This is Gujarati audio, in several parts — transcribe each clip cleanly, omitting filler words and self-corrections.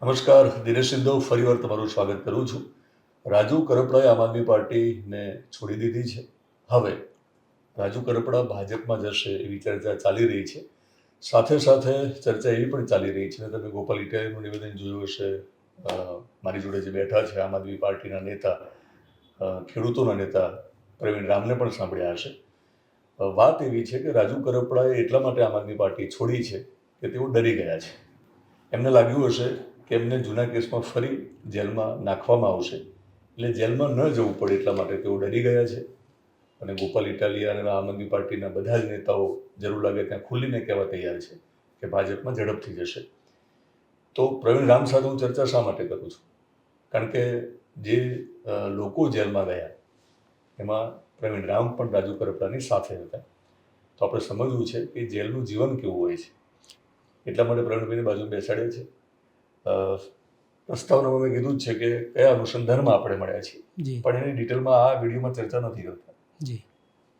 નમસ્કાર, દિનેશ સિંધવ ફરીવાર તમારું સ્વાગત કરું છું. રાજુ કરપડાએ આમ આદમી પાર્ટીને છોડી દીધી છે. હવે રાજુ કરપડા ભાજપમાં જશે એવી ચર્ચા ચાલી રહી છે. સાથે સાથે ચર્ચા એવી પણ ચાલી રહી છે, તમે ગોપાલ ઇટાલિયાનું નિવેદન જોયું હશે. મારી જોડે જે બેઠા છે આમ આદમી પાર્ટીના નેતા, ખેડૂતોના નેતા પ્રવીણ રામને પણ સાંભળ્યા હશે. વાત એવી છે કે રાજુ કરપડાએ એટલા માટે આમ આદમી પાર્ટી છોડી છે કે તેઓ ડરી ગયા છે. એમને લાગ્યું હશે કે એમને જૂના કેસમાં ફરી જેલમાં નાખવામાં આવશે, એટલે જેલમાં ન જવું પડે એટલા માટે તેઓ ડરી ગયા છે. અને ગોપાલ ઇટાલિયા અને આમ આદમી પાર્ટીના બધા જ નેતાઓ જરૂર લાગે ત્યાં ખુલ્લીને કહેવા તૈયાર છે કે ભાજપમાં ઝડપથી જશે. તો પ્રવીણ રામ સાથે હું ચર્ચા શા માટે કરું છું? કારણ કે જે લોકો જેલમાં ગયા એમાં પ્રવીણ રામ પણ રાજુ કરપડાની સાથે હતા. તો આપણે સમજવું છે કે જેલનું જીવન કેવું હોય છે. એટલા માટે પ્રવીણભાઈને બાજુ બેસાડ્યા છે. પ્રસ્તાવનામાં મેં કીધું જ છે કે કયા અનુસંધાનમાં આપણે મળ્યા છીએ, પણ એની ડિટેલમાં આ વિડીયોમાં ચર્ચા નથી કરતા.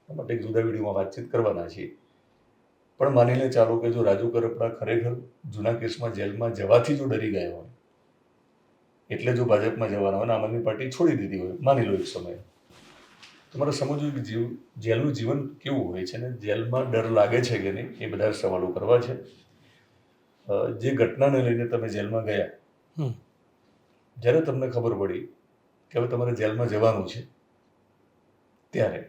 એ માટે જુદા વિડીયોમાં વાતચીત કરવાના છીએ. પણ માનીને ચાલો કે જો રાજુ કરપડા ખરેખર જૂના કેસમાં જેલમાં જવાથી જો ડરી ગયા હોય, એટલે જો ભાજપમાં જવાના હોય ને આમ આદમી પાર્ટી છોડી દીધી હોય, માની લો એક સમયે, તમારે સમજવું કે જેલનું જીવન કેવું હોય છે ને જેલમાં ડર લાગે છે કે નહીં, એ બધા સવાલો કરવા છે. જે ઘટનાને લઈને તમે જેલમાં ગયા, જ્યારે તમને ખબર પડી કે હવે તમારે જેલમાં જવાનું છે, ત્યારે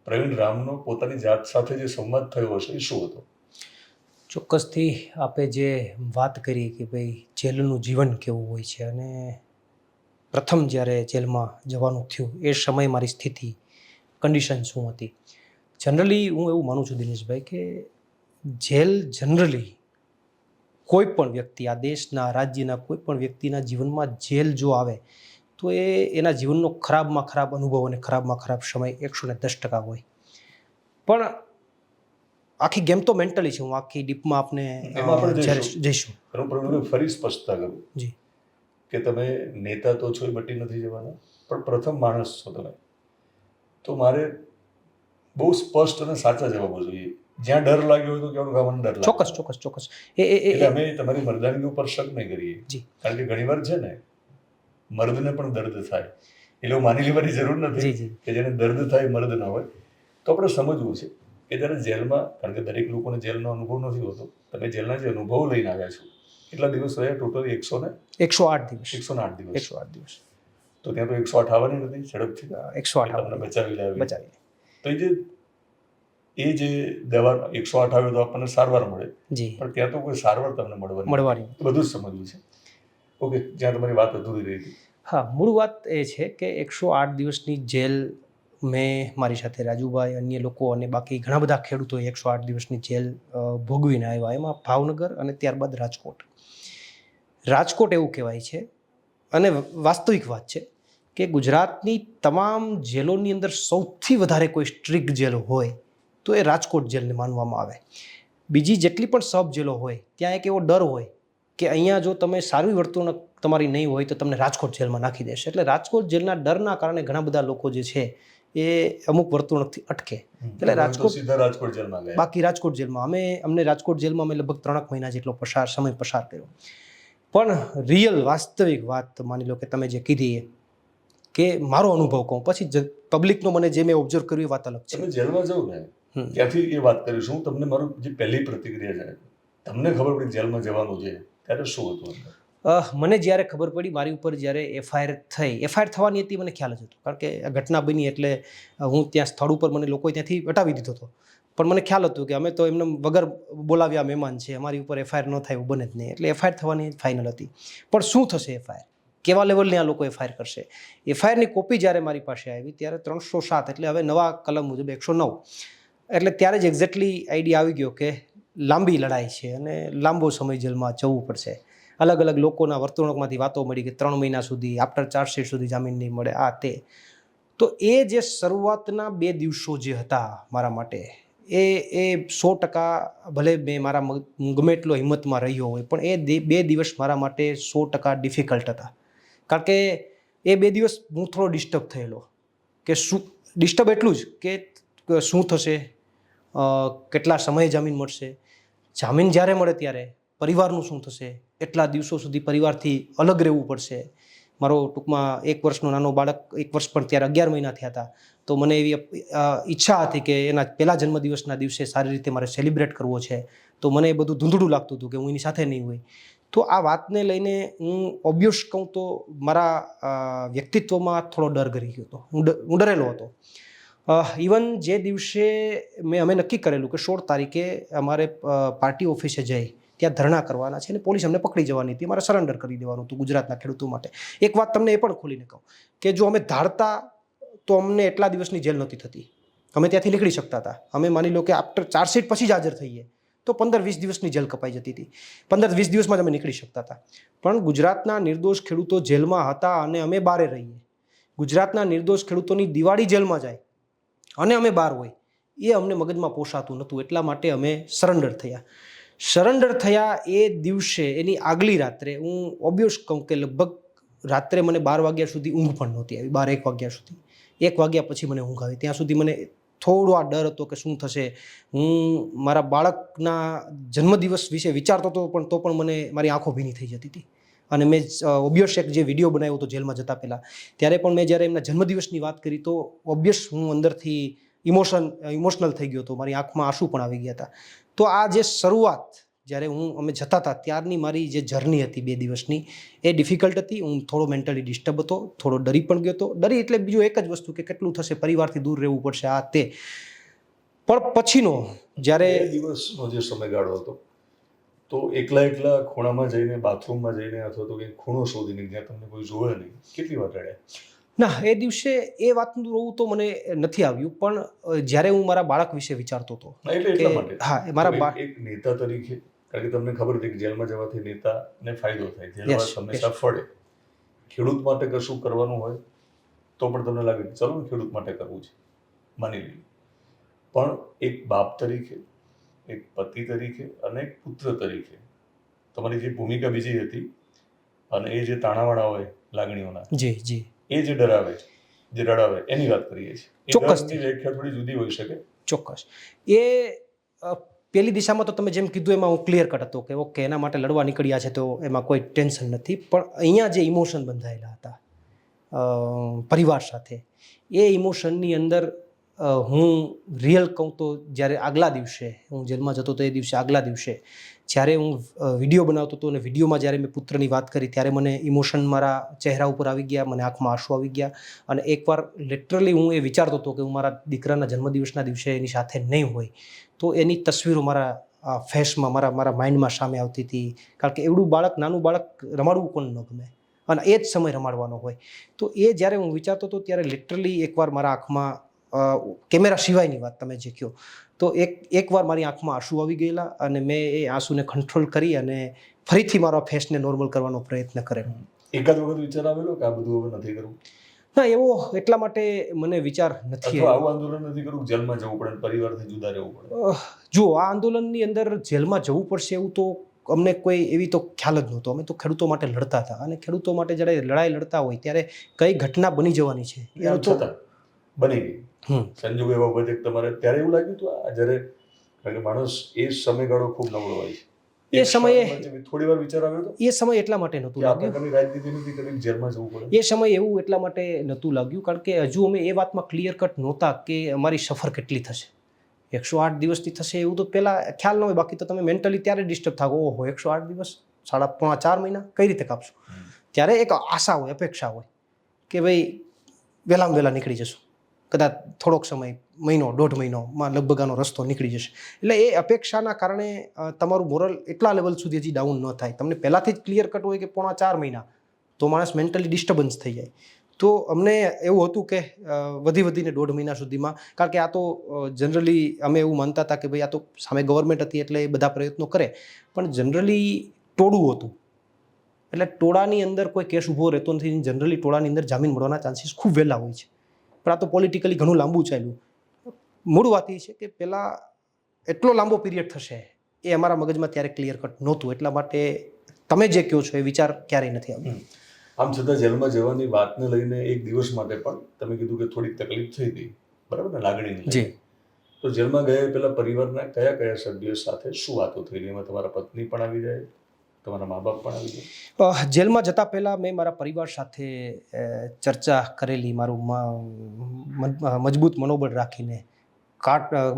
પ્રવીણ રામનો પોતાની જાત સાથે જે સંવાદ થયો હશે એ શું હતો? ચોક્કસથી આપે જે વાત કરી કે ભાઈ જેલનું જીવન કેવું હોય છે, અને પ્રથમ જ્યારે જેલમાં જવાનું થયું એ સમયે મારી સ્થિતિ, કન્ડિશન શું હતી. જનરલી હું એવું માનું છું દિનેશભાઈ કે જેલ જનરલી કોઈ પણ વ્યક્તિ, આ દેશના, રાજ્યના કોઈ પણ વ્યક્તિના જીવનમાં જેલ જો આવે તો એ એના જીવનનો ખરાબમાં ખરાબ અનુભવ અને ખરાબમાં ખરાબ સમય 110% હોય. પણ આખી ગેમ તો મેન્ટલી છે. હું આખી ડીપમાં આપને જઈશું. ફરી સ્પષ્ટતા કરું જી કે તમે નેતા તો છો, એ મટી નથી જવાના, પણ પ્રથમ માણસ છો તમે. તો મારે બહુ સ્પષ્ટ અને સાચા જવાબો જોઈએ. જ્યાં ડર લાગ્યો હોય તો કહેવાનું કે મને ડર લાગ્યો. ચોક્કસ. એટલે અમે તમારી મર્દાનગી ઉપર શક નહીં કરીએ. જી. કારણ કે ઘણીવાર છે ને, મર્દને પણ દર્દ થાય. એટલે માની લેવાની જરૂર નથી કે જેને દર્દ થાય મર્દ ના હોય. તો આપણે સમજવું છે કે જ્યારે જેલમાં, કારણ કે દરેક લોકોને જેલનો અનુભવ નથી હોતો, તમે જેલના જે અનુભવ લઈને આવ્યા છો, કેટલા દિવસ રહ્યા ટોટલી? 108 દિવસ. 108 દિવસ. તો ત્યાં તો 108 આવવાની નથી ઝડપથી? 108 તમને બચાવી લાવી. તો એ જે દવા 108 આવે તો આપણને સારવાર મળે, પણ ત્યાં તો કોઈ સારવાર તમને મળવાની બધું જ સમજવું છે. ઓકે, જ્યાં તમારી વાત અધૂરી રહી હતી. હા, મૂળ વાત એ છે કે 108 દિવસની જેલ મેં મારી સાથે રાજુભાઈ, અન્ય લોકો અને બાકી ઘણા બધા ખેડૂતોએ 108 દિવસની જેલ ભોગવીને આવ્યા. એમાં ભાવનગર અને ત્યારબાદ રાજકોટ એવું કહેવાય છે, અને વાસ્તવિક વાત છે કે ગુજરાતની તમામ જેલોની અંદર સૌથી વધારે કોઈ સ્ટ્રિક્ટ જેલ હોય તો એ રાજકોટ જેલને માનવામાં આવે. બીજી જેટલી પણ સબ જેલો હોય ત્યાં એક એવો ડર હોય કે અહીંયા જો તમે સારી વર્તણૂક તમારી નહીં હોય તો તમને રાજકોટ જેલમાં નાખી દેશે. એટલે રાજકોટ જેલના ડરના કારણે ઘણા બધા લોકો જે છે એ અમુક વર્તણૂકથી અટકે. એટલે રાજકોટ જેલમાં ગયા. બાકી રાજકોટ જેલમાં અમને રાજકોટ જેલમાં અમે લગભગ 3 મહિના જેટલો સમય પસાર કર્યો. પણ રિયલ વાસ્તવિક વાત માની લો કે તમે જે કીધી કે મારો અનુભવ કહું, પછી પબ્લિકનો મને જે મેં ઓબ્ઝર્વ કર્યું એ વાત અલગ છે. તમે જેલમાં જાઓ ને ત્યાંથી એ વાત કરીશું. હું તમને મારું જે પહેલી પ્રતિક્રિયા છે, તમને ખબર પડી જેલમાં જવાનું છે ત્યારે શું હતું? મને જ્યારે ખબર પડી, મારી ઉપર જ્યારે એફઆઈઆર થવાની હતી, મને ખ્યાલ જ હતો. કારણ કે આ ઘટના બની એટલે હું ત્યાં સ્થળ ઉપર, મને લોકોએ ત્યાંથી હટાવી દીધો હતો. પણ મને ખ્યાલ હતું કે અમે તો એમને વગર બોલાવ્યા મહેમાન છે, અમારી ઉપર એફઆઈઆર ન થાય એવું બને જ નહીં. એટલે એફઆઈઆર થવાની ફાઇનલ હતી. પણ શું થશે એફઆઈઆર, કેવા લેવલની આ લોકો એફઆઈઆર કરશે? એફઆઈઆરની કોપી જ્યારે મારી પાસે આવી ત્યારે 307, એટલે હવે નવા કલમ મુજબ 109. એટલે ત્યારે જ એક્ઝેક્ટલી આઈડિયા આવી ગયો કે લાંબી લડાઈ છે અને લાંબો સમય જેલમાં જવું પડશે. અલગ અલગ લોકોના વર્તણૂકમાંથી વાતો મળી કે 3 મહિના સુધી, આફ્ટર ચાર્જશીટ સુધી જામીન નહીં મળે, આ તે. તો એ જે શરૂઆતના 2 દિવસો જે હતા મારા માટે, એ 100% ભલે મેં મારા ગમે એટલો હિંમતમાં રહ્યો હોય, પણ એ 2 દિવસ મારા માટે 100% ડિફિકલ્ટ હતા. કારણ કે એ 2 દિવસ હું થોડો ડિસ્ટર્બ થયેલો કે શું, ડિસ્ટર્બ એટલું જ કે શું થશે, કેટલા સમયે જામીન મળશે, જામીન જ્યારે મળે ત્યારે પરિવારનું શું થશે, એટલા દિવસો સુધી પરિવારથી અલગ રહેવું પડશે. મારો ટૂંકમાં 1 વર્ષનો નાનો બાળક, 1 વર્ષ પણ ત્યારે 11 મહિના થયા હતા. તો મને એવી ઈચ્છા હતી કે એના પહેલા જન્મદિવસના દિવસે સારી રીતે મારે સેલિબ્રેટ કરવો છે. તો મને એ બધું ધૂંધળું લાગતું હતું કે હું એની સાથે નહીં હોય. તો આ વાતને લઈને હું ઓબ્વિયસ કહું તો મારા વ્યક્તિત્વમાં થોડો ડર ગરી ગયો હતો. હું ડરેલો હતો. ઇવન જે દિવસે અમે નક્કી કરેલું કે 16 તારીખે અમારે પાર્ટી ઓફિસે જઈ ત્યાં ધરણા કરવાના છે અને પોલીસ અમને પકડી જવાની હતી, અમારે સરેન્ડર કરી દેવાનું હતું ગુજરાતના ખેડૂતો માટે. એક વાત તમને એ પણ ખોલીને કહું કે જો અમે ધાડતા તો અમને એટલા દિવસની જેલ નહોતી થતી, અમે ત્યાંથી નીકળી શકતા હતા. અમે માની લો કે આફ્ટર ચાર્જશીટ પછી જ હાજર થઈએ તો 15-20 દિવસની જેલ કપાઈ જતી હતી. 15-20 દિવસમાં જ અમે નીકળી શકતા હતા. પણ ગુજરાતના નિર્દોષ ખેડૂતો જેલમાં હતા અને અમે બહાર રહીએ. ગુજરાતના નિર્દોષ ખેડૂતોની દિવાળી જેલમાં જાય અને અમે બહાર હોય, એ અમને મગજમાં પોસાતું નહોતું. એટલા માટે અમે સરેન્ડર થયા એ દિવસે, એની આગલી રાત્રે હું ઓબ્વિયસ કહું કે લગભગ રાત્રે મને 12 વાગ્યા સુધી ઊંઘ પણ નહોતી આવી. 12-1 વાગ્યા સુધી. 1 વાગ્યા પછી મને ઊંઘ આવી. ત્યાં સુધી મને થોડો આ ડર હતો કે શું થશે. હું મારા બાળકના જન્મદિવસ વિશે વિચારતો હતો પણ તો પણ મને મારી આંખો ભીની થઈ જતી હતી. અને મેં ઓબ્વિયસ એક જે વિડીયો બનાવ્યો હતો જેલમાં જતા પહેલાં, ત્યારે પણ મેં જ્યારે એમના જન્મદિવસની વાત કરી તો ઓબ્વિયસ હું અંદરથી ઇમોશનલ થઈ ગયો હતો. મારી આંખમાં આંસુ પણ આવી ગયા હતા. તો આ જે શરૂઆત જ્યારે અમે જતા હતા ત્યારની મારી જે જર્ની હતી 2 દિવસની, એ ડિફિકલ્ટ હતી. હું થોડો મેન્ટલી ડિસ્ટર્બ હતો, થોડો ડરી પણ ગયો હતો. ડરી એટલે બીજું એક જ વસ્તુ કે કેટલું થશે, પરિવારથી દૂર રહેવું પડશે, આ તે. પણ પછીનો જ્યારે દિવસનો જે સમયગાળો હતો તો એકલા ખૂણામાં જઈને, બાથરૂમમાં જઈને અથવા તો કંઈક ખૂણો શોધીને જ્યાં તમને કોઈ જોવે નહીં, કેટલી વાર રડ્યા? ના, એ દિવસે એ વાતનું રોવું તો મને નથી આવ્યું. પણ જ્યારે હું મારા બાળક વિશે વિચારતો હતો, એટલા માટે હા, મારા એક નેતા તરીકે, કારણ કે તમને ખબર હતી કે જેલમાં જવાથી નેતાને ફાયદો થાય, જેલમાં હંમેશા ફળે. ખેડૂત માટે કશું કરવાનું હોય તો પણ તમને લાગે કે ચલો ખેડૂત માટે કરવું છે, માની લઈએ. પણ એક બાપ તરીકે, એક પતિ તરીકે અને એક પુત્ર તરીકે તમારી જે ભૂમિકા બીજી હતી અને એ જે તાણાવાળા હોય લાગણીઓના, જી એ જે ડરાવે, જે રડાવે, એની વાત કરીએ છીએ. ચોક્કસથી વ્યાખ્યા થોડી જુદી હોઈ શકે. ચોક્કસ. એ પેલી દિશામાં તો તમે જેમ કીધું એમાં હું ક્લિયર કટ હતો કે ઓકે, એના માટે લડવા નીકળ્યા છે તો એમાં કોઈ ટેન્શન નથી. પણ અહીંયા જે ઇમોશન બંધાયેલા હતા પરિવાર સાથે, એ ઇમોશનની અંદર હું રિયલ કહું તો જ્યારે આગલા દિવસે હું જેલમાં જતો હતો, એ દિવસે આગલા દિવસે જ્યારે હું વિડીયો બનાવતો હતો અને વિડીયોમાં જ્યારે મેં પુત્રની વાત કરી ત્યારે મને ઇમોશન મારા ચહેરા ઉપર આવી ગયા, મને આંખમાં આંસુ આવી ગયા. અને એકવાર લિટરલી હું એ વિચારતો હતો કે હું મારા દીકરાના જન્મદિવસના દિવસે એની સાથે નહીં હોય તો એની તસવીરો મારા ફેસમાં, મારા માઇન્ડમાં સામે આવતી હતી. કારણ કે એવડું બાળક, નાનું બાળક રમાડવું કોણ ન ગમે, અને એ જ સમય રમાડવાનો હોય. તો એ જ્યારે હું વિચારતો હતો ત્યારે લિટરલી એકવાર મારા આંખમાં, કેમેરા સિવાયની વાત તમે જે કહો તો એકવાર મારી આંખમાં આંસુ આવી ગયેલા અને મેં એ આંસુને કંટ્રોલ કરી અને ફરીથી મારા ફેસને નોર્મલ કરવાનો પ્રયત્ન કરેલો. એકાદ વખત વિચાર આવેલો કે આ બધું હવે નથી કરવું? ના, એવો એટલા માટે મને વિચાર નથી. આવું આંદોલન નથી કરવું, જેલમાં જવું પડે, પરિવારથી જુદા રહેવું પડે? જો આ આંદોલનની અંદર જેલમાં જવું પડશે એવું તો અમને કોઈ એવી તો ખ્યાલ જ નહોતો. અમે તો ખેડૂતો માટે લડતા હતા અને ખેડૂતો માટે જ્યારે લડાઈ લડતા હોય ત્યારે કઈ ઘટના બની જવાની છે એનું તો બની ગઈ. સંજોગ એવા ઉભા છે તમારે ત્યારે એવું લાગ્યું હતું આ જ્યારે, કારણ કે માણસ એ સમયગાળો ખૂબ નબળો હોય છે, એ સમયે થોડી વાર વિચાર આવ્યો હતો? એ સમય એટલા માટે નહોતું લાગ્યું, રાજનીતિ નથી કરી જેલમાં જવું પડે. એ સમય એવું એટલા માટે નહોતું લાગ્યું કારણ કે હજુ અમે એ વાતમાં ક્લિયર કટ નહોતા કે અમારી સફર કેટલી થશે. 108 દિવસથી થશે એવું તો પહેલાં ખ્યાલ ન હોય. બાકી તો તમે મેન્ટલી ત્યારે ડિસ્ટર્બ થાવ, ઓહો 108 દિવસ, 3.5-4 મહિના કઈ રીતે કાપશું. ત્યારે એક આશા હોય, અપેક્ષા હોય કે ભાઈ વહેલામાં વહેલા નીકળી જશું, કદાચ થોડોક સમય, મહિનો 1.5 મહિનોમાં લગભગ આનો રસ્તો નીકળી જશે. એટલે એ અપેક્ષાના કારણે તમારું મોરલ એટલા લેવલ સુધી હજી ડાઉન ન થાય. તમને પહેલાંથી જ ક્લિયર કટ હોય કે 3.5-4 મહિના તો માણસ મેન્ટલી ડિસ્ટર્બન્સ થઈ જાય. તો અમને એવું હતું કે વધીને 1.5 મહિના સુધીમાં, કારણ કે આ તો જનરલી અમે એવું માનતા હતા કે ભાઈ આ તો સામે ગવર્મેન્ટ હતી એટલે એ બધા પ્રયત્નો કરે, પણ જનરલી ટોળું હતું એટલે ટોળાની અંદર કોઈ કેસ ઊભો રહેતો નથી. જનરલી ટોળાની અંદર જામીન મળવાના ચાન્સીસ ખૂબ વહેલા હોય છે. પણ આ તો પોલિટિકલી ઘણું લાંબુ ચાલ્યું. મૂળ વાત એ છે કે પહેલાં એટલો લાંબો પીરિયડ થશે એ અમારા મગજમાં ત્યારે ક્લિયર કટ નહોતું. એટલા માટે તમે જે કહો છો એ વિચાર ક્યારેય નથી આવ્યો. આમ છતાં જેલમાં જવાની વાતને લઈને એક દિવસ માટે પણ તમે કીધું કે થોડીક તકલીફ થઈ હતી, બરાબર ને, લાગણી? જી. તો જેલમાં ગયા પહેલા પરિવારના કયા સભ્યો સાથે શું વાતો થઈ? એમાં તમારા પત્ની પણ આવી જાય? તમારા મા બાપ પણ આવી ગયા? જેલમાં જતા પહેલાં મેં મારા પરિવાર સાથે ચર્ચા કરેલી, મારું મજબૂત મનોબળ રાખીને,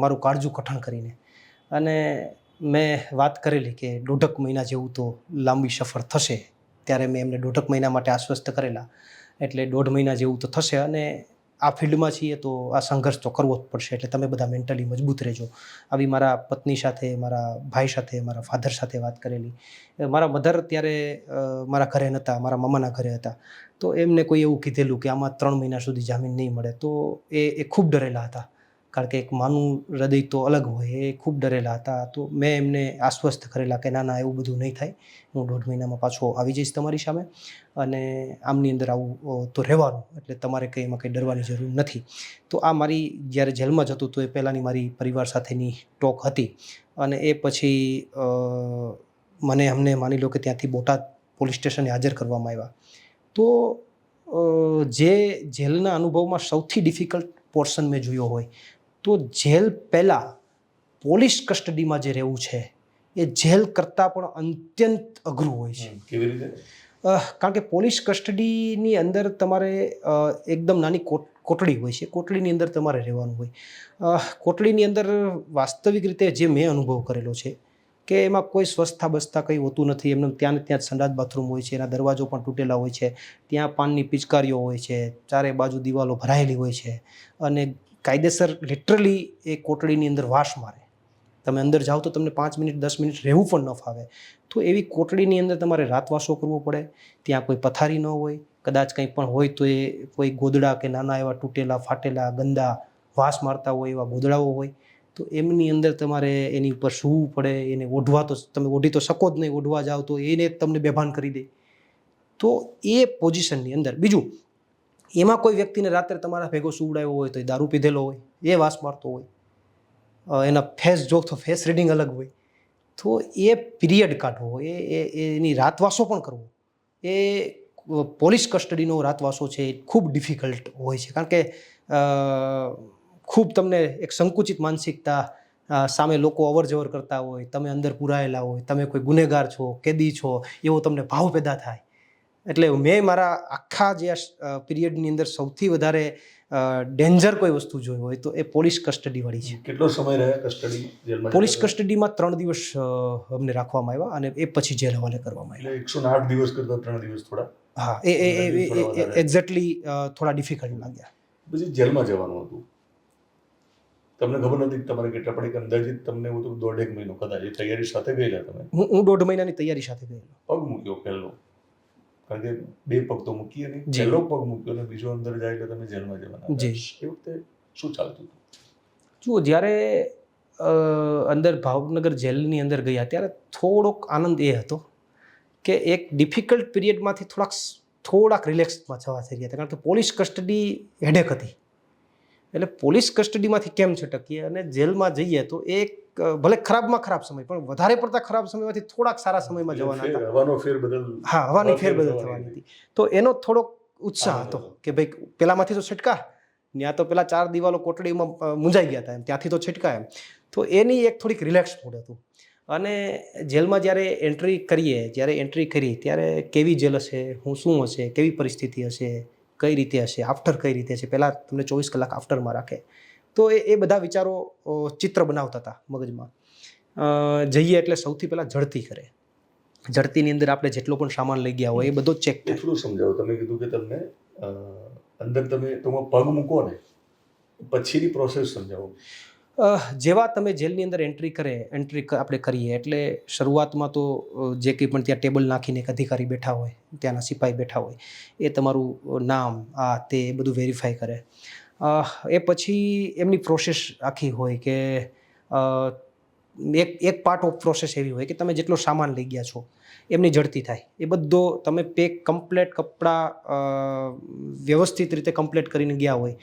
મારું કાળજું કઠણ કરીને, અને મેં વાત કરેલી કે 1.5 મહિના જેવું તો લાંબી સફર થશે. ત્યારે મેં એમને 1.5 મહિના માટે આશ્વસ્ત કરેલા. એટલે 1.5 મહિના જેવું તો થશે, અને આ ફિલ્ડમાં છીએ તો આ સંઘર્ષ તો કરવો જ પડશે, એટલે તમે બધા મેન્ટલી મજબૂત રહેજો. આવી મારા પત્ની સાથે, મારા ભાઈ સાથે, મારા ફાધર સાથે વાત કરેલી. મારા મધર ત્યારે મારા ઘરે નહોતા, મારા મામાના ઘરે હતા. તો એમને કોઈ એવું કીધેલું કે આમાં 3 મહિના સુધી જામીન નહીં મળે, તો એ ખૂબ ડરેલા હતા. કારણ કે એક માનું હૃદય તો અલગ હોય, એ ખૂબ ડરેલા હતા. તો મેં એમને આશ્વસ્ત કરેલા કે ના ના, એવું બધું નહીં થાય, હું 1.5 મહિનામાં પાછો આવી જઈશ તમારી સામે, અને આમની અંદર આવું તો રહેવાનું, એટલે તમારે કંઈ એમાં કંઈ ડરવાની જરૂર નથી. તો આ મારી જ્યારે જેલમાં જતું તો એ પહેલાંની મારી પરિવાર સાથેની ટોક હતી. અને એ પછી અમને માની લો કે ત્યાંથી બોટાદ પોલીસ સ્ટેશને હાજર કરવામાં આવ્યા. તો જે જેલના અનુભવમાં સૌથી ડિફિકલ્ટ પોર્શન મેં જોયો હોય તો જેલ પહેલાં પોલીસ કસ્ટડીમાં જે રહેવું છે એ જેલ કરતાં પણ અત્યંત અઘરું હોય છે. કેવી રીતે? કારણ કે પોલીસ કસ્ટડીની અંદર તમારે એકદમ નાની કોટડી હોય છે. કોટડીની અંદર તમારે રહેવાનું હોય. કોટડીની અંદર વાસ્તવિક રીતે જે મેં અનુભવ કરેલો છે કે એમાં કોઈ સ્વસ્થતા બસતા કંઈ હોતું નથી. એમને ત્યાં ને ત્યાં જ સંડાસ બાથરૂમ હોય છે, એના દરવાજો પણ તૂટેલા હોય છે, ત્યાં પાનની પિચકારીઓ હોય છે, ચારે બાજુ દિવાલો ભરાયેલી હોય છે, અને કાયદેસર લિટરલી એ કોટડીની અંદર વાસ મારે. તમે અંદર જાઓ તો તમને 5 મિનિટ 10 મિનિટ રહેવું પણ ન ફાવે. તો એવી કોટડીની અંદર તમારે રાતવાસો કરવો પડે. ત્યાં કોઈ પથારી ન હોય, કદાચ કંઈ પણ હોય તો એ કોઈ ગોદડા કે નાના એવા તૂટેલા ફાટેલા ગંદા વાસ મારતા હોય એવા ગોદડાઓ હોય. તો એમની અંદર તમારે એની ઉપર સૂવું પડે. એને ઓઢવા તો તમે ઓઢી તો શકો જ નહીં, ઓઢવા જાઓ તો એને તમને બેભાન કરી દે. તો એ પોઝિશનની અંદર બીજું, એમાં કોઈ વ્યક્તિને રાત્રે તમારા ભેગો સુવડાવ્યો હોય તો એ દારૂ પીધેલો હોય, એ વાસ મારતો હોય, એના ફેસ જો તો ફેસ રીડિંગ અલગ હોય. તો એ પીરિયડ કાઢવો, એની રાતવાસો પણ કરવો, એ પોલીસ કસ્ટડીનો રાતવાસો છે એ ખૂબ ડિફિકલ્ટ હોય છે. કારણ કે ખૂબ તમને એક સંકુચિત માનસિકતા, સામે લોકો અવર જવર કરતા હોય, તમે અંદર પુરાયેલા હોય, તમે કોઈ ગુનેગાર છો, કેદી છો, એવો તમને ભાવ પેદા થાય. એટલે મેં મારા આખા જે આ પીરિયડની અંદર સૌથી વધારે ડેન્જર કોઈ વસ્તુ જોઈ હોય તો એ પોલીસ કસ્ટડીવાળી છે. કેટલો સમય રહ્યા કસ્ટડી જેલમાં? પોલીસ કસ્ટડીમાં 3 દિવસ અમને રાખવામાં આવ્યા, અને એ પછી જેલ હવાલે કરવામાં આવ્યા. એટલે 108 દિવસ કરતા 3 દિવસ થોડા? હા, એ એક્ઝેક્ટલી થોડા ડિફિકલ્ટ લાગ્યા. પછી જેલમાં જવાનું હતું, તમને ખબર નથી કે તમારે કેટલા પણ, એક અંદાજિત તમને એવું હતું 1.5 મહિનો કદાચ એ તૈયારી સાથે ગયેલા તમે? હું 1.5 મહિનાની તૈયારી સાથે ગયેલો. પગ મૂક્યો પહેલો, કારણ કે 2 પગ તો મૂકીએ નહીં, પહેલો પગ મૂક્યો અને બીજો અંદર જાય એટલે તમે જેલમાં જવાના. જી. એ વખતે શું ચાલતું હતું? જુઓ, જ્યારે અંદર ભાવનગર જેલની અંદર ગયા ત્યારે થોડોક આનંદ એ હતો કે એક ડિફિકલ્ટ પીરિયડમાંથી થોડાક રિલેક્સમાં જવા થઈ ગયા હતા. કારણ કે પોલીસ કસ્ટડી હેડેક હતી. એટલે પોલીસ કસ્ટડીમાંથી કેમ છટકીએ અને જેલમાં જઈએ તો એક ભલે ખરાબમાં ખરાબ સમય, પણ વધારે પડતા ખરાબ સમયમાંથી થોડાક સારા સમયમાં જવાના હતા. હવાનો ફેરબદલ. હા, હવાની ફેરબદલ થવાની હતી. તો એનો થોડોક ઉત્સાહ હતો કે ભાઈ પેલામાંથી તો છટકા, ત્યાં તો પેલા 4 દિવાલો કોટડીમાં મૂંઝાઈ ગયા હતા, એમ ત્યાંથી તો છટકા એમ. તો એની એક થોડીક રિલેક્સ મૂડ હતું. અને જેલમાં જ્યારે એન્ટ્રી કરી ત્યારે કેવી જેલ હશે, શું હશે, કેવી પરિસ્થિતિ હશે, કઈ રીતે હશે, આફ્ટર કઈ રીતે છે, પહેલાં તમને 24 કલાક આફ્ટરમાં રાખે. તો એ બધા વિચારો ચિત્ર બનાવતા હતા મગજમાં. જઈએ એટલે સૌથી પહેલાં ઝડતી કરે. ઝડતીની અંદર આપણે જેટલો પણ સામાન લઈ ગયા હોય એ બધો ચેક થાય. થોડું સમજાવો. તમે કીધું કે તમને અંદર તમે પગ મૂકો ને પછીની પ્રોસેસ સમજાવો. જેવા તમે જેલની અંદર એન્ટ્રી આપણે કરીએ એટલે શરૂઆતમાં તો જે કંઈ પણ ત્યાં ટેબલ નાખીને એક અધિકારી બેઠા હોય, ત્યાંના સિપાહી બેઠા હોય, એ તમારું નામ તે બધું વેરીફાઈ કરે. એ પછી એમની પ્રોસેસ આખી હોય કે એક પાર્ટ ઓફ પ્રોસેસ એવી હોય કે તમે જેટલો સામાન લઈ ગયા છો એમની ઝડતી થાય. એ બધો તમે પેક કમ્પ્લેટ કપડાં વ્યવસ્થિત રીતે કમ્પ્લેટ કરીને ગયા હોય,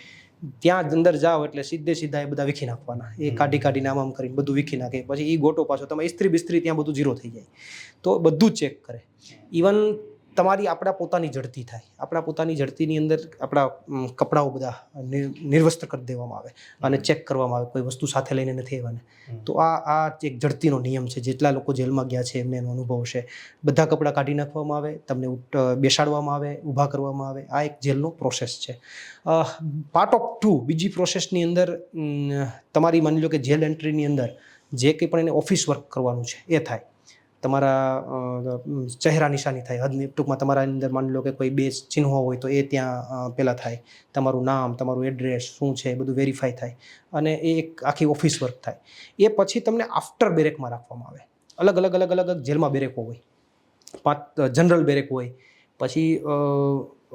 ત્યાં અંદર જાઓ એટલે સીધા એ બધા વીખી નાખવાના. એ કાઢીને આમ કરીને બધું વીખી નાખે. પછી એ ગોટો પાછો તમે ઇસ્ત્રી બિસ્ત્રી ત્યાં બધું ઝીરો થઈ જાય. તો બધું જ ચેક કરે. ઇવન તમારી આપણા પોતાની જડતી થાય. આપણા પોતાની જડતીની અંદર આપણા કપડાઓ બધા નિર્વસ્ત્ર કરી દેવામાં આવે અને ચેક કરવામાં આવે કોઈ વસ્તુ સાથે લઈને નથી આવવાને. તો આ એક જડતીનો નિયમ છે. જેટલા લોકો જેલમાં ગયા છે એમને એનો અનુભવ છે. બધા કપડાં કાઢી નાખવામાં આવે, તમને બેસાડવામાં આવે, ઊભા કરવામાં આવે. આ એક જેલનો પ્રોસેસ છે. પાર્ટ ઓફ 2 બીજી પ્રોસેસની અંદર તમારી માની લો કે જેલ એન્ટ્રીની અંદર જે કંઈ પણ એને ઓફિસ વર્ક કરવાનું છે એ થાય. તમારા ચહેરા નિશાની થાય. ટૂંકમાં તમારા અંદર માની લો કે કોઈ બે ચિહ્નો હોય તો એ ત્યાં પહેલાં થાય. તમારું નામ, તમારું એડ્રેસ શું છે એ બધું વેરીફાઈ થાય અને એ એક આખી ઓફિસ વર્ક થાય. એ પછી તમને આફ્ટર બેરેકમાં રાખવામાં આવે. અલગ જેલમાં બેરેકો હોય. 5 જનરલ બેરેક હોય, પછી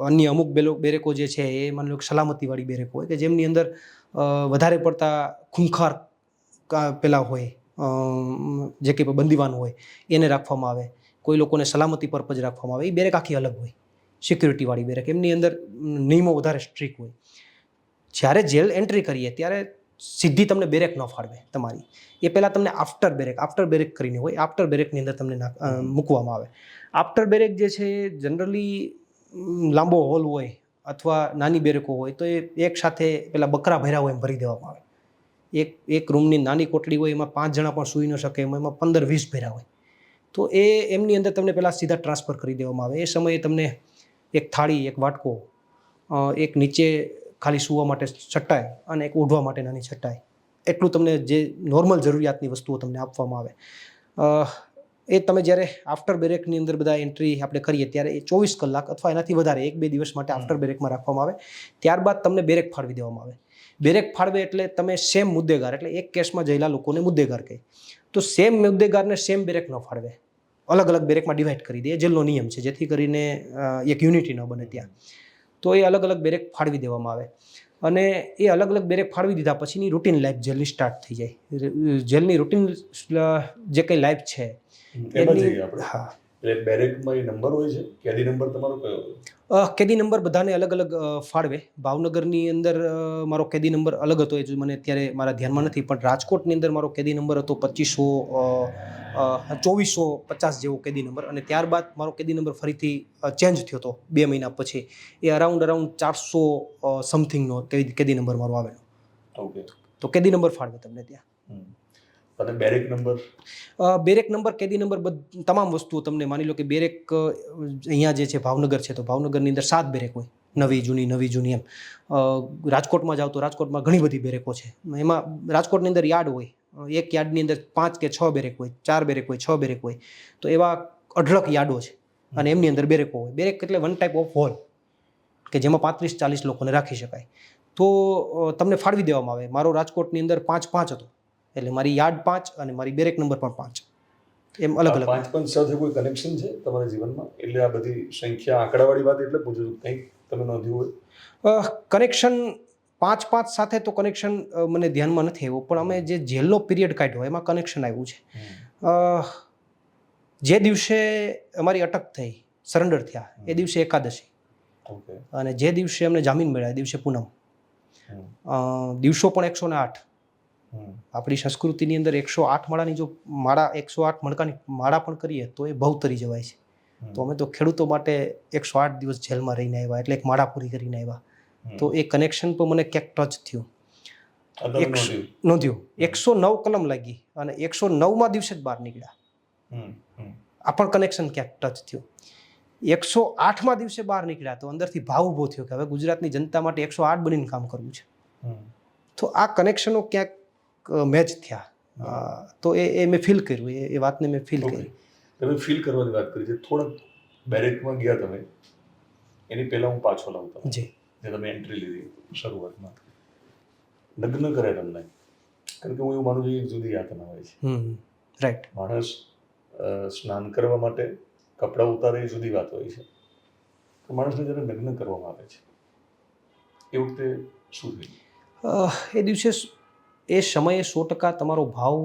અન્ય અમુક બેરેકો જે છે એ માની લો કે સલામતીવાળી બેરેકો હોય કે જેમની અંદર વધારે પડતા ખૂંખાર પેલા હોય, જે કંઈ બંદીવાન હોય એને રાખવામાં આવે. કોઈ લોકોને સલામતી પર્પઝ રાખવામાં આવે. એ બેરેક આખી અલગ હોય, સિક્યુરિટીવાળી બેરેક. એમની અંદર નિયમો વધારે સ્ટ્રિક્ટ હોય. જ્યારે જેલ એન્ટ્રી કરીએ ત્યારે સીધી તમને બેરેક ન ફાળવે તમારી. એ પહેલાં તમને આફ્ટર બેરેક કરીને હોય. આફ્ટર બેરેકની અંદર તમને મૂકવામાં આવે. આફ્ટર બેરેક જે છે એ જનરલી લાંબો હોલ હોય અથવા નાની બેરેકો હોય તો એ એક સાથે પેલા બકરા ભર્યા હોય એમ ભરી દેવામાં આવે. એક રૂમની નાની કોટડી હોય એમાં 5 જણા પણ સૂઈ ન શકે, એમાં 15-20 ભર્યા હોય. તો એમની અંદર તમને પહેલાં સીધા ટ્રાન્સફર કરી દેવામાં આવે. એ સમયે તમને એક થાળી, એક વાટકો, એક નીચે ખાલી સૂવા માટે ચટાઈ અને એક ઓઢવા માટે નાની ચટાઈ, એટલું તમને જે નોર્મલ જરૂરિયાતની વસ્તુઓ તમને આપવામાં આવે. એ તમે જ્યારે આફ્ટર બેરેકની અંદર બધા એન્ટ્રી આપણે કરીએ ત્યારે એ 24 કલાક અથવા એનાથી વધારે 1-2 દિવસ માટે આફ્ટર બેરેકમાં રાખવામાં આવે. ત્યારબાદ તમને બેરેક ફાળવી દેવામાં આવે. બેરેક ફાળવે એટલે તમે સેમ મુદ્દેગાર, એટલે એક કેસમાં જયેલા લોકોને મુદ્દેગાર કહે. તો સેમ મુદ્દેગારને સેમ બેરેક ન ફાળવે, અલગ બેરેકમાં ડિવાઈડ કરી દે. જેલનો નિયમ છે, જેથી કરીને એક યુનિટી ન બને ત્યાં. તો એ અલગ બેરેક ફાળવી દેવામાં આવે અને એ અલગ બેરેક ફાળવી દીધા પછીની રૂટીન લાઈફ જેલની સ્ટાર્ટ થઈ જાય. જેલની રૂટીન જે કંઈ લાઈફ છે એમની. હા, એટલે બેરેકમાં એ નંબર હોય છે. કેદી નંબર તમારો કયો? કેદી નંબર બધાને અલગ ફાળવે. ભાવનગરની અંદર મારો કેદી નંબર અલગ હતો, એ મને અત્યારે મારા ધ્યાનમાં નથી. પણ રાજકોટની અંદર મારો કેદી નંબર હતો 2450 જેવો કેદી નંબર. અને ત્યારબાદ મારો કેદી નંબર ફરીથી ચેન્જ થયો હતો 2 મહિના પછી. એ અરાઉન્ડ 400 સમથિંગનો કેદી નંબર મારો આવેલો. ઓકે. તો કેદી નંબર ફાળવે તમને ત્યાં. અને બેરેક નંબર, કેદી નંબર, તમામ વસ્તુઓ તમને માની લો કે બેરેક અહીંયા જે છે ભાવનગર છે તો ભાવનગરની અંદર 7 બેરેક હોય, નવી જૂની એમ. રાજકોટમાં જાઓ તો રાજકોટમાં ઘણી બધી બેરેકો છે. એમાં રાજકોટની અંદર યાર્ડ હોય, એક યાર્ડની અંદર 5 કે 6 બેરેક હોય, 4 બેરેક હોય, 6 બેરેક હોય. તો એવા અઢળક યાર્ડો છે અને એમની અંદર બેરેકો હોય. બેરેક એટલે વન ટાઈપ ઓફ હોલ કે જેમાં 35-40 લોકોને રાખી શકાય. તો તમને ફાળવી દેવામાં આવે. મારો રાજકોટની અંદર 5 હતો, એટલે મારી યાર્ડ 5 અને મારી બેરેક નંબર પણ 5. એમ અલગ 5 સાથે કોઈ કનેક્શન છે તમારા જીવનમાં? એટલે આ બધી સંખ્યા આંકડાવાળી વાત એટલે પૂછું છું, કંઈક તમે નોંધ્યું હોય. કનેક્શન 5 સાથે તો કનેક્શન મને ધ્યાનમાં નથી આવ્યું, પણ અમે જે જેલનો પીરિયડ કાઢ્યો એમાં કનેક્શન આવ્યું છે. જે દિવસે અમારી અટક થઈ, સરેન્ડર થયા, એ દિવસે એકાદશી અને જે દિવસે અમને જામીન મળ્યા એ દિવસે પૂનમ. દિવસો પણ 108. આપણી સંસ્કૃતિની અંદર 108 માળાની જો 108 મણકાની માળા પણ કરીએ તો એ બહુ તરી જવાય છે. તો અમે તો ખેડૂતો માટે 108 દિવસ જેલમાં રહીને આવ્યા, એટલે એક માળા પૂરી કરીને આવ્યા. તો એ કનેક્શન તો મને ક્યાંક ટચ થયું, નોંધ્યું. 109 કલમ લાગી અને 109માં દિવસે જ બહાર નીકળ્યા. આ પણ કનેક્શન ક્યાંક ટચ થયું. 108માં દિવસે બહાર નીકળ્યા તો અંદરથી ભાવ ઊભો થયો કે હવે ગુજરાતની જનતા માટે 108 બનીને કામ કરવું છે. તો આ કનેક્શનો ક્યાંક મેચ થયા. તો એ મેં ફીલ કર્યું, એ વાતને મેં ફીલ કરી. તમે ફીલ કરવાની વાત કરી છે. થોડાક બેરેકમાં ગયા તમે, એની પહેલાં હું પાછો લાવું તમને. જી. જે તમે એન્ટ્રી લીધી શરૂઆતમાં, લગ્ન કરે તમને, કારણ કે હું એવું માનું છું એક જુદી યાતના હોય છે. રાઈટ. માણસ સ્નાન કરવા માટે કપડાં ઉતારે એ જુદી વાત હોય છે. તો માણસને જ્યારે લગ્ન કરવામાં આવે છે એ વખતે શું થયું? એ દિવસે એ સમયે 100% તમારો ભાવ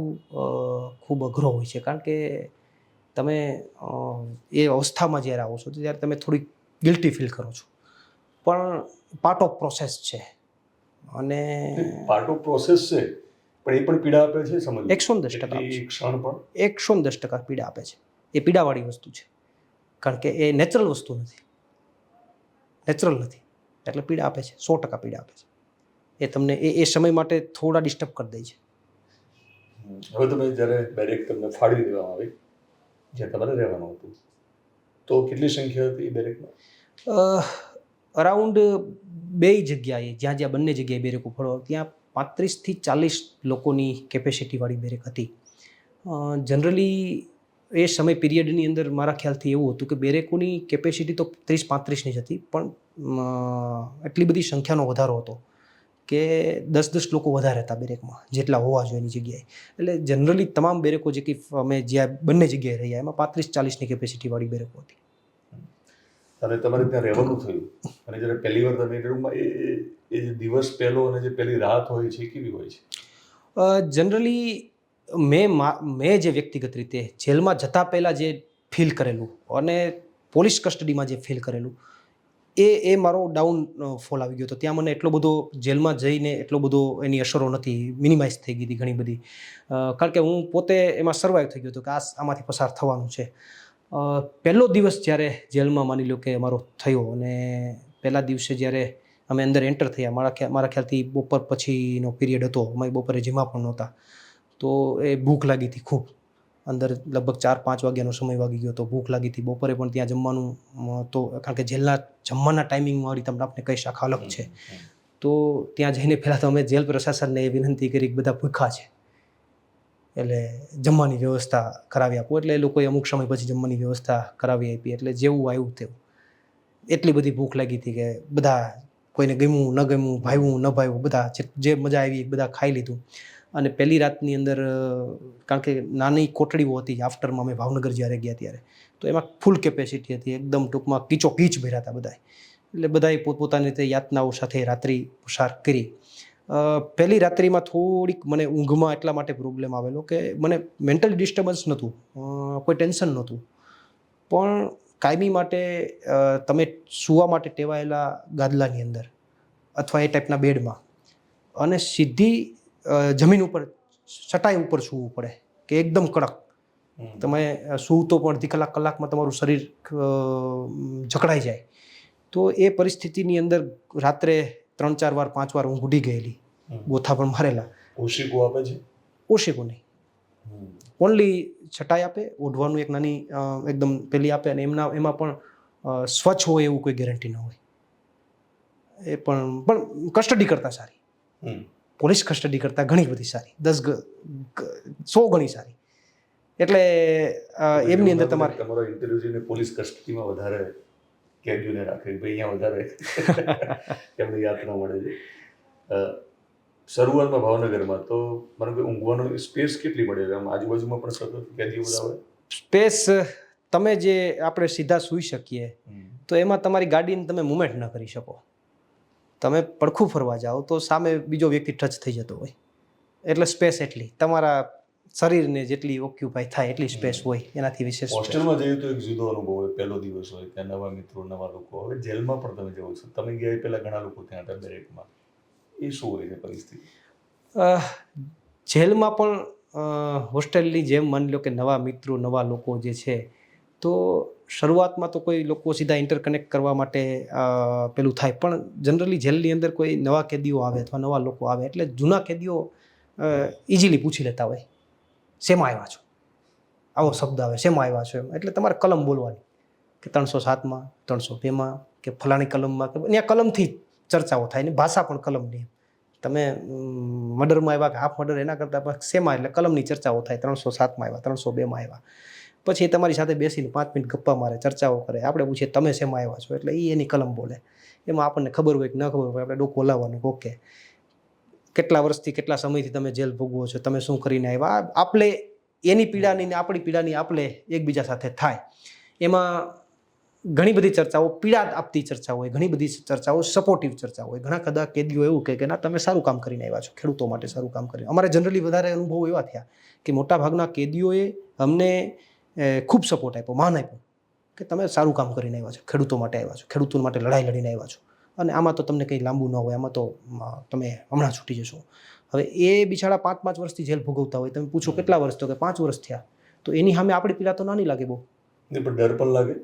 ખૂબ અઘરો હોય છે, કારણ કે તમે એ અવસ્થામાં જ્યારે આવો છો ત્યારે તમે થોડી ગિલ્ટી ફીલ કરો છો, પણ પાર્ટ ઓફ પ્રોસેસ છે. અને પાર્ટ ઓફ પ્રોસેસ છે, પણ એ પણ પીડા આપે છે. સમજ 110% ક્ષણ પણ 110% પીડા આપે છે. એ પીડાવાળી વસ્તુ છે. કારણ કે એ નેચરલ વસ્તુ નથી, નેચરલ નથી, એટલે પીડા આપે છે, 100% પીડા આપે છે. એ તમને એ સમય માટે થોડા ડિસ્ટર્બ કરી દે છે. હવે તમે જ્યારે બેરેક તમને ફાળવી દેવામાં આવી જ્યાં તમારે રહેવાનું હતું તો કેટલી સંખ્યા હતી એ બેરેકમાં? અરાઉન્ડ 2 જગ્યાએ જ્યાં બંને જગ્યાએ બેરેકો ફળો ત્યાં 35 થી 40 લોકોની કેપેસિટીવાળી બેરેક હતી. જનરલી એ સમય પીરિયડની અંદર મારા ખ્યાલથી એવું હતું કે બેરેકોની કેપેસિટી તો 30-35ની જ હતી, પણ એટલી બધી સંખ્યાનો વધારો હતો કે 10 લોકો વધારે હતા બેરેકમાં જેટલા હોવા જોઈએ એની જગ્યાએ. એટલે જનરલી તમામ બેરેકો જે કે અમે જ્યાં બંને જગ્યાએ રહ્યા એમાં 35-40ની કેપેસિટીવાળી બેરેકો હતી. અને તમારે ત્યાં રહેવાનું થયું અને જ્યારે પહેલી વાર તમે રૂમમાં એ જે દિવસ પહેલો અને જે પહેલી રાત હોય છે એ કેવી હોય છે? જનરલી મેં જે વ્યક્તિગત રીતે જેલમાં જતાં પહેલાં જે ફીલ કરેલું અને પોલીસ કસ્ટડીમાં જે ફીલ કરેલું એ મારો ડાઉન ફોલ આવી ગયો હતો. ત્યાં મને એટલો બધો જેલમાં જઈને એટલો બધો એની અસરો નથી, મિનિમાઇઝ થઈ ગઈ હતી ઘણી બધી, કારણ કે હું પોતે એમાં સર્વાઈવ થઈ ગયો હતો કે આમાંથી પસાર થવાનું છે. પહેલો દિવસ જ્યારે જેલમાં માની લો કે અમારો થયો અને પહેલા દિવસે જ્યારે અમે અંદર એન્ટર થયા, મારા ખ્યાલથી બપોર પછીનો પીરિયડ હતો, અમે બપોરે જમ્યા પણ નહોતા, તો એ ભૂખ લાગી હતી ખૂબ. અંદર લગભગ 4-5 વાગ્યાનો સમય વાગી ગયો હતો, ભૂખ લાગી હતી. બપોરે પણ ત્યાં જમવાનું તો કારણ કે જેલના જમવાના ટાઈમિંગમાં તમને આપણે કઈ શાખા અલગ છે, તો ત્યાં જઈને પહેલાં તો અમે જેલ પ્રશાસનને એ વિનંતી કરી કે બધા ભૂખ્યા છે એટલે જમવાની વ્યવસ્થા કરાવી આપો. એટલે એ લોકોએ અમુક સમય પછી જમવાની વ્યવસ્થા કરાવી આપી. એટલે જેવું આવ્યું તેવું, એટલી બધી ભૂખ લાગી હતી કે બધા, કોઈને ગમ્યું ન ગમ્યું, ભાવ્યું ન ભાવ્યું, બધા જે મજા આવી બધા ખાઈ લીધું. અને પહેલી રાતની અંદર કારણ કે નાની કોઠડીઓ હતી આફ્ટરમાં અમે ભાવનગર જ્યારે ગયા ત્યારે, તો એમાં ફૂલ કેપેસિટી હતી, એકદમ ટૂંકમાં કીચોકીચ ભર્યા હતા બધાય. એટલે બધાએ પોતપોતાની રીતે યાતનાઓ સાથે રાત્રિ પસાર કરી. પહેલી રાત્રિમાં થોડીક મને ઊંઘમાં એટલા માટે પ્રોબ્લેમ આવેલો કે મને મેન્ટલ ડિસ્ટર્બન્સ નહોતું, કોઈ ટેન્શન નહોતું, પણ કાયમી માટે તમે સૂવા માટે ટેવાયેલા ગાદલાની અંદર અથવા એ ટાઈપના બેડમાં અને સીધી જમીન ઉપર ચટાઈ ઉપર સૂવું પડે કે એકદમ કડક. તમે સૂવતો પણ અડધી કલાકમાં તમારું શરીર જકડાઈ જાય. તો એ પરિસ્થિતિની અંદર રાત્રે 3-4 વાર 5 વાર ઊંઘ ઉડી ગયેલી, ગોથા પણ મારેલા. ઓશિકો આપે છે? ઓશિકો નહીં, ઓનલી છટાઈ આપે, ઓઢવાનું એક નાની એકદમ પેલી આપે, અને એમાં પણ સ્વચ્છ હોય એવું કોઈ ગેરંટી ન હોય. એ પણ કસ્ટડી કરતાં સારી, પોલીસ કસ્ટડી કરતાં ઘણી બધી સારી, 100 ગણી સારી. એટલે એમની અંદર તમારો ઇન્ટરવ્યુ જોઈને પોલીસ કસ્ટડીમાં વધારે કેદીઓને રાખે, ભાઈ અહીંયા વધારે એમને યાતના મળે છે. શરૂઆતમાં ભાવનગરમાં તો મને કોઈ ઊંઘવાનો સ્પેસ કેટલી મળે? આમ આજુબાજુમાં પણ સતત કેદીઓ બધા હોય? સ્પેસ તમે જે આપણે સીધા સૂઈ શકીએ તો એમાં તમારી ગાડીને તમે મુવમેન્ટ ન કરી શકો. તમે પડખું ફરવા જાઓ તો સામે બીજો વ્યક્તિ ટચ થઈ જતો હોય, એટલે સ્પેસ એટલી તમારા શરીરને જેટલી ઓક્યુપાય થાય એટલી સ્પેસ હોય, એનાથી વિશેષ. હોસ્ટેલમાં જઈએ તો એક જુદો અનુભવ હોય, પહેલો દિવસ હોય, ત્યાં નવા મિત્રો, નવા લોકો. હવે જેલમાં પણ તમે જાઓ છો, તમે ગયા પહેલાં ઘણા લોકો ત્યાં હતા બેરેકમાં, એ શું હોય છે પરિસ્થિતિ? જેલમાં પણ હોસ્ટેલની જેમ માની લો કે નવા મિત્રો, નવા લોકો જે છે, તો શરૂઆતમાં તો કોઈ લોકો સીધા ઇન્ટરકનેક્ટ કરવા માટે પેલું થાય, પણ જનરલી જેલની અંદર કોઈ નવા કેદીઓ આવે અથવા નવા લોકો આવે એટલે જૂના કેદીઓ ઇઝીલી પૂછી લેતા હોય, શેમાં આવ્યા છો, આવો શબ્દ આવે, શેમાં આવ્યા છો એમ. એટલે તમારે કલમ બોલવાની કે 307માં, 302માં કે ફલાણી કલમમાં, કે ત્યાં કલમથી ચર્ચાઓ થાય ને ભાષા પણ કલમની. તમે મર્ડરમાં આવ્યા કે હાફ મર્ડર, એના કરતાં શેમાં એટલે કલમની ચર્ચાઓ થાય, 307માં આવ્યા, 302માં આવ્યા. પછી એ તમારી સાથે બેસીને 5 મિનિટ ગપ્પા મારે, ચર્ચાઓ કરે. આપણે પૂછીએ તમે શેમાં આવ્યા છો, એટલે એ એની કલમ બોલે. એમાં આપણને ખબર હોય કે ન ખબર હોય, આપણે ડોકું હલાવવાનું, ઓકે કેટલા વર્ષથી કેટલા સમયથી તમે જેલ ભોગવો છો, તમે શું કરીને આવ્યા. આપણે એની પીડાની ને આપણી પીડાની આપણે એકબીજા સાથે થાય. એમાં ઘણી બધી ચર્ચાઓ પીડા આપતી ચર્ચા હોય, ઘણી બધી ચર્ચાઓ સપોર્ટિવ ચર્ચા હોય. ઘણા બધા કેદીઓ એવું કહે કે ના તમે સારું કામ કરીને આવ્યા છો, ખેડૂતો માટે સારું કામ કરીને. અમારે જનરલી વધારે અનુભવો એવા થયા કે મોટાભાગના કેદીઓએ અમને ખૂબ સપોર્ટ આપ્યો, માન આપ્યો કે તમે સારું કામ કરીને આવ્યા છો, ખેડૂતો માટે આવ્યા છો, ખેડૂતો માટે લડાઈ લડીને આવ્યા છો, અને આમાં તો તમને કંઈ લાંબુ ન હોય, આમાં તો તમે હમણાં છૂટી જશો. હવે એ બિચારા 5-5 વર્ષથી જેલ ભોગવતા હોય. તમે પૂછો કેટલા વર્ષ, તો કે 5 વર્ષ થયા. તો એની સામે આપણી પીડા તો નાની લાગે બહુ. પણ ડર પણ લાગે.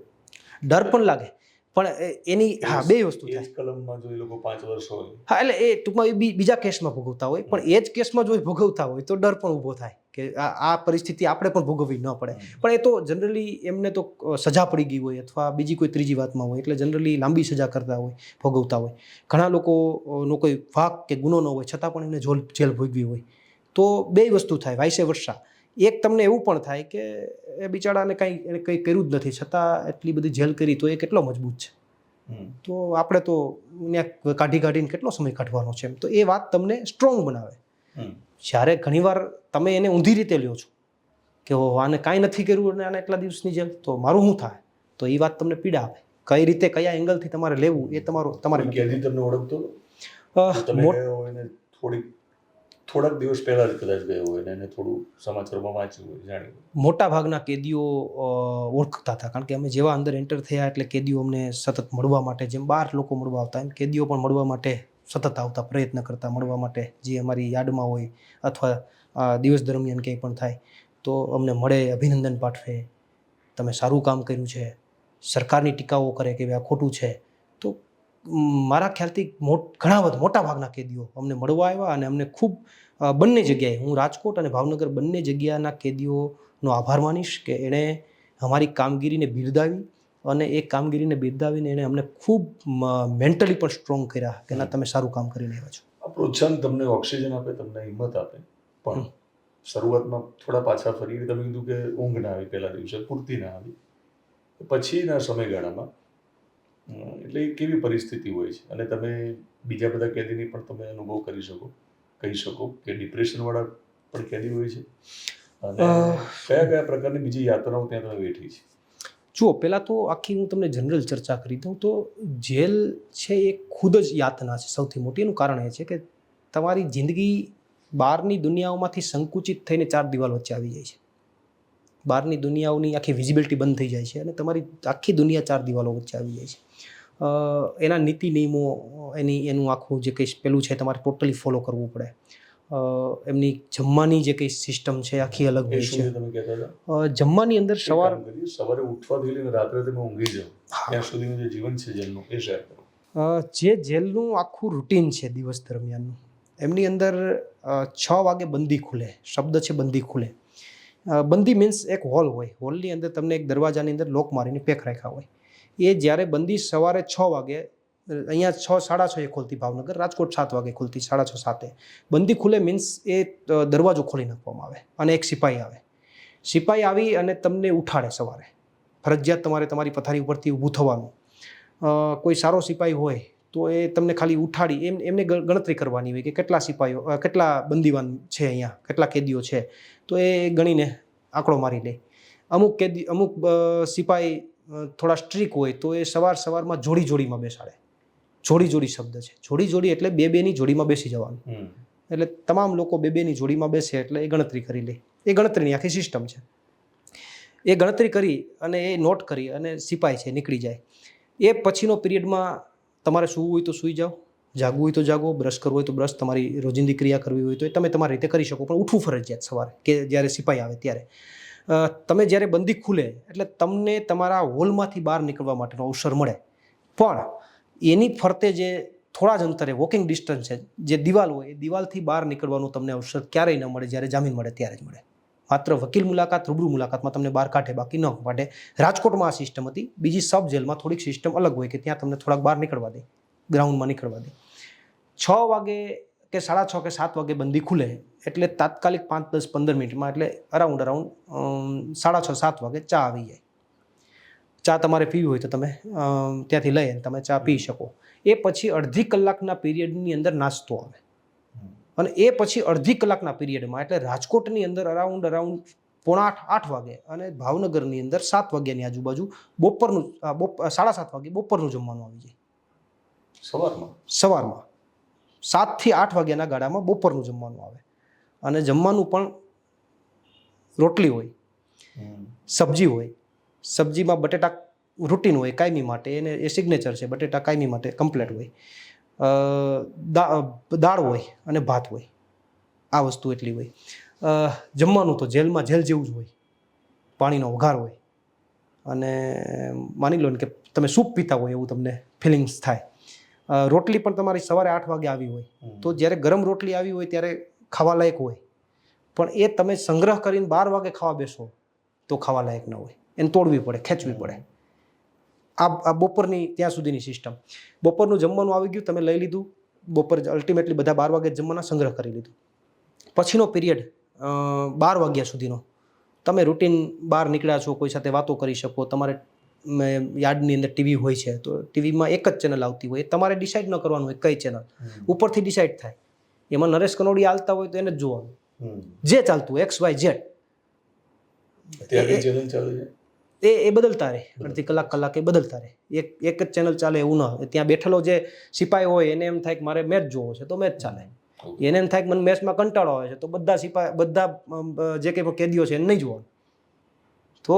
ડર પણ લાગે, પણ એની બે વસ્તુ એ થાય. જ કલમમાં જો એ લોકો 5 વર્ષ હોય, હા, એટલે એ ટૂંકમાં એ બીજા કેસમાં ભોગવતા હોય, પણ એ જ કેસમાં જો ભોગવતા હોય તો ડર પણ ઊભો થાય કે આ પરિસ્થિતિ આપણે પણ ભોગવવી ન પડે. પણ એ તો જનરલી એમને તો સજા પડી ગઈ હોય અથવા બીજી કોઈ ત્રીજી વાતમાં હોય, એટલે જનરલી લાંબી સજા કરતા હોય, ભોગવતા હોય. ઘણા લોકોનો કોઈ વાક કે ગુનો ન હોય છતાં પણ એમને જેલ ભોગવી હોય. તો બે વસ્તુ થાય, વાઇસે વર્ષા. એક તમને એવું પણ થાય કે એ બિચારાને કંઈ કર્યું જ નથી છતાં એટલી બધી જેલ કરી, તો એ કેટલો મજબૂત છે. તો આપણે તો ત્યાં કાઢીને કેટલો સમય કાઢવાનો છે. તો એ વાત તમને સ્ટ્રોંગ બનાવે. જ્યારે ઘણીવાર તમે એને ઊંધી રીતે લ્યો છો કે આને કાંઈ નથી કર્યું અને આને એટલા દિવસની જેલ, તો મારું શું થાય, તો એ વાત તમને પીડા આપે. કઈ રીતે કયા એંગલથી તમારે લેવું એ તમારે કેદી તમને ઓળખતો તમે ગયો હોય ને થોડાક દિવસ પહેલા જ કદાચ ગયો હોય ને એને થોડું સમાચારમાં વાંચ્યું હોય, જાણ્યું. મોટા ભાગના કેદીઓ ઓળખતા હતા, કારણ કે અમે જેવા અંદર એન્ટર થયા એટલે કેદીઓ અમને સતત મળવા માટે, જેમ 12 લોકો મળવા આવતા એમ કેદીઓ પણ મળવા માટે સતત આવતા, પ્રયત્ન કરતા મળવા માટે, જે અમારી યાર્ડમાં હોય અથવા દિવસ દરમિયાન કંઈ પણ થાય તો અમને મળે, અભિનંદન પાઠવે, તમે સારું કામ કર્યું છે, સરકારની ટીકાઓ કરે કે આ ખોટું છે. તો મારા ખ્યાલથી મોટા ભાગના કેદીઓ અમને મળવા આવ્યા અને અમને ખૂબ બંને જગ્યાએ, હું રાજકોટ અને ભાવનગર બંને જગ્યાના કેદીઓનો આભાર માનીશ કે એણે અમારી કામગીરીને બિરદાવી અને એ કામગીરીને બિરદાવીને એણે અમને ખૂબ મેન્ટલી પણ સ્ટ્રોંગ કર્યા કે ના, તમે સારું કામ કરીને આવ્યા છો. આ પ્રોત્સાહન તમને ઓક્સિજન આપે, તમને હિંમત આપે, પણ શરૂઆતમાં થોડા પાછા ફરી તમે કીધું કે ઊંઘ ના આવી, પહેલા દિવસે પૂરતી ના આવી, પછીના સમયગાળામાં એટલે કેવી પરિસ્થિતિ હોય છે અને તમે બીજા બધા કેદીની પણ તમે અનુભવ કહી શકો કે ડિપ્રેશનવાળા પણ કેદી હોય છે અને કયા પ્રકારની બીજી યાતનાઓ ત્યાં તમે વેઠી છે? જુઓ, પહેલાં તો આખી હું તમને જનરલ ચર્ચા કરી દઉં તો જેલ છે એ ખુદ જ યાતના છે સૌથી મોટી. એનું કારણ એ છે કે તમારી જિંદગી બહારની દુનિયાઓમાંથી સંકુચિત થઈને 4 દિવાલ વચ્ચે આવી જાય છે. બહારની દુનિયાઓની આખી વિઝિબિલિટી બંધ થઈ જાય છે અને તમારી આખી દુનિયા 4 દિવાલો વચ્ચે આવી જાય છે. એના નીતિ નિયમો, એનું આખું જે કંઈ પેલું છે તમારે ટોટલી ફોલો કરવું પડે. એમની જમવાની જે કંઈ સિસ્ટમ છે આખી અલગ હોય છે. જમવાની અંદર સવારે ઉઠવાથી લઈને રાત્રે તમે ઊંઘી જાઓ ત્યાં સુધીનું જે જીવન છે જેલનું, એ શેર કરો. જે જેલનું આખું રૂટીન છે દિવસ દરમિયાનનું, એમની અંદર 6 વાગે બંદી ખુલે. શબ્દ છે બંદી ખુલે. બંદી મીન્સ એક હોલ હોય, હોલની અંદર તમને એક દરવાજાની અંદર લોક મારીને પેક રાખ્યા હોય. એ જ્યારે બંદી સવારે 6 વાગે, અહીંયા 6, 6:30 ખુલતી ભાવનગર, રાજકોટ 7 વાગે ખુલતી, 6:30, 7 બંદી ખુલે મીન્સ એ દરવાજો ખોલી નાખવામાં આવે અને એક સિપાહી આવે. સિપાહી આવી અને તમને ઉઠાડે સવારે. ફરજિયાત તમારે તમારી પથારી ઉપરથી ઊભું થવાનું. કોઈ સારો સિપાહી હોય તો એ તમને ખાલી ઉઠાડી એમને ગણતરી કરવાની હોય કે કેટલા સિપાહીઓ, કેટલા બંદીવાન છે અહીંયા, કેટલા કેદીઓ છે, તો એ ગણીને આંકડો મારી લે. અમુક સિપાહી થોડા સ્ટ્રીક હોય તો એ સવારમાં જોડીમાં બેસાડે. જોડી શબ્દ છે. જોડી એટલે 2-2ની જોડીમાં બેસી જવાનું. એટલે તમામ લોકો 2-2ની જોડીમાં બેસે એટલે એ ગણતરી કરી લે. એ ગણતરીની આખી સિસ્ટમ છે. એ ગણતરી કરી અને એ નોટ કરી અને સિપાહી છે નીકળી જાય. એ પછીનો પિરિયડમાં તમારે સૂવું હોય તો સૂઈ જાઓ, જાગવું હોય તો જાગો, બ્રશ કરવું હોય તો બ્રશ, તમારી રોજિંદી ક્રિયા કરવી હોય તો તમે તમારી રીતે કરી શકો, પણ ઉઠવું ફરજિયાત સવારે કે જ્યારે સિપાહી આવે ત્યારે. તમે જ્યારે બંદી ખુલે એટલે તમને તમારા હોલમાંથી બહાર નીકળવા માટેનો અવસર મળે, પણ એની ફરતે જે થોડા જ અંતરે વોકિંગ ડિસ્ટન્સ છે, જે દિવાલ હોય, એ દિવાલથી બહાર નીકળવાનું તમને અવસર ક્યારેય ન મળે. જ્યારે જામીન મળે ત્યારે જ મળે. માત્ર વકીલ મુલાકાત, રૂબરૂ મુલાકાતમાં તમને બહાર કાઢે, બાકી ન કાઢે. રાજકોટમાં આ સિસ્ટમ હતી. બીજી સબ જેલમાં થોડીક સિસ્ટમ અલગ હોય કે ત્યાં તમને થોડાક બહાર નીકળવા દે, ગ્રાઉન્ડમાં નીકળવા દે. 6 વાગે કે 6:30 કે 7 વાગે બંદી ખુલે એટલે તાત્કાલિક 5, 10, 15 મિનિટમાં એટલે અરાઉન્ડ 6:30, 7 વાગે ચા આવી જાય. ચા તમારે પીવી હોય તો તમે ત્યાંથી લઈ તમે ચા પી શકો. એ પછી અડધી કલાકના પીરિયડની અંદર નાસ્તો આવે અને એ પછી અડધી કલાકના પીરિયડમાં એટલે રાજકોટની અંદર અરાઉન્ડ 7:45 વાગે અને ભાવનગરની અંદર 7 વાગ્યાની આજુબાજુ બપોરનું 7:30 વાગે બપોરનું જમવાનું આવી જાય. સવારમાં 7 થી 8 વાગ્યાના ગાળામાં બપોરનું જમવાનું આવે અને જમવાનું પણ રોટલી હોય, સબ્જી હોય. સબ્જીમાં બટેટા રૂટીન હોય કાયમી માટે, એને એ સિગ્નેચર છે, બટેટા કાયમી માટે કમ્પ્લેટ હોય. દાળ હોય અને ભાત હોય. આ વસ્તુ એટલી હોય. જમવાનું તો જેલમાં જેલ જેવું જ હોય. પાણીનો વઘાર હોય અને માની લો ને કે તમે સૂપ પીતા હોય એવું તમને ફિલિંગ્સ થાય. રોટલી પણ તમારી સવારે 8 વાગે આવી હોય તો જ્યારે ગરમ રોટલી આવી હોય ત્યારે ખાવા લાયક હોય, પણ એ તમે સંગ્રહ કરીને 12 વાગે ખાવા બેસો તો ખાવા લાયક ન હોય, એને તોડવી પડે, ખેંચવી પડે. આ બપોરની ત્યાં સુધીની સિસ્ટમ. બપોરનું જમવાનું આવી ગયું, તમે લઈ લીધું, બપોર અલ્ટિમેટલી બધા 12 વાગે જમવાના સંગ્રહ કરી લીધું. પછીનો પીરિયડ 12 વાગ્યા સુધીનો તમે રૂટીન બહાર નીકળ્યા છો, કોઈ સાથે વાતો કરી શકો. તમારે યાર્ડની અંદર ટીવી હોય છે તો ટીવીમાં એક જ ચેનલ આવતી હોય, તમારે ડિસાઇડ ન કરવાનું હોય કઈ ચેનલ, ઉપરથી ડિસાઇડ થાય. એમાં નરેશ કનોડિયા હાલતા હોય તો એને જ જોવાનું, જે ચાલતું હોય XYZ. એ બદલતા રહે, અડધી કલાક એ બદલતા રહે. એક જ ચેનલ ચાલે એવું ના. ત્યાં બેઠેલો જે સિપાઈ હોય એને એમ થાય કે મારે મેચ જોવો છે તો મેચ ચાલે, એને એમ થાય કે મને મેચમાં કંટાળો આવે છે તો બધા જે કંઈ કેદીઓ છે એને નહીં જોવાનું. તો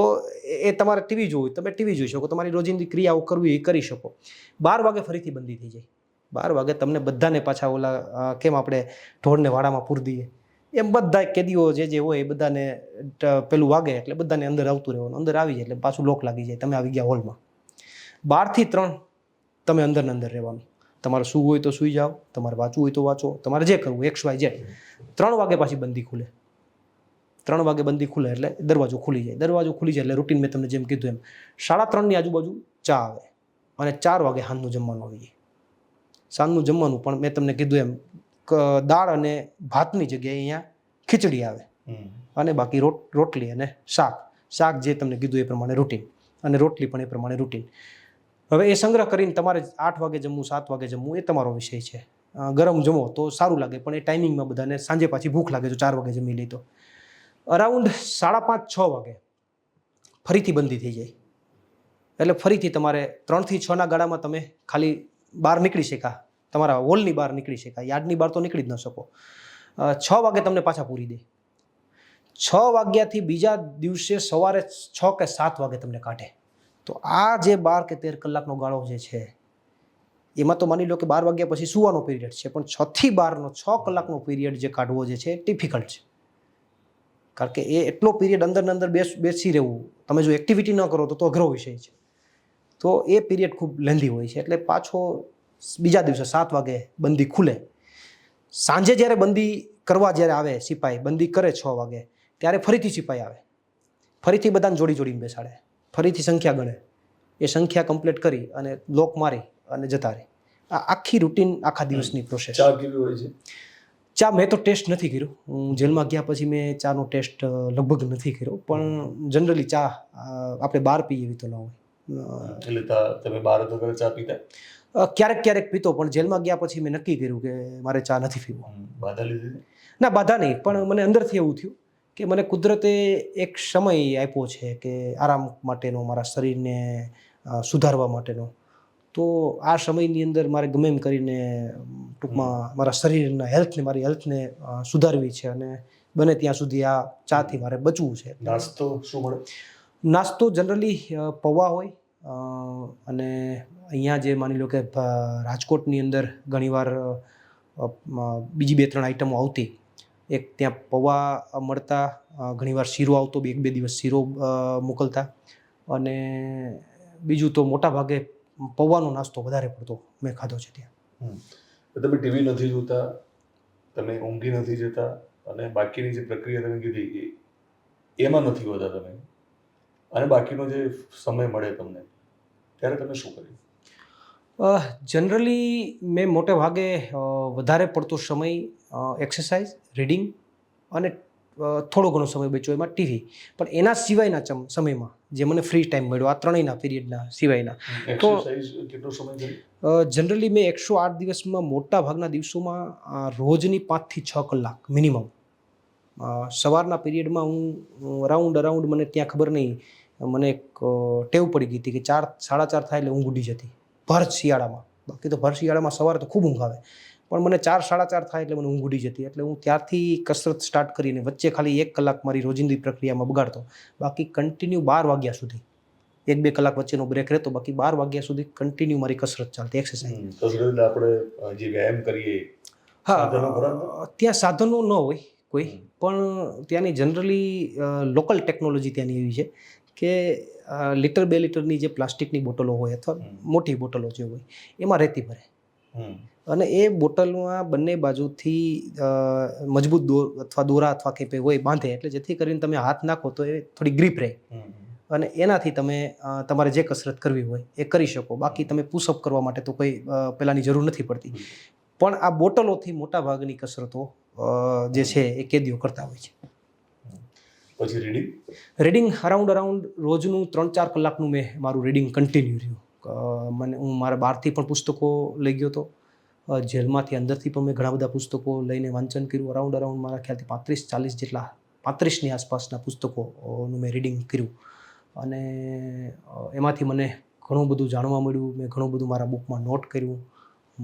એ તમારે ટીવી જોવું, તમે ટીવી જોઈ શકો, તમારી રોજિંદી ક્રિયાઓ કરવી એ કરી શકો. 12 વાગે ફરીથી બંધી થઈ જાય. 12 વાગે તમને બધાને પાછા ઓલા કેમ આપણે ઢોરને વાડામાં પૂરી દઈએ એમ બધા કેદીઓ જે હોય એ બધાને પેલું વાગે એટલે બધાને અંદર આવતું રહેવાનું. અંદર આવી જાય એટલે પાછું લોક લાગી જાય, તમે આવી ગયા હોલમાં. 12 થી 3 તમે અંદર રહેવાનું. તમારે સૂવું હોય તો સૂઈ જાઓ, તમારે વાંચવું હોય તો વાંચો, તમારે જે કરવું XYZ. 3 વાગે પાછી બંદી ખુલે. 3 વાગે બંદી ખુલે એટલે દરવાજો ખુલી જાય. દરવાજો ખુલી જાય એટલે રૂટીન મેં તમને જેમ કીધું એમ 3:30ની આજુબાજુ ચા આવે અને 4 વાગે સાંજનું જમવાનું આવી જાય. સાંજનું જમવાનું પણ મેં તમને કીધું એમ દાળ અને ભાતની જગ્યાએ અહીંયા ખીચડી આવે અને બાકી રોટલી અને શાક જે તમને કીધું એ પ્રમાણે રૂટીન, અને રોટલી પણ એ પ્રમાણે રૂટીન. હવે એ સંગ્રહ કરીને તમારે 8 વાગે જમવું, 7 વાગે જમવું એ તમારો વિષય છે. ગરમ જમો તો સારું લાગે, પણ એ ટાઈમિંગમાં બધાને સાંજે પાછી ભૂખ લાગે તો 4 વાગે જમી લે તો અરાઉન્ડ 5:30-6 વાગે ફરીથી બંધી થઈ જાય. એટલે ફરીથી તમારે 3 થી 6ના ગાળામાં તમે ખાલી બહાર નીકળી શકા, તમારા હોલની બહાર નીકળી શકાય, યાર્ડની બહાર તો નીકળી જ ન શકો. 6 વાગે તમને પાછા પૂરી દે. 6 વાગ્યાથી બીજા દિવસે સવારે 6 કે 7 વાગે તમને કાઢે. તો આ જે 12 કે 13 કલાકનો ગાળો જે છે એમાં તો માની લો કે 12 વાગ્યા પછી સુવાનો પીરિયડ છે, પણ 6 થી 12નો 6 કલાકનો પીરિયડ જે કાઢવો જે છે એ ડિફિકલ્ટ છે. કારણ કે એ એટલો પીરિયડ અંદર બેસી રહેવું, તમે જો એક્ટિવિટી ન કરો તો અઘરો વિષય છે. તો એ પીરિયડ ખૂબ લેન્ધી હોય છે. એટલે પાછો બીજા દિવસે 7 વાગે બંદી ખુલે. સાંજે જ્યારે બંદી કરવા જ્યારે આવે સિપાઈ, બંદી કરે 6 વાગે, ત્યારે ફરીથી સિપાઈ આવે, ફરીથી બધાને જોડીને બેસાડે, ફરીથી સંખ્યા ગણે, એ સંખ્યા કમ્પ્લીટ કરી અને લોક મારી અને જતા રહે. આ આખી રૂટીન આખા દિવસની પ્રોસેસ. ચા કેવી હોય છે? ચા મેં તો ટેસ્ટ નથી કર્યો. હું જેલમાં ગયા પછી મેં ચાનો ટેસ્ટ લગભગ નથી કર્યો, પણ જનરલી ચા આપણે બહાર પીએ એવી તો ન હોય. એટલે તમે બહાર તો ચા પીતા? ક્યારેક પીતો, પણ જેલમાં ગયા પછી મેં નક્કી કર્યું કે મારે ચા નથી પીવું. બાધા લીધી? ના, બાધા નહીં, પણ મને અંદરથી એવું થયું કે મને કુદરતે એક સમય આપ્યો છે કે આરામ માટેનો, મારા શરીરને સુધારવા માટેનો. તો આ સમયની અંદર મારે ગમે એમ કરીને ટૂંકમાં મારા શરીરના મારી હેલ્થને સુધારવી છે અને બને ત્યાં સુધી આ ચાથી મારે બચવું છે. નાસ્તો શું મળે? નાસ્તો જનરલી પૌવા હોય, અને અહીંયા જે માની લો કે રાજકોટની અંદર ઘણીવાર બીજી 2-3 આઈટમો આવતી. એક ત્યાં પૌવા મળતા, ઘણીવાર શીરો આવતો, 1-2 દિવસ શીરો મોકલતા, અને બીજું તો મોટા ભાગે પૌવાનો નાસ્તો વધારે પડતો મેં ખાધો છે ત્યાં. તમે ટીવી નથી જોતા, તમે ઊંઘી નથી જતા, અને બાકીની જે પ્રક્રિયા તમે કીધી એમાં નથી હોતા તમે, અને બાકીનો જે સમય મળે તમને ત્યારે તમે શું કર્યું? જનરલી મેં મોટે ભાગે વધારે પડતો સમય એક્સરસાઇઝ, રીડિંગ અને થોડો ઘણો સમય બચ્યો એમાં ટીવી. પણ એના સિવાયના સમયમાં જે મને ફ્રી ટાઈમ મળ્યો આ ત્રણેયના પીરિયડના સિવાયના, તો કેટલો સમય? જનરલી મેં 108 દિવસમાં મોટા ભાગના દિવસોમાં રોજની 5 થી 6 કલાક મિનિમમ. સવારના પીરિયડમાં હું અરાઉન્ડ મને ત્યાં ખબર નહીં, મને એક ટેવ પડી ગઈ હતી કે 4-4:30 થાય એટલે ઊંઘ ઉડી જતી ભર શિયાળામાં. બાકી તો ભર શિયાળામાં સવારે તો ખૂબ ઊંઘ આવે, પણ મને 4-4:30 થાય એટલે મને ઊંઘ ઉડી જતી. એટલે હું ત્યારથી કસરત સ્ટાર્ટ કરીને વચ્ચે ખાલી 1 કલાક મારી રોજિંદી પ્રક્રિયામાં બગાડતો, બાકી કન્ટિન્યુ 12 વાગ્યા સુધી, 1-2 કલાક વચ્ચેનો બ્રેક રહેતો, બાકી 12 વાગ્યા સુધી કન્ટિન્યુ મારી કસરત ચાલતી, એક્સરસાઇઝ. કસરત આપણે જે વ્યાયામ કરીએ, હા, ત્યાં સાધનો ન હોય કોઈ, પણ ત્યાંની જનરલી લોકલ ટેકનોલોજી ત્યાંની એવી છે કે લીટર 2 લીટરની જે પ્લાસ્ટિકની બોટલો હોય અથવા મોટી બોટલો જે હોય એમાં રેતી ભરે અને એ બોટલમાં બંને બાજુથી મજબૂત અથવા દોરા અથવા કંઈ હોય બાંધે એટલે જેથી કરીને તમે હાથ નાખો તો એ થોડી ગ્રીપ રહે અને એનાથી તમે તમારે જે કસરત કરવી હોય એ કરી શકો. બાકી તમે પુશઅપ કરવા માટે તો કોઈ પેલાની જરૂર નથી પડતી. પણ આ બોટલોથી મોટા ભાગની કસરતો જે છે એ કેદીઓ કરતા હોય છે. પછી રીડિંગ અરાઉન્ડ રોજનું 3-4 કલાકનું મેં મારું રીડિંગ કન્ટિન્યુ રહ્યું. હું મારા બહારથી પણ પુસ્તકો લઈ ગયો હતો, જેલમાંથી અંદરથી પણ મેં ઘણા બધા પુસ્તકો લઈને વાંચન કર્યું. અરાઉન્ડ મારા ખ્યાલથી 35-40 જેટલા 35ની આસપાસના પુસ્તકોનું મેં રીડિંગ કર્યું અને એમાંથી મને ઘણું બધું જાણવા મળ્યું. મેં ઘણું બધું મારા બુકમાં નોટ કર્યું,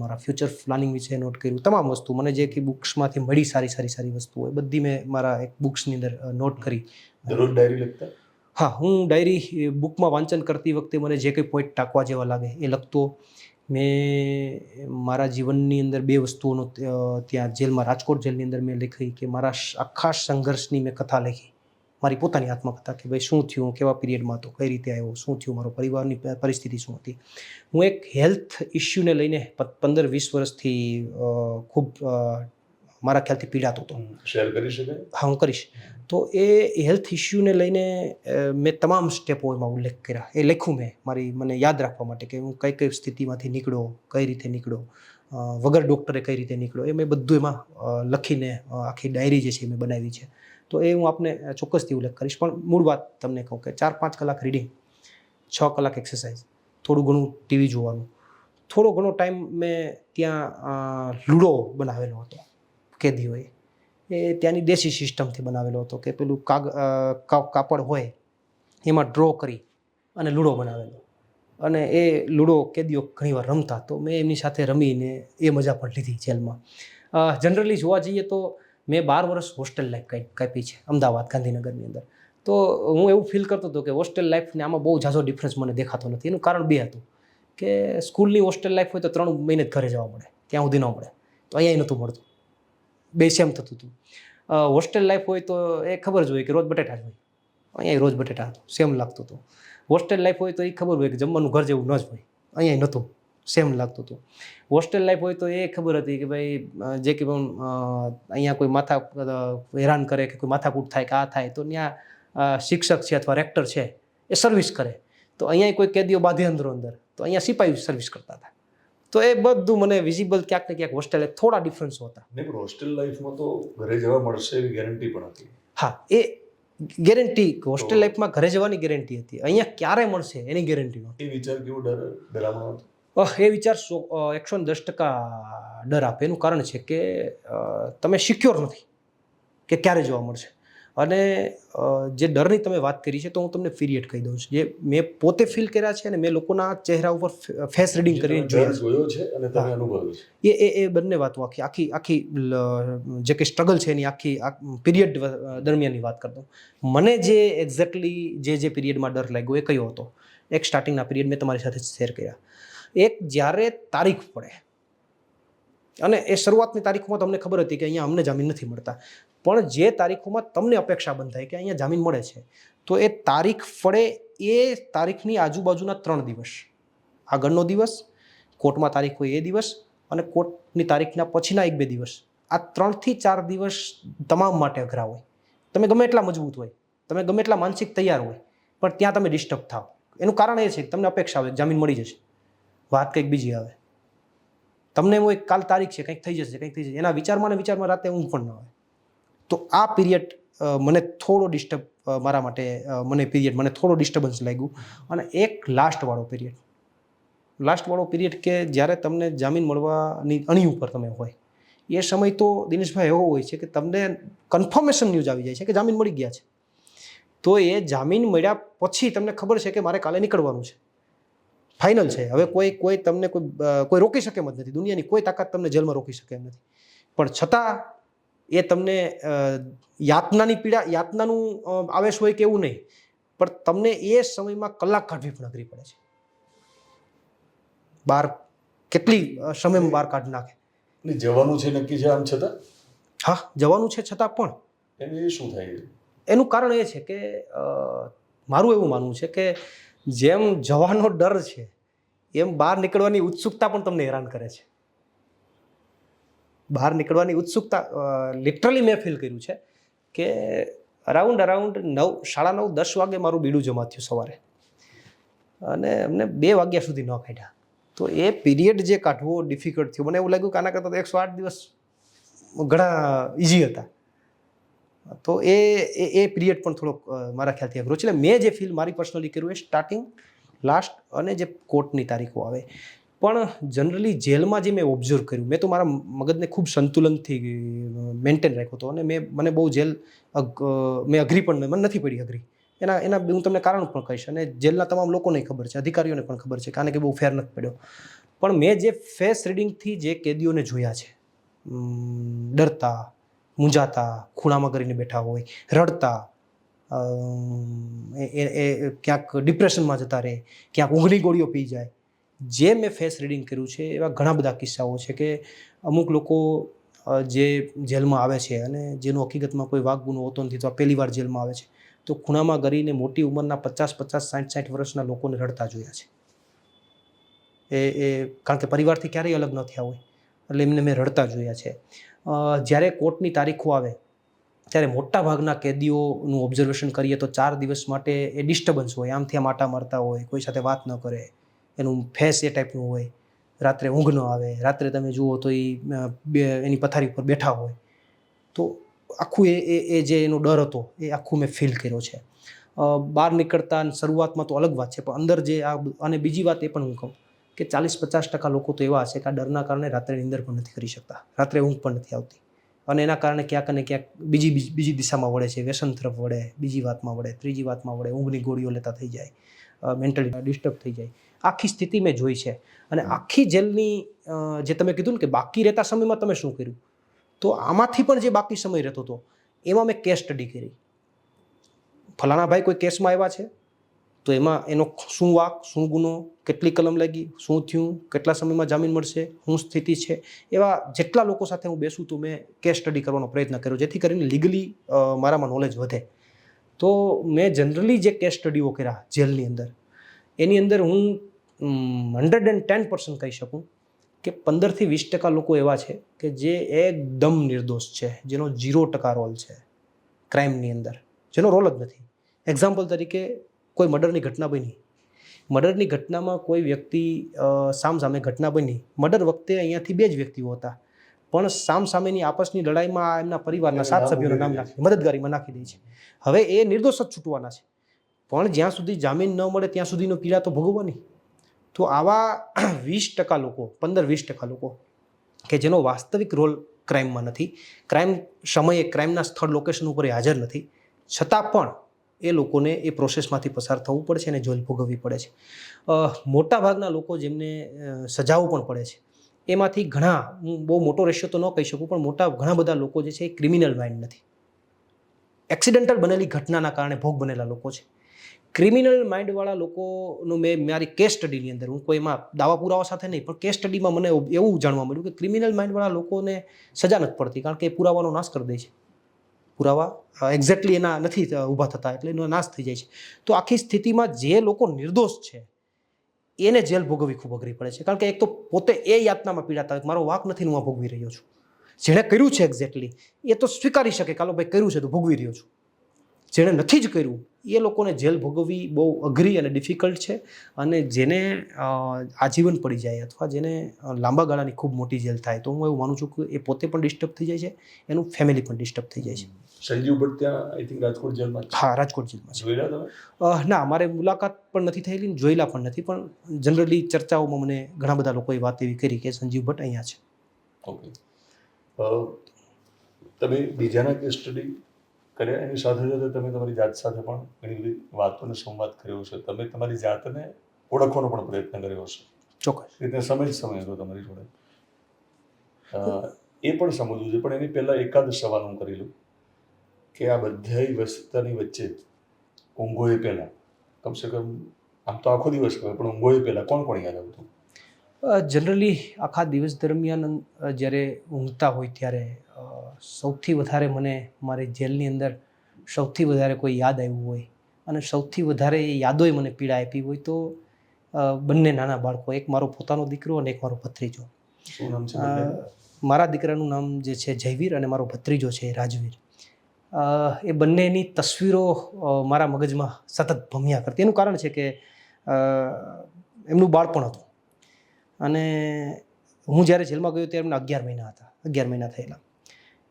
મારા ફ્યુચર પ્લાનિંગ વિશે નોટ કર્યું. તમામ વસ્તુ મને જે કે બુક્સમાંથી મળી સારી વસ્તુઓ એ બધી મેં મારા એક બુક્સની અંદર નોટ કરી. દરરોજ ડાયરી લખતા? હા, હું ડાયરી બુકમાં વાંચન કરતી વખતે મને જે કંઈ પોઈન્ટ ટાંકવા જેવા લાગે એ લખતો. મેં મારા જીવનની અંદર 2 વસ્તુઓનો ત્યાં જેલમાં રાજકોટ જેલની અંદર મેં લખી કે મારા આખા સંઘર્ષની મેં કથા લખી, મારી પોતાની આત્મકથા કે ભાઈ શું થયું, કેવા પીરિયડમાં હતો, કઈ રીતે આવ્યો, શું થયું, મારો પરિવારની પરિસ્થિતિ શું હતી. હું એક હેલ્થ ઇસ્યુને લઈને 15-20 વર્ષથી ખૂબ મારા ખ્યાલથી પીડાતો હતો. શેર કરી શકાય? હા, હું કરીશ. તો એ હેલ્થ ઇસ્યુને લઈને મેં તમામ સ્ટેપો એમાં ઉલ્લેખ કર્યા. એ લખ્યું મેં મને યાદ રાખવા માટે કે હું કઈ સ્થિતિમાંથી નીકળ્યો, કઈ રીતે નીકળ્યો, વગર ડૉક્ટરે કઈ રીતે નીકળ્યો, એ મેં બધું એમાં લખીને આખી ડાયરી જે છે એ મેં બનાવી છે. તો એ હું આપને ચોક્કસથી ઉલ્લેખ કરીશ. પણ મૂળ વાત તમને કહું કે 4-5 કલાક રીડિંગ, 6 કલાક એક્સરસાઇઝ, થોડું ઘણું ટીવી જોવાનું, થોડો ઘણો ટાઈમ મેં ત્યાં લૂડો બનાવેલો હતો કેદીઓએ. એ ત્યાંની દેશી સિસ્ટમથી બનાવેલો હતો કે પેલું કાપડ હોય એમાં ડ્રો કરી અને લૂડો બનાવેલો અને એ લૂડો કેદીઓ ઘણીવાર રમતા. તો મેં એમની સાથે રમીને એ મજા પણ લીધી જેલમાં. જનરલી જોવા જઈએ તો મેં 12 વર્ષ હોસ્ટેલ લાઈફ કાપી છે અમદાવાદ, ગાંધીનગરની અંદર. તો હું એવું ફીલ કરતો હતો કે હોસ્ટેલ લાઈફને આમાં બહુ ઝાઝો ડિફરન્સ મને દેખાતો નથી. એનું કારણ 2 હતું કે સ્કૂલની હોસ્ટેલ લાઈફ હોય તો 3 મહિને જ ઘરે જવા મળે, ત્યાં સુધી ન મળે. તો અહીંયા નહોતું મળતું, 2 સેમ થતું હતું. હોસ્ટેલ લાઈફ હોય તો એ ખબર જ હોય કે રોજ બટેટા જ હોય, અહીંયા રોજ બટેટા હતું, સેમ લાગતું હતું. હોસ્ટેલ લાઈફ હોય તો એ ખબર હોય કે જમવાનું ઘર જેવું ન જ હોય, અહીંયા નહોતું, સેમ લાગતું હતું. હોસ્ટેલ લાઈફ હોય તો એ ખબર હતી કે ભાઈ જે કે અહીંયા કોઈ હેરાન કરે કે કોઈ માથાકૂટ થાય કે આ થાય તો ત્યાં શિક્ષક છે અથવા રેક્ટર છે એ સર્વિસ કરે. તો અહીંયા કોઈ કેદીઓ બાંધે અંદર તો અહીંયા સિપાહી સર્વિસ કરતા હતા. તો એ બધું મને વિઝિબલ ક્યાંક ને ક્યાંક હોસ્ટેલે થોડા ડિફરન્સો હતા. નહીં, પણ હોસ્ટેલ લાઈફમાં તો ઘરે જવા મળશે એવી ગેરંટી પણ હતી. હા, એ ગેરંટી હોસ્ટેલ લાઈફમાં ઘરે જવાની ગેરંટી હતી. અહીંયા ક્યારે મળશે એની ગેરંટી નહોતી. એ વિચાર કેવો ડરામણો હતો? એ વિચાર 110% ડર આપે. એનું કારણ છે કે તમે સિક્યોર નથી કે ક્યારે જોવા મળશે. અને જે ડરની તમે વાત કરી છે તો હું તમને પીરિયડ કહી દઉં છું જે મેં પોતે ફીલ કર્યા છે અને મેં લોકોના ચહેરા ઉપર ફેસ રીડિંગ કરીને જોયો છે અને તમે અનુભવ્યો છે. એ બંને વાતો આખી જે કે સ્ટ્રગલ છે એની આખી પીરિયડ દરમિયાનની વાત કરતો. મને જે એક્ઝેક્ટલી જે પીરિયડમાં ડર લાગ્યો એ કયો હતો, એક સ્ટાર્ટિંગના પીરિયડ મેં તમારી સાથે શેર કર્યા. એક જ્યારે તારીખ પડે અને એ શરૂઆતની તારીખોમાં તમને ખબર હતી કે અહીંયા અમને જામીન નથી મળતા, પણ જે તારીખોમાં તમને અપેક્ષા બંધાય કે અહીંયા જામીન મળે છે તો એ તારીખ પડે એ તારીખની આજુબાજુના 3 દિવસ, આગળનો દિવસ, કોર્ટમાં તારીખ હોય એ દિવસ અને કોર્ટની તારીખના પછીના 1-2 દિવસ, આ 3 થી 4 દિવસ તમામ માટે અઘરા હોય. તમે ગમે એટલા મજબૂત હોય, તમે ગમે એટલા માનસિક તૈયાર હોય, પણ ત્યાં તમે ડિસ્ટર્બ થાવ. એનું કારણ એ છે કે તમને અપેક્ષા આવે જામીન મળી જશે, વાત કંઈક બીજી આવે. તમને એવું કાલ તારીખ છે, કંઈક થઈ જશે, એના વિચારમાં રાતે ઊંઘ પણ ન આવે. તો આ પીરિયડ મને થોડો ડિસ્ટર્બ મારા માટે મને થોડો ડિસ્ટર્બન્સ લાગ્યું. અને એક લાસ્ટવાળો પીરિયડ કે જ્યારે તમને જામીન મળવાની અણી ઉપર તમે હોય એ સમય તો દિનેશભાઈ એવો હોય છે કે તમને કન્ફર્મેશન ન્યૂઝ આવી જાય છે કે જામીન મળી ગયા છે. તો એ જામીન મળ્યા પછી તમને ખબર છે કે મારે કાલે નીકળવાનું છે, ફાઇનલ છે. હવે કોઈ તમને કોઈ રોકી શકે એમ જ નથી. દુનિયાની કોઈ તાકાત તમને જેલમાં રોકી શકે એમ નથી. પણ છતાં એ તમને યાતનાનું આવેશ હોય કે એવું નહીં, પણ તમને એ સમયમાં કલાક કાઢવી પણ અઘરી પડે છે. કેટલી સમયમાં બહાર કાઢી નાખે. જવાનું છે નક્કી છે આમ છતાં? હા, જવાનું છે છતાં પણ એનું શું થાય? એનું કારણ એ છે કે મારું એવું માનવું છે કે જેમ જવાનો ડર છે એમ બહાર નીકળવાની ઉત્સુકતા પણ તમને હેરાન કરે છે. બહાર નીકળવાની ઉત્સુકતા લિટરલી મેં ફીલ કર્યું છે કે અરાઉન્ડ 9:30 વાગે મારું બીડું જમા થયું સવારે, અને અમને 2 વાગ્યા સુધી ન કાઢ્યા. તો એ પીરિયડ જે કાઢવો ડિફિકલ્ટ થયો. મને એવું લાગ્યું કે આના કરતાં તો 108 દિવસ ઘણા ઇઝી હતા. તો એ પીરિયડ પણ થોડોક મારા ખ્યાલથી અઘરો છે. એટલે મેં જે ફીલ મારી પર્સનલી કર્યું એ સ્ટાર્ટિંગ, લાસ્ટ અને જે કોર્ટની તારીખો આવે. પણ જનરલી જેલમાં જે મેં ઓબ્ઝર્વ કર્યું, મેં તો મારા મગજને ખૂબ સંતુલનથી મેન્ટેન રાખ્યો હતો, અને મને બહુ જેલ મેં અઘરી પણ મને નથી પડી અઘરી. એના હું તમને કારણ પણ કહીશ, અને જેલના તમામ લોકોને ખબર છે, અધિકારીઓને પણ ખબર છે કે આને કે બહુ ફેર નથી પડ્યો. પણ મેં જે ફેસ રીડિંગથી જે કેદીઓને જોયા છે, ડરતા, મૂંઝાતા, ખૂણામાં કરીને બેઠા હોય, રડતા, એ ક્યાંક ડિપ્રેશનમાં જતા રહે, ક્યાંક ઊંઘની ગોળીઓ પી જાય, જે મેં ફેસ રીડિંગ કર્યું છે એવા ઘણા બધા કિસ્સાઓ છે કે અમુક લોકો જે જેલમાં આવે છે અને જેનો હકીકતમાં કોઈ વાક ગુનો હોતો નથી, તો આ પહેલી વાર જેલમાં આવે છે, તો ખૂણામાં કરીને મોટી ઉંમરના 50, 60 વર્ષના લોકોને રડતા જોયા છે. કારણ કે પરિવારથી ક્યારેય અલગ ન થયા હોય, એટલે એમને મેં રડતા જોયા છે. જ્યારે કોર્ટની તારીખો આવે ત્યારે મોટા ભાગના કેદીઓનું ઓબ્ઝર્વેશન કરીએ તો 4 દિવસ માટે એ ડિસ્ટર્બન્સ હોય, આમથી આમ આટા મારતા હોય, કોઈ સાથે વાત ન કરે, એનું ફેસ એ ટાઈપનું હોય, રાત્રે ઊંઘ ન આવે, રાત્રે તમે જુઓ તો એની પથારી ઉપર બેઠા હોય. તો આખું એ જે એનો ડર હતો એ આખું મેં ફીલ કર્યો છે. બહાર નીકળતા શરૂઆતમાં તો અલગ વાત છે, પણ અંદર જે અને બીજી વાત એ પણ હું કહું કે 40-50% લોકો તો એવા હશે કે આ ડરના કારણે રાત્રે નીંદર પણ નથી કરી શકતા, રાત્રે ઊંઘ પણ નથી આવતી, અને એના કારણે ક્યાંક અને ક્યાંક બીજી દિશામાં વળે છે, વ્યસન તરફ વળે, બીજી વાતમાં વળે, ત્રીજી વાતમાં વળે, ઊંઘની ગોળીઓ લેતા થઈ જાય, મેન્ટલી ડિસ્ટર્બ થઈ જાય. આખી સ્થિતિ મેં જોઈ છે. અને આખી જેલની જે તમે કીધું ને કે બાકી રહેતા સમયમાં તમે શું કર્યું, તો આમાંથી પણ જે બાકી સમય રહેતો હતો એમાં મેં કેસ સ્ટડી કરી. ફલાણા ભાઈ કોઈ કેસમાં આવ્યા છે તો એમાં એનો શું વાક, શું ગુનો, કેટલી કલમ લાગી, શું થયું, કેટલા સમયમાં જામીન મળશે, શું સ્થિતિ છે, એવા જેટલા લોકો સાથે હું બેસું તો મેં કેસ સ્ટડી કરવાનો પ્રયત્ન કર્યો, જેથી કરીને લીગલી મારામાં નોલેજ વધે. તો મેં જનરલી જે કેસ સ્ટડીઓ કર્યા જેલની અંદર, એની અંદર હું 110% કહી શકું કે 15-20% લોકો એવા છે કે જે એકદમ નિર્દોષ છે, જેનો 0% રોલ છે ક્રાઇમની અંદર, જેનો રોલ જ નથી. એક્ઝામ્પલ તરીકે કોઈ મર્ડરની ઘટના બની, મર્ડરની ઘટનામાં કોઈ વ્યક્તિ સામસામે ઘટના બની, મર્ડર વખતે અહીંયાથી 2 જ વ્યક્તિઓ હતા, પણ સામસામેની આપસની લડાઈમાં એમના પરિવારના 7 સભ્યોના નામ નાખી મદદગારીમાં નાખી દે છે. હવે એ નિર્દોષ જ છૂટવાના છે, પણ જ્યાં સુધી જામીન ન મળે ત્યાં સુધીનો પીડા તો ભોગવવાની. તો આવા 20% લોકો, 15-20% લોકો કે જેનો વાસ્તવિક રોલ ક્રાઇમમાં નથી, ક્રાઇમ સમયે ક્રાઇમના સ્થળ લોકેશન ઉપર હાજર નથી, છતાં પણ એ લોકોને એ પ્રોસેસમાંથી પસાર થવું પડે છે અને જેલ ભોગવવી પડે છે. મોટાભાગના લોકો જેમને સજાઓ પણ પડે છે, એમાંથી ઘણા, હું બહુ મોટો રેશિયો તો ન કહી શકું, પણ ઘણા બધા લોકો જે છે એ ક્રિમિનલ માઇન્ડ નથી, એક્સિડન્ટલ બનેલી ઘટનાના કારણે ભોગ બનેલા લોકો છે. ક્રિમિનલ માઇન્ડવાળા લોકોનું મેં મારી કેસ સ્ટડીની અંદર, હું કોઈ એમાં દાવા પુરાવા સાથે નહીં, પણ કેસ સ્ટડીમાં મને એવું જાણવા મળ્યું કે ક્રિમિનલ માઇન્ડવાળા લોકોને સજા નથી પડતી, કારણ કે એ પુરાવાનો નાશ કરી દે છે. પુરાવા એક્ઝેક્ટલી એના નથી ઊભા થતા, એટલે એનો નાશ થઈ જાય છે. તો આખી સ્થિતિમાં જે લોકો નિર્દોષ છે એને જેલ ભોગવવી ખૂબ અઘરી પડે છે, કારણ કે એક તો પોતે એ યાતનામાં પીડાતા હોય, મારો વાક નથી, હું આ ભોગવી રહ્યો છું. જેણે કર્યું છે એક્ઝેક્ટલી એ તો સ્વીકારી શકે, કાલો ભાઈ કર્યું છે તો ભોગવી રહ્યો છું. જેણે નથી જ કર્યું એ લોકોને જેલ ભોગવવી બહુ અઘરી અને ડિફિકલ્ટ છે, અને જેને આજીવન પડી જાય અથવા જેને લાંબા ગાળાની ખૂબ મોટી જેલ થાય, તો હું એવું માનું છું કે એ પોતે પણ ડિસ્ટર્બ થઈ જાય છે, એનું ફેમિલી પણ ડિસ્ટર્બ થઈ જાય છે. સંજીવ ભટ્ટ ત્યાં આઈ થિંક રાજકોટ જેલમાં છે. હા, રાજકોટ જેલમાં છે. જોયેલા તમે? ના, અમારે મુલાકાત પણ નથી થયેલી, જોયેલા પણ નથી, પણ જનરલી ચર્ચાઓમાં મને ઘણા બધા લોકોએ વાત એવી કરી કે સંજીવ ભટ્ટ અહીંયા છે. ઓકે. તમે બીજાના કેસ સ્ટડી કર્યા, એની સાથે સાથે તમે તમારી જાત સાથે પણ ઘણી બધી વાતોનો સંવાદ કર્યો છે, તમે તમારી જાતને ઓળખવાનો પણ પ્રયત્ન કર્યો હશે. ચોક્કસ. એટલે સમય હતો તમારી જોડે, એ પણ સમજવું છે. પણ એની પહેલાં એકાદ સવાલ હું કરી લઉં કે આ બધાય વ્યસ્તતાની વચ્ચે ઊંઘોએ પહેલાં, કમસે કમ આમ તો આખો દિવસ કહેવાય, પણ ઊંઘોએ પહેલાં કોણ યાદ આવતું? જનરલી આખા દિવસ દરમિયાન જ્યારે ઊંઘતા હોય ત્યારે સૌથી વધારે મને મારી જેલની અંદર સૌથી વધારે કોઈ યાદ આવ્યું હોય અને સૌથી વધારે એ યાદોએ મને પીડા આપી હોય તો બંને નાના બાળકો, એક મારો પોતાનો દીકરો અને એક મારો ભત્રીજો. શું નામ છે બંનેનું? મારા દીકરાનું નામ જે છે જયવીર અને મારો ભત્રીજો છે રાજવીર. એ બંનેની તસવીરો મારા મગજમાં સતત ભમ્યા કરતી. એનું કારણ છે કે એમનું બાળપણ હતું અને હું જ્યારે જેલમાં ગયો ત્યારે એમના 11 મહિના હતા, 11 મહિના થયેલા.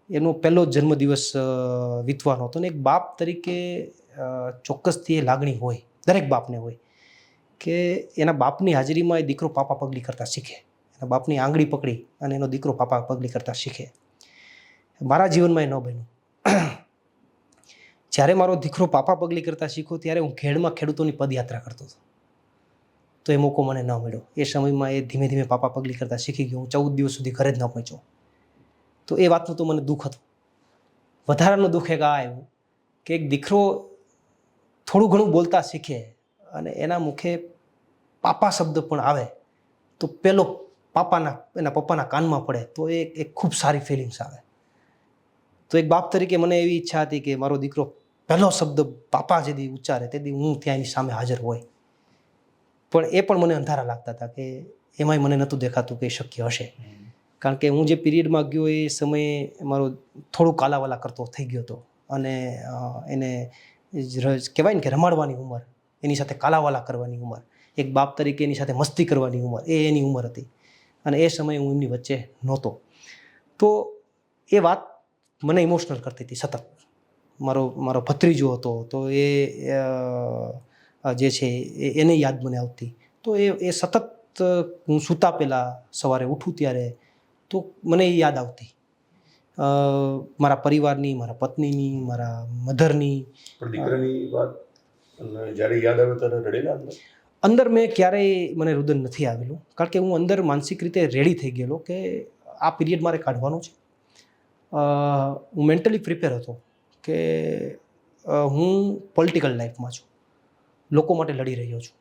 એનો પહેલો જન્મદિવસ વીતવાનો હતો ને એક બાપ તરીકે ચોક્કસથી એ લાગણી હોય, દરેક બાપને હોય કે એના બાપની હાજરીમાં એ દીકરો પાપા પગલી કરતા શીખે, એના બાપની આંગળી પકડી અને એનો દીકરો પાપા પગલી કરતા શીખે. મારા જીવનમાં એ ન બન્યું. જ્યારે મારો દીકરો પાપા પગલી કરતા શીખ્યો ત્યારે હું ખેડમાં ખેડૂતોની પદયાત્રા કરતો હતો, તો એ મોકો મને ન મળ્યો. એ સમયમાં એ ધીમે ધીમે પાપા પગલી કરતા શીખી ગયો. હું 14 દિવસ સુધી ઘરે જ ન પહોંચ્યો. તો એ વાતનું તો મને દુઃખ હતું. વધારાનું દુઃખ એક આ આવ્યું કે એક દીકરો થોડું ઘણું બોલતા શીખે અને એના મુખે પાપા શબ્દ પણ આવે તો પેલો એના પપ્પાના કાનમાં પડે તો એ એક ખૂબ સારી ફિલિંગ્સ આવે. તો એક બાપ તરીકે મને એવી ઈચ્છા હતી કે મારો દીકરો પહેલો શબ્દ પાપા જેથી ઉચ્ચારે તેથી હું ત્યાં એની સામે હાજર હોય. પણ એ પણ મને અંધારા લાગતા હતા કે એમાંય મને નહોતું દેખાતું કે એ શક્ય હશે. કારણ કે હું જે પીરિયડમાં ગયો એ સમયે મારો થોડું કાલાવાલા કરતો થઈ ગયો હતો અને એને કહેવાય ને કે રમાડવાની ઉંમર, એની સાથે કાલાવાલા કરવાની ઉંમર, એક બાપ તરીકે એની સાથે મસ્તી કરવાની ઉંમર, એ એની ઉંમર હતી અને એ સમયે હું એમની વચ્ચે નહોતો. તો એ વાત મને ઇમોશનલ કરતી હતી સતત. મારો ભત્રીજો હતો તો એ જે છે એને યાદ મને આવતી. તો એ સતત હું સૂતા પહેલાં સવારે ઉઠું ત્યારે તો મને એ યાદ આવતી, મારા પરિવારની, મારા પત્નીની, મારા મધરની. પણ દીકરાની વાત જ્યારે યાદ આવે ત્યારે રડેલા અંદર મેં ક્યારેય મને રુદન નથી આવેલું, કારણ કે હું અંદર માનસિક રીતે રેડી થઈ ગયેલો કે આ પીરિયડ મારે કાઢવાનો છે. હું મેન્ટલી પ્રિપેર હતો કે હું પોલિટિકલ લાઈફમાં છું, લોકો માટે લડી રહ્યો છું,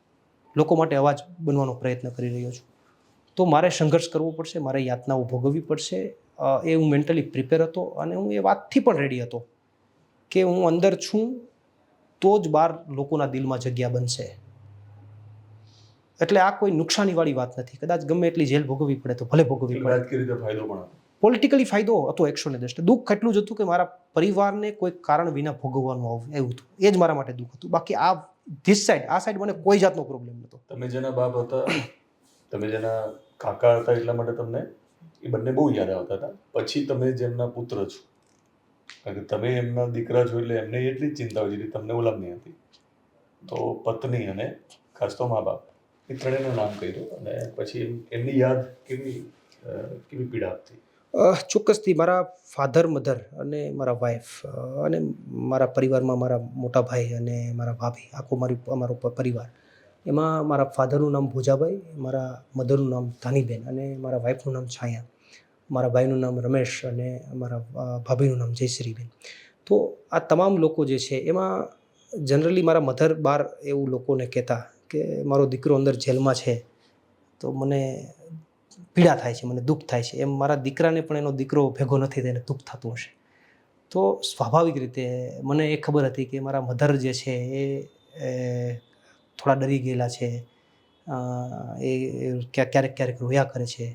લોકો માટે અવાજ બનવાનો પ્રયત્ન કરી રહ્યો છું. તો મારે સંઘર્ષ કરવો પડશે, મારે યાતનાઓ ભોગવવી પડશે. એ હું મેન્ટલી પ્રિપેર હતો અને હું એ વાતથી પણ રેડી હતો કે હું અંદર છું તો જ બહાર લોકોના દિલમાં જગ્યા બનશે. એટલે આ કોઈ નુકસાનીવાળી વાત નથી. કદાચ ગમે એટલી જેલ ભોગવવી પડે તો ભલે ભોગવવી પડે. રાજકીય રીતે ફાયદો પણ હતો, પોલિટિકલી ફાયદો હતો 110%. દુઃખ એટલું જ હતું કે મારા પરિવારને કોઈ કારણ વિના ભોગવવાનું એવું હતું. એ જ મારા માટે દુઃખ હતું. બાકી આ સાઈડ મને કોઈ જાતનો પ્રોબ્લેમ નહોતો. તમે જેના બાપ હતા, તમે જેના કાકા હતા, એટલા માટે તમને એ બંને બહુ યાદ આવતા હતા. પછી તમે જેમના પુત્ર છો, કારણ કે તમે એમના દીકરા છો એટલે એમને એટલી જ ચિંતા હોય જેટલી તમને ઓલામની હતી. તો પત્ની અને ખાસ તો મા બાપ, એ ત્રણેયનું નામ કર્યું અને પછી એમની યાદ કેવી પીડા આપતી? ચોક્કસથી મારા ફાધર, મધર અને મારા વાઈફ અને મારા પરિવારમાં મારા મોટા ભાઈ અને મારા ભાભી, આખો અમારો પરિવાર. એમાં મારા ફાધરનું નામ ભોજાભાઈ, મારા મધરનું નામ ધાનીબેન અને મારા વાઈફનું નામ છાયા, મારા ભાઈનું નામ રમેશ અને મારા ભાભીનું નામ જયશ્રીબેન. તો આ તમામ લોકો જે છે એમાં જનરલી મારા મધર બાર એવું લોકોને કહેતા કે મારો દીકરો અંદર જેલમાં છે તો મને પીડા થાય છે, મને દુઃખ થાય છે. એમ મારા દીકરાને પણ એનો દીકરો ભેગો નથી તેને દુઃખ થતું હશે. તો સ્વાભાવિક રીતે મને એ ખબર હતી કે મારા મધર જે છે એ થોડા ડરી ગયેલા છે, એ ક્યારેક રોયા કરે છે.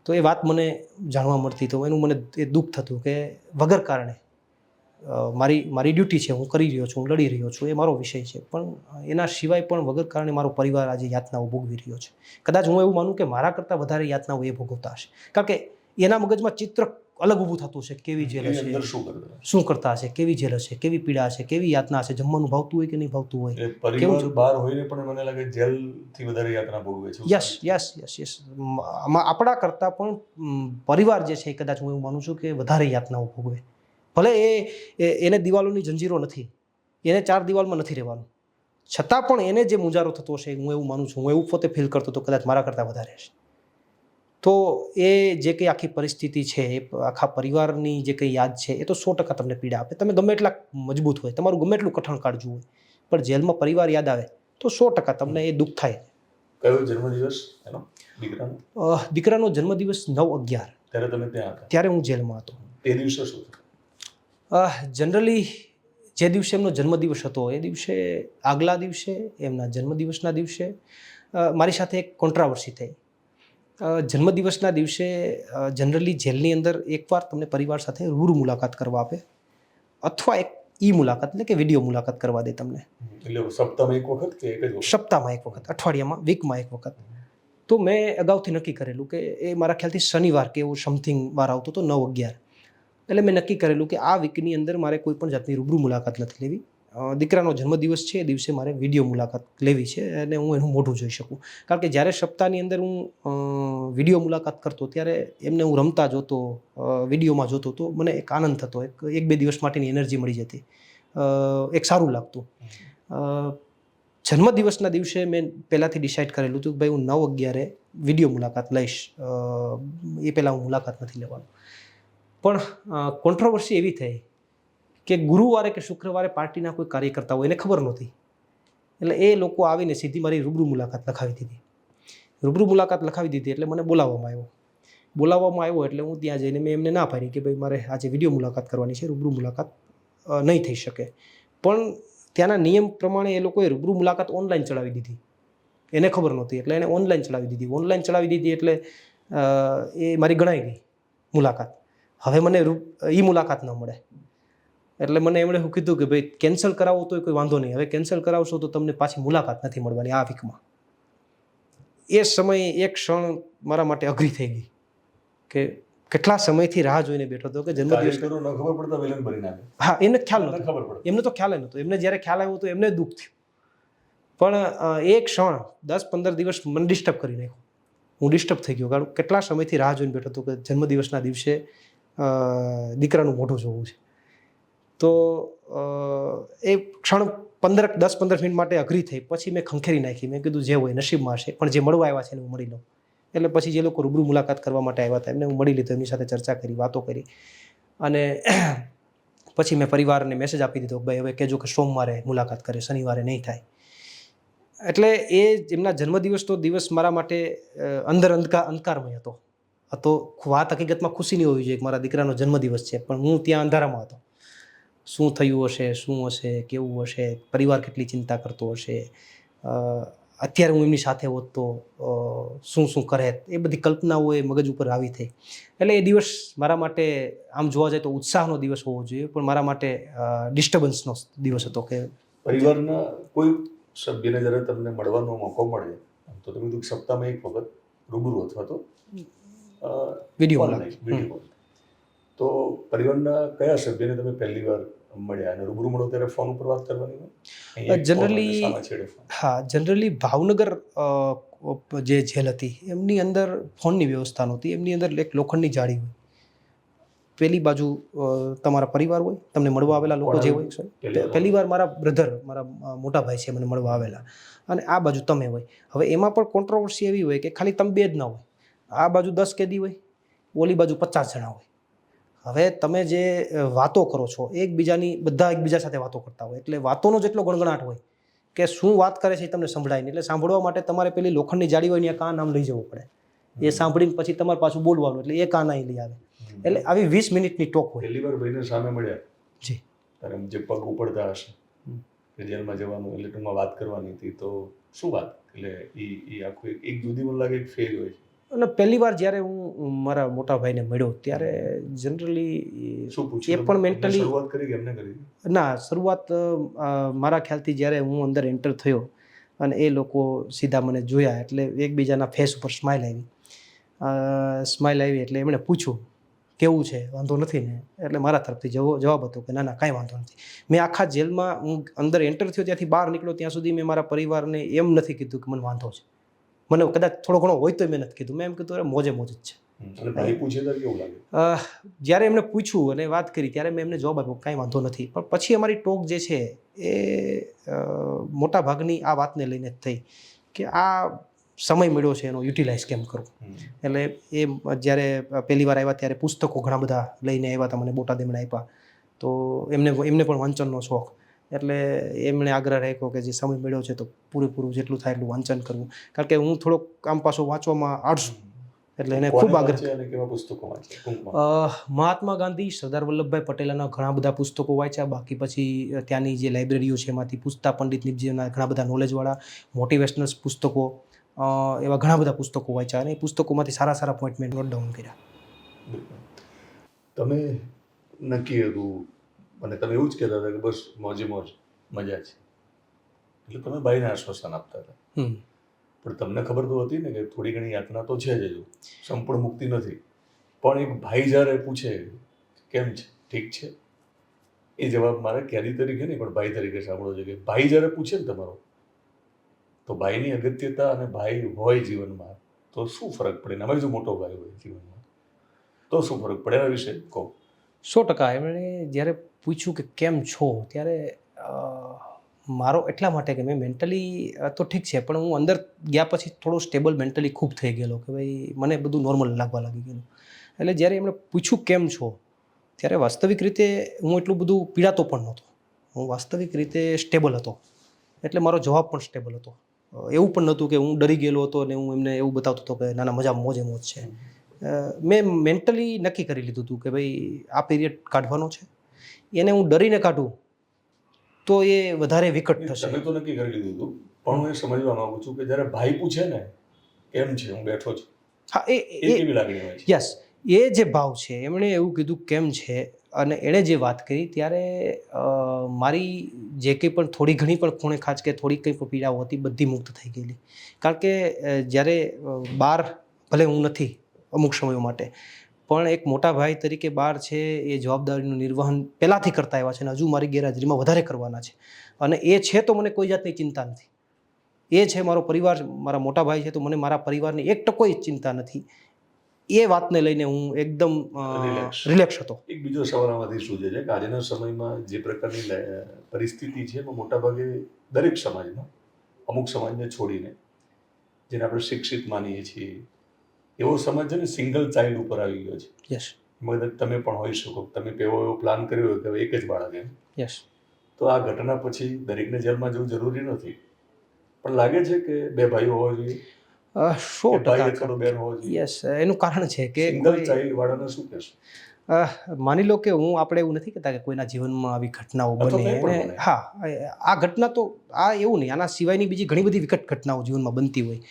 તો એ વાત મને જાણવા મળતી, તો એનું મને એ દુઃખ થતું કે વગર કારણે મારી ડ્યુટી છે, હું કરી રહ્યો છું, હું લડી રહ્યો છું, એ મારો વિષય છે, પણ એના સિવાય પણ વગર કારણે મારો પરિવાર આજે યાતનાઓ ભોગવી રહ્યો છે. કદાચ હું એવું માનું કે મારા કરતાં વધારે યાતનાઓ એ ભોગવતા હશે, કારણ કે એના મગજમાં ચિત્ર અલગ ઊભું થતું હશે. કેવી જેલ હશે, શું કરતા હશે, કેવી જેલ હશે, કેવી પીડા હશે, કેવી યાતના હશે, જમવાનું ભાવતું હોય કે નહીં ભાવતું હોય. પરિવાર બહાર હોઈને પણ મને લાગે જેલથી વધારે યાતના ભોગવે છે. યસ. આપણા કરતાં પણ પરિવાર જે છે કદાચ હું એવું માનું છું કે વધારે યાતનાઓ ભોગવે. ભલે એને દિવાલોની જંજીરો નથી, એને 4 દિવાલમાં નથી રહેવાનું, છતાં પણ એને જે મુંજારો થતો હશે હું એવું માનું છું, હું એવું પોતે ફીલ કરતો તો કદાચ મારા કરતાં વધારે હશે. તો એ જે કંઈ આખી પરિસ્થિતિ છે, એ આખા પરિવારની જે કંઈ યાદ છે, એ તો 100% તમને પીડા આપે. તમે ગમે એટલા મજબૂત હોય, તમારું ગમે એટલું કઠણ કાળજું હોય, પણ જેલમાં પરિવાર યાદ આવે તો 100% તમને એ દુઃખ થાય. કયો જન્મદિવસ એનો દીકરાનો? દીકરાનો જન્મદિવસ 9/11. ત્યારે તમે ત્યાં હતા? ત્યારે હું જેલમાં હતો. તે દિવસે શું? જનરલી જે દિવસે એમનો જન્મદિવસ હતો એ દિવસે આગલા દિવસે એમના જન્મદિવસના દિવસે મારી સાથે એક કોન્ટ્રાવર્સી થઈ. જન્મદિવસના દિવસે જનરલી જેલની અંદર એકવાર તમને પરિવાર સાથે રૂબરૂ મુલાકાત કરવા આપે અથવા એક મુલાકાત એટલે કે વિડીયો મુલાકાત કરવા દે તમને. એટલે સપ્તાહમાં એક વખત કે એક જ વખત? સપ્તાહમાં એક વખત, અઠવાડિયામાં, વીકમાં એક વખત. તો મેં અગાઉથી નક્કી કરેલું કે એ મારા ખ્યાલથી શનિવાર કે એવું સમથિંગ વાર આવતો હતો 9-11. એટલે મેં નક્કી કરેલું કે આ વીકની અંદર મારે કોઈ પણ જાતની રૂબરૂ મુલાકાત નથી લેવી. દીકરાનો જન્મદિવસ છે એ દિવસે મારે વિડીયો મુલાકાત લેવી છે અને હું એનું મોઢું જોઈ શકું. કારણ કે જ્યારે સપ્તાહની અંદર હું વિડીયો મુલાકાત કરતો ત્યારે એમને હું રમતા જોતો, વિડીયોમાં જોતો તો મને એક આનંદ થતો, એક બે દિવસ માટેની એનર્જી મળી જતી, એક સારું લાગતું. જન્મદિવસના દિવસે મેં પહેલાંથી ડિસાઇડ કરેલું હતું કે ભાઈ હું 9-11 વિડીયો મુલાકાત લઈશ, એ પહેલાં હું મુલાકાત નથી લેવાનું. પણ કોન્ટ્રોવર્સી એવી થઈ કે ગુરુવારે કે શુક્રવારે પાર્ટીના કોઈ કાર્યકર્તા હોય એને ખબર નહોતી, એટલે એ લોકો આવીને સીધી મારી રૂબરૂ મુલાકાત લખાવી દીધી. રૂબરૂ મુલાકાત લખાવી દીધી એટલે મને બોલાવવામાં આવ્યો એટલે હું ત્યાં જઈને મેં એમને ના પાડી કે ભાઈ મારે આજે વિડીયો મુલાકાત કરવાની છે, રૂબરૂ મુલાકાત નહીં થઈ શકે. પણ ત્યાંના નિયમ પ્રમાણે એ લોકોએ રૂબરૂ મુલાકાત ઓનલાઈન ચડાવી દીધી, એને ખબર નહોતી એટલે એને ઓનલાઈન ચડાવી દીધી એટલે એ મારી ગણાઈ ગઈ મુલાકાત. હવે મને મુલાકાત ન મળે એટલે મને એમણે શું કીધું કે ભાઈ કેન્સલ કરાવો તો કોઈ વાંધો નહીં, હવે કેન્સલ કરાવશો તો તમને પાછી મુલાકાત નથી મળવાની આ વીકમાં. એ સમયે એક ક્ષણ મારા માટે અઘરી થઈ ગઈ કે કેટલા સમયથી રાહ જોઈને બેઠો હતો કે જન્મદિવસ ખબર પડતા વિલન બની નાખે. હા, એને ખ્યાલ નહોતો, ખબર પડે એમને તો ખ્યાલ નહોતો. એમને જ્યારે ખ્યાલ આવ્યો તો એમને દુઃખ થયું. પણ એક ક્ષણ 10-15 દિવસ મને ડિસ્ટર્બ કરી નાખ્યો. હું ડિસ્ટર્બ થઈ ગયો કારણ કેટલા સમયથી રાહ જોઈને બેઠો હતો કે જન્મદિવસના દિવસે દીકરાનું મોઢું જોવું છે. તો એ ક્ષણ 10-15 મિનિટ માટે અઘરી થઈ. પછી મેં ખંખેરી નાખી, મેં કીધું જે હોય નસીબમાં છે, પણ જે મળવા આવ્યા છે એને હું મળી લઉં. એટલે પછી જે લોકો રૂબરૂ મુલાકાત કરવા માટે આવ્યા હતા એમને હું મળી લીધો, એમની સાથે ચર્ચા કરી, વાતો કરી અને પછી મેં પરિવારને મેસેજ આપી દીધો ભાઈ હવે કહેજો કે સોમવારે મુલાકાત કરે, શનિવારે નહીં થાય. એટલે એ એમના જન્મદિવસનો દિવસ મારા માટે અંદર અંધકારમય હતો. તો વાત હકીકતમાં ખુશીની હોવી જોઈએ કે મારા દીકરાનો જન્મદિવસ છે, પણ હું ત્યાં અંધારામાં હતો. શું થયું હશે, શું હશે, કેવું હશે, પરિવાર કેટલી ચિંતા કરતો હશે, અત્યારે હું એમની સાથે હોત તો શું કરે, એ બધી કલ્પનાઓ એ મગજ ઉપર આવી થઈ. એટલે એ દિવસ મારા માટે આમ જોવા જાય તો ઉત્સાહનો દિવસ હોવો જોઈએ, પણ મારા માટે ડિસ્ટર્બન્સનો દિવસ હતો. કે પરિવારના કોઈ સભ્યને જ્યારે તમને મળવાનો મોકો મળે તો તમે કીધું સપ્તાહમાં એક વખત રૂબરૂ અથવા તો વિડીયો, તો પરિવારના કયા સભ્યને તમે પહેલી વાર મળ્યા અને રૂબરૂ મળો ત્યારે ફોન ઉપર વાત કરવાની હોય? જનરલી ભાવનગર જે જેલ હતી એમની અંદર ફોનની વ્યવસ્થા નહોતી. એમની અંદર એક લોખંડની જાળી હોય, પેલી બાજુ તમારા પરિવાર હોય, તમને મળવા આવેલા લોકો જે હોય, પહેલી વાર મારા બ્રધર, મારા મોટા ભાઈ છે મને મળવા આવેલા, અને આ બાજુ તમે હોય. હવે એમાં પણ કોન્ટ્રોવર્સી એવી હોય કે ખાલી તમે બે જ ના હોય, આ બાજુ 10 કેદી હોય, ઓલી બાજુ 50 જણા હોય. હવે તમે જે વાતો કરો છો બધા એકબીજા સાથે વાતો કરતા હોય, એટલે વાતોનો જેટલો ગણગણાટ હોય કે શું વાત કરે છે એ તમને સંભળાય નહીં. એટલે સાંભળવા માટે તમારે પેલી લોખંડની જાળી હોય ને કાન આમ લઈ જવું પડે, એ સાંભળીને પછી તમારે પાછું બોલવાનું, એટલે એ કાન અહીં લઈ આવે. એટલે આવી 20 મિનિટની ટોક હોય. પહેલી વાર ભાઈને સામે મળ્યા જી, ત્યારે જે પગ ઉપડતા હશે કે જેલમાં જવાનું એટલે ટૂંકમાં વાત કરવાની હતી, તો શું વાત? એટલે એ આખું એક જુદી મને લાગે એક ફેર હોય છે. અને પહેલી વાર જ્યારે હું મારા મોટા ભાઈને મળ્યો ત્યારે જનરલી શું પૂછ્યું? એ પણ મેન્ટલી શરૂઆત કરી કે એમને કરી? ના, શરૂઆત મારા ખ્યાલથી જ્યારે હું અંદર એન્ટર થયો અને એ લોકો સીધા મને જોયા એટલે એકબીજાના ફેસ ઉપર સ્માઇલ આવી એટલે એમણે પૂછ્યું કેવું છે, વાંધો નથી ને? એટલે મારા તરફથી જવાબ હતો કે ના કાંઈ વાંધો નથી. મેં આખા જેલમાં હું અંદર એન્ટર થયો ત્યાંથી બહાર નીકળ્યો ત્યાં સુધી મેં મારા પરિવારને એમ નથી કીધું કે મને વાંધો છે. મને કદાચ થોડો ઘણો હોય તો મેં નથી કીધું, મેં એમ કીધું અરે મોજે મોજ જ છે. જ્યારે એમણે પૂછ્યું અને વાત કરી ત્યારે મેં એમને જવાબ આપ્યો કાંઈ વાંધો નથી. પણ પછી અમારી ટોક જે છે એ મોટા ભાગની આ વાતને લઈને જ થઈ કે આ સમય મળ્યો છે એનો યુટિલાઇઝ કેમ કરવો. એટલે એ જ્યારે પહેલી વાર આવ્યા ત્યારે પુસ્તકો ઘણા બધા લઈને આવ્યા હતા, મને બોટાદ એમણે આપ્યા, તો એમને પણ વાંચનનો શોખ, એટલે એમણે આગ્રહ રાખ્યો કે જે સમય મળ્યો છે તો પૂરેપૂરું જેટલું થાય એટલું વાંચન કરવું. કારણ કે હું થોડોક આમ પાછો વાંચવામાં આળસુ, એટલે એને કોને ખૂબ આગ્રહ. વાંચે અને કેવા પુસ્તકો વાંચે ટૂંકમાં? મહાત્મા ગાંધી, સરદાર વલ્લભભાઈ પટેલના ઘણા બધા પુસ્તકો વાંચ્યા. બાકી પછી ત્યાંની જે લાઇબ્રેરીઓ છે એમાંથી પૂછતા પંડિત નિપજીના ઘણા બધા નોલેજવાળા મોટિવેશનલ પુસ્તકો, એવા ઘણા બધા પુસ્તકો વાંચ્યા અને એ પુસ્તકોમાંથી સારા સારા પોઈન્ટ મેં નોટ ડાઉન કર્યા. બિલકુલ. તમે નક્કી હતું અને તમે એવું જ કહેતા હતા કે બસ મોજે મોજ, મજા છે, એટલે તમે ભાઈને આશ્વાસન આપતા હતા. પણ તમને ખબર તો હતી ને કે થોડી ઘણી યાતના તો છે જ, હજુ સંપૂર્ણ મુક્તિ નથી. પણ એક ભાઈ જ્યારે પૂછે કેમ છે, ઠીક છે, એ જવાબ મારે કેદી તરીકે નહીં પણ ભાઈ તરીકે સાંભળવો જોઈએ. કે ભાઈ જ્યારે પૂછે ને તમારો, તો ભાઈની અગત્યતા અને ભાઈ હોય જીવનમાં તો શું ફરક પડે? એમાં જો મોટો ભાઈ હોય જીવનમાં તો શું ફરક પડે? એના વિશે કહો. 100%. એમણે જ્યારે પૂછ્યું કે કેમ છો, ત્યારે મારો એટલા માટે કે મેં મેન્ટલી તો ઠીક છે, પણ હું અંદર ગયા પછી થોડો સ્ટેબલ મેન્ટલી ખૂબ થઈ ગયેલો કે ભાઈ મને બધું નોર્મલ લાગવા લાગી ગયેલું. એટલે જ્યારે એમણે પૂછ્યું કેમ છો, ત્યારે વાસ્તવિક રીતે હું એટલું બધું પીડાતો પણ નહોતો. હું વાસ્તવિક રીતે સ્ટેબલ હતો. એટલે મારો જવાબ પણ સ્ટેબલ હતો. એવું પણ નહોતું કે હું ડરી ગયેલો હતો અને હું એમને એવું બતાવતો હતો કે નાના મજા મોજે મોજ છે. મેં મેન્ટલી નક્કી કરી લીધું હતું કે ભાઈ આ પીરિયડ કાઢવાનો છે, એને હું ડરીને કાઢું તો એ વધારે વિકટ થશે. તમે તો નક્કી કરી લીધું હતું, પણ હું એ સમજવા માંગુ છું કે જ્યારે ભાઈ પૂછે ને કેમ છે, હું બેઠો છું, હા, એ કેવી લાગણી હોય છે? યસ, એ જે ભાવ છે, એમણે એવું કીધું કેમ છે અને એણે જે વાત કરી ત્યારે મારી જે કંઈ પણ થોડી ઘણી પણ ખૂણે ખાંચ કે થોડી કંઈ પણ પીડાઓ હતી બધી મુક્ત થઈ ગયેલી. કારણ કે જ્યારે બહાર ભલે હું નથી અમુક સમયો માટે, પણ એક મોટા ભાઈ તરીકે બહાર છે એ જવાબદારીનું નિર્વહન પહેલાંથી કરતા આવ્યા છે અને હજુ મારી ગેરહાજરીમાં વધારે કરવાના છે. અને એ છે તો મને કોઈ જાતની ચિંતા નથી. એ છે મારો પરિવાર, મારા મોટા ભાઈ છે તો મને મારા પરિવારની 1% ચિંતા નથી. એ વાતને લઈને હું એકદમ રિલેક્સ હતો. એક બીજો સવાલ આમાંથી સૂજે છે કે આજના સમયમાં જે પ્રકારની પરિસ્થિતિ છે એમાં મોટાભાગે દરેક સમાજમાં, અમુક સમાજને છોડીને જેને આપણે શિક્ષિત માનીએ છીએ એવો સમાજ છે ને સિંગલ ચાઇલ્ડ ઉપર આવી ગયો છે. યસ. મતલબ તમે પણ હોઈ શકો, તમે એવો પ્લાન કર્યો હોય કે હવે એક જ બાળક એમ, યસ. તો આ ઘટના પછી દરેકને જેલમાં જવું જરૂરી નથી, પણ લાગે છે કે બે ભાઈઓ હોવા જોઈએ, 100%. બેન હોવો જોઈએ. યસ, એનું કારણ છે કે સિંગલ ચાઇલ્ડ વાળાને શું કહેશો? માની લો કે આપણે એવું નથી કહેતા કે કોઈના જીવનમાં આવી ઘટનાઓ અથવા બને. કંઈ પણ બને. હા, આ ઘટના તો આ એવું નહીં, આના સિવાયની બીજી ઘણી બધી વિકટ ઘટનાઓ જીવનમાં બનતી હોય.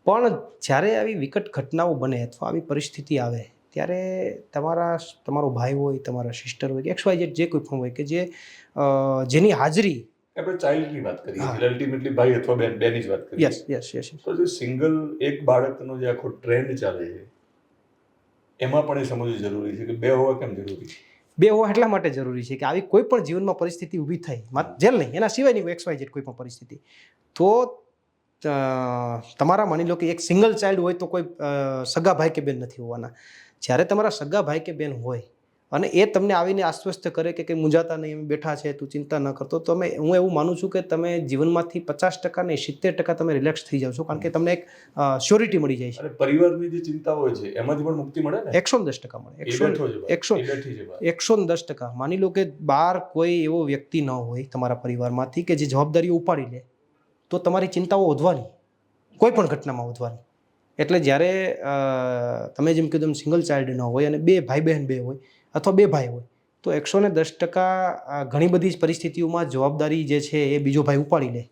પણ જ્યારે આવી વિકટ ઘટનાઓ બને અથવા આવી પરિસ્થિતિ આવે ત્યારે તમારો ભાઈ હોય, તમારા સિસ્ટર હોય કે XYZ જે કોઈ પણ હોય કે જેની હાજરી, આપણે ચાઇલ્ડની વાત કરીએ છીએ, અલ્ટિમેટલી ભાઈ અથવા બેનની જ વાત કરીએ. Yes yes yes. તો જે સિંગલ એક બાળકનો જે આખો ટ્રેન્ડ ચાલે છે એમાં પણ એ સમજવું જરૂરી છે કે બે હોવા કેમ જરૂરી છે? બે હોવા એટલા માટે જરૂરી છે કે આવી કોઈ પણ જીવનમાં પરિસ્થિતિ ઊભી થઈ, માત્ર જેલ નહીં, એના સિવાયની XYZ કોઈ પણ પરિસ્થિતિ, તો તમારા માની લો કે એક સિંગલ ચાઇલ્ડ હોય તો કોઈ સગા ભાઈ કે બેન નથી હોવાના. જ્યારે તમારા સગા ભાઈ કે બેન હોય અને એ તમને આવીને આશ્વસ્ત કરે કે કંઈ મૂંઝાતા નહીં, એમ બેઠા છે, તું ચિંતા ન કરતો, તો હું એવું માનું છું કે તમે જીવનમાંથી 50% ને 70% તમે રિલેક્સ થઈ જાવ છો. કારણ કે તમને એક શ્યોરિટી મળી જાય છે. અને પરિવારની જે ચિંતા હોય છે એમાંથી પણ મુક્તિ મળે ને? 110% મળે. એ બેઠો છે ભાઈ, એ બેઠી છે ભાઈ. 110%. માની લો કે બહાર કોઈ એવો વ્યક્તિ ન હોય તમારા પરિવારમાંથી કે જે જવાબદારીઓ ઉપાડી લે, તો તમારી ચિંતાઓ વધવાની, કોઈ પણ ઘટનામાં વધવાની. એટલે જ્યારે તમે જેમ કીધું સિંગલ ચાઇલ્ડ ન હોય અને બે ભાઈ બહેન બે હોય અથવા બે ભાઈ હોય, તો 110% ઘણી બધી પરિસ્થિતિઓમાં જવાબદારી જે છે એ બીજો ભાઈ ઉપાડી લે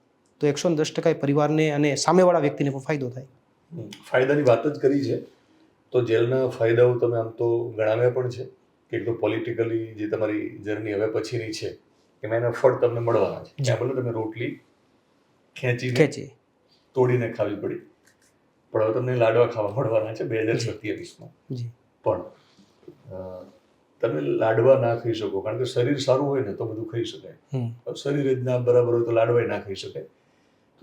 તો 110% પરિવારને અને સામેવાળા વ્યક્તિને પણ ફાયદો થાય. ફાયદાની વાત જ કરી છે તો જેલના ફાયદાઓ તમે આમ તો ગણાવ્યા પણ છે કે એક તો પોલિટિકલી જે તમારી જર્ની હવે પછીની છે એમાં એના ફળ તમને મળવાના છે. જ્યાં ભલે તમે રોટલી ખેંચી તોડીને ખાવી પડી, પણ હવે તમને લાડવા ખાવા મળવાના છે 2027માં. પણ તમે લાડવા ના ખાઈ શકો કારણ કે શરીર સારું હોય ને તો બધું ખાઈ શકાય, શરીર જ ના બરાબર હોય તો લાડવા ના ખાઈ શકાય.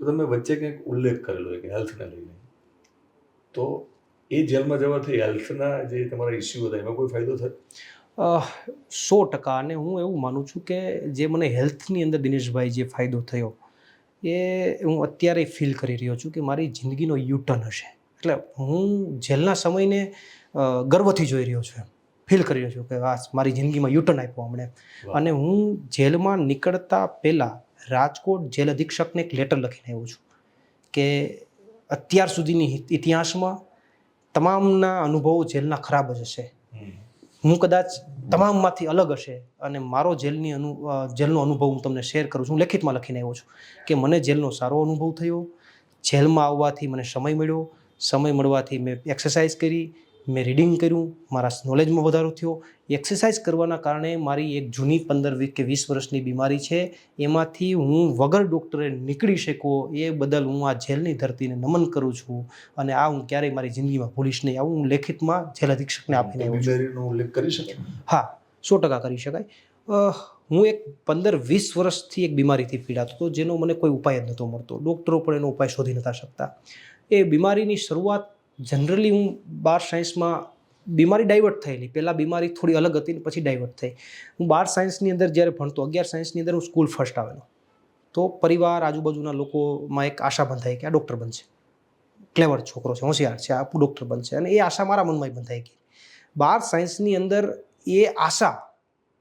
તો તમે વચ્ચે કંઈક ઉલ્લેખ કરેલો હોય કે હેલ્થને લઈને, તો એ જેલમાં જવાથી હેલ્થના જે તમારા ઇસ્યુ હતા એમાં કોઈ ફાયદો થયો? 100%. અને હું એવું માનું છું કે જે મને હેલ્થની અંદર દિનેશભાઈ જે ફાયદો થયો એ હું અત્યારે ફીલ કરી રહ્યો છું કે મારી જિંદગીનો યુટર્ન હશે. એટલે હું જેલના સમયને ગર્વથી જોઈ રહ્યો છું, ફીલ કરી રહ્યો છું કે આ મારી જિંદગીમાં યુટર્ન આપ્યો હમણે. અને હું જેલમાં નીકળતા પહેલાં રાજકોટ જેલ અધિક્ષકને એક લેટર લખીને આવ્યો છું કે અત્યાર સુધીની ઇતિહાસમાં તમામના અનુભવો જેલના ખરાબ જ હશે. હું કદાચ તમામમાંથી અલગ હશે અને મારો જેલનો અનુભવ હું તમને શેર કરું છું. હું લેખિતમાં લખીને આવ્યો છું કે મને જેલનો સારો અનુભવ થયો. જેલમાં આવવાથી મને સમય મળ્યો. સમય મળવાથી મેં એક્સરસાઇઝ કરી, મેં રીડિંગ કર્યું, મારા નોલેજમાં વધારો થયો. એક્સરસાઇઝ કરવાના કારણે મારી એક જૂની 15 કે 20 વર્ષની બીમારી છે એમાંથી હું વગર ડૉક્ટરે નીકળી શકો એ બદલ હું આ જેલની ધરતીને નમન કરું છું અને આ હું ક્યારેય મારી જિંદગીમાં ભૂલીશ નહીં. આવું હું લેખિતમાં જેલ અધિક્ષકને આપીને આવ્યો છું. બીમારીનો ઉલ્લેખ કરી શકાય? હા, 100% કરી શકાય. હું એક 15-20 વર્ષથી એક બીમારીથી પીડાતો હતો જેનો મને કોઈ ઉપાય જ નહોતો મળતો. ડૉક્ટરો પણ એનો ઉપાય શોધી નહોતા શકતા. એ બીમારીની શરૂઆત જનરલી હું 12 સાયન્સમાં બીમારી ડાયવર્ટ થયેલી. પહેલાં બીમારી થોડી અલગ હતી ને પછી ડાયવર્ટ થઈ. હું 12 સાયન્સની અંદર જ્યારે ભણતો, 11 સાયન્સની અંદર હું સ્કૂલ ફર્સ્ટ આવેલો. તો પરિવાર આજુબાજુના લોકોમાં એક આશા બંધાઈ કે આ ડૉક્ટર બનશે, ક્લેવર છોકરો છે, હોશિયાર છે, આ ડૉક્ટર બનશે. અને એ આશા મારા મનમાં બંધાઈ ગઈ. 12 સાયન્સની અંદર એ આશા,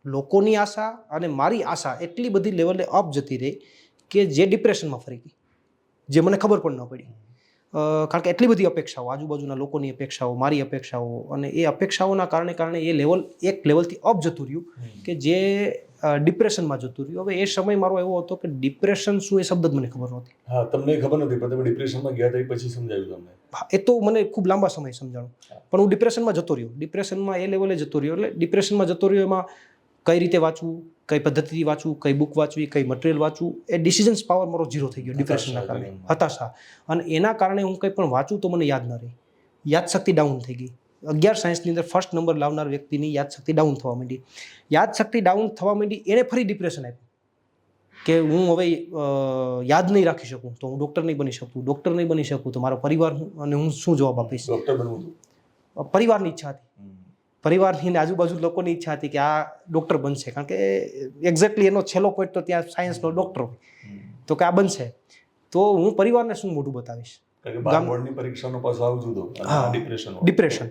લોકોની આશા અને મારી આશા એટલી બધી લેવલે અપ જતી રહી કે જે ડિપ્રેશનમાં ફરી ગઈ, જે મને ખબર પણ ન પડી. કારણ કે એટલી બધી અપેક્ષાઓ, આજુબાજુના લોકોની અપેક્ષાઓ, મારી અપેક્ષાઓ, અને એ અપેક્ષાઓના કારણે એ એક લેવલથી અપ જતું રહ્યું કે જે ડિપ્રેશનમાં જતું રહ્યું. હવે એ સમય મારો એવો હતો કે ડિપ્રેશન શું એ શબ્દ જ મને ખબર નહોતી. હા, તમને ખબર નથી પણ તમે ડિપ્રેશનમાં ગયા હતા પછી સમજાયું તમને? હા, એ તો મને ખૂબ લાંબા સમય સમજાણું, પણ હું ડિપ્રેશનમાં જતો રહ્યો. ડિપ્રેશનમાં એ લેવલે જતો રહ્યો. એટલે ડિપ્રેશનમાં જતો રહ્યો એમાં કઈ રીતે વાંચવું, કઈ પદ્ધતિથી વાંચવું, કઈ બુક વાંચવી, કઈ મટીરિયલ વાંચવું, એ ડિસિઝન્સ પાવર મારો ઝીરો થઈ ગયો ડિપ્રેશનના કારણે. હતાશા. અને એના કારણે હું કંઈ પણ વાંચું તો મને યાદ ન રહી. યાદશક્તિ ડાઉન થઈ ગઈ. 11 સાયન્સની અંદર ફર્સ્ટ નંબર લાવનાર વ્યક્તિની યાદશક્તિ ડાઉન થવા માંડી. યાદશક્તિ ડાઉન થવા માંડી એણે ફરી ડિપ્રેશન આપ્યું કે હું હવે યાદ નહીં રાખી શકું તો હું ડૉક્ટર નહીં બની શકું. ડૉક્ટર નહીં બની શકું તો મારો પરિવાર અને હું શું જવાબ આપીશ? ડૉક્ટર બનવું હતું પરિવારની ઈચ્છા હતી. પરિવારની આજુબાજુ લોકોની ઈચ્છા હતી કે આ ડૉક્ટર બનશે, કારણ કે એક્ઝેક્ટલી એનો છેલ્લો પોઈન્ટ તો ત્યાં સાયન્સનો ડૉક્ટર હોય તો કે આ બનશે. તો હું પરિવારને શું મોઢું બતાવીશ? બોર્ડની પરીક્ષાનો પાછો આવું જુદો. ડિપ્રેશન.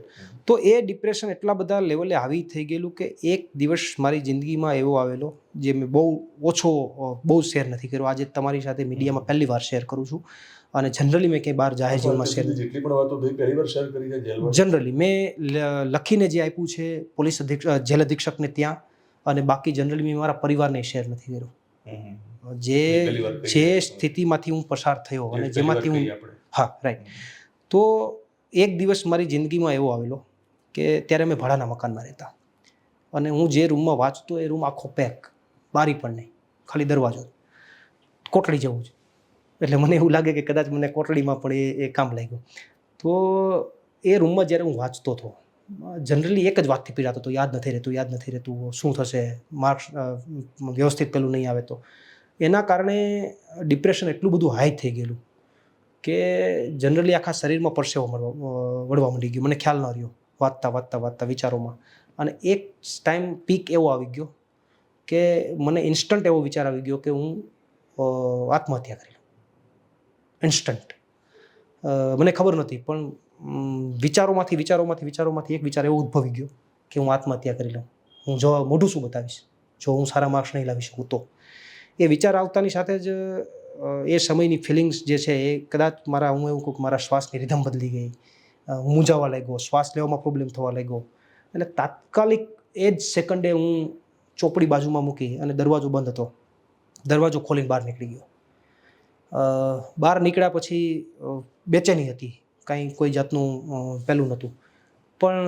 તો એ ડિપ્રેશન એટલા બધા લેવલે આવી થઈ ગયેલું કે એક દિવસ મારી જિંદગીમાં એવો આવેલો જે મેં બહુ શેર નથી કર્યો. આજે તમારી સાથે મીડિયામાં પહેલી વાર શેર કરું છું અને જનરલી મેં કંઈ બહાર જાહેર જીવનમાં શેર જેટલી પણ વાતો થઈ પહેલી વાર શેર કરી છે જેલમાં. જનરલી મેં લખીને જે આપ્યું છે પોલીસ જેલ અધિક્ષકને ત્યાં, અને બાકી જનરલી મેં મારા પરિવારને શેર નથી કર્યો. જે સ્થિતિમાંથી હું પસાર થયો અને જેમાંથી હું, હા રાઈટ. તો એક દિવસ મારી જિંદગીમાં એવો આવેલો કે ત્યારે મેં ભાડાના મકાનમાં રહેતા અને હું જે રૂમમાં વાંચતો એ રૂમ આખો પેક, બારી પણ નહીં, ખાલી દરવાજો, કોટડી જેવું છે. એટલે મને એવું લાગે કે કદાચ મને કોટડીમાં પણ એ કામ લાગ્યું. તો એ રૂમમાં જ્યારે હું વાંચતો હતો જનરલી એક જ વાતથી પીડાતો હતો, યાદ નથી રહેતું, શું થશે, માર્ક્સ વ્યવસ્થિત પેલું નહીં આવે તો. એના કારણે ડિપ્રેશન એટલું બધું હાઈ થઈ ગયેલું કે જનરલી આખા શરીરમાં પરસેવો વળવા માંડી ગયો. મને ખ્યાલ ન રહ્યો વાંચતા વિચારોમાં. અને એક ટાઈમ પીક એવો આવી ગયો કે મને ઇન્સ્ટન્ટ એવો વિચાર આવી ગયો કે હું આત્મહત્યા કરી લઉં. ઇન્સ્ટન્ટ. મને ખબર નથી પણ વિચારોમાંથી એક વિચાર એવો ઉદ્ભવી ગયો કે હું આત્મહત્યા કરી લઉં. હું જો મોઢું શું બતાવીશ જો હું સારા માર્ક્સ નહીં લાવી શકું તો. એ વિચાર આવતાની સાથે જ એ સમયની ફિલિંગ્સ જે છે એ કદાચ હું એવું કહું કે મારા શ્વાસની રિધમ બદલી ગઈ. હું મૂંઝાવા લાગ્યો, શ્વાસ લેવામાં પ્રોબ્લેમ થવા લાગ્યો. એટલે તાત્કાલિક એ જ સેકન્ડે હું ચોપડી બાજુમાં મૂકી અને દરવાજો બંધ હતો, દરવાજો ખોલીને બહાર નીકળી ગયો. બહાર નીકળ્યા પછી બેચેની હતી, કાંઈ કોઈ જાતનું પહેલું નહોતું, પણ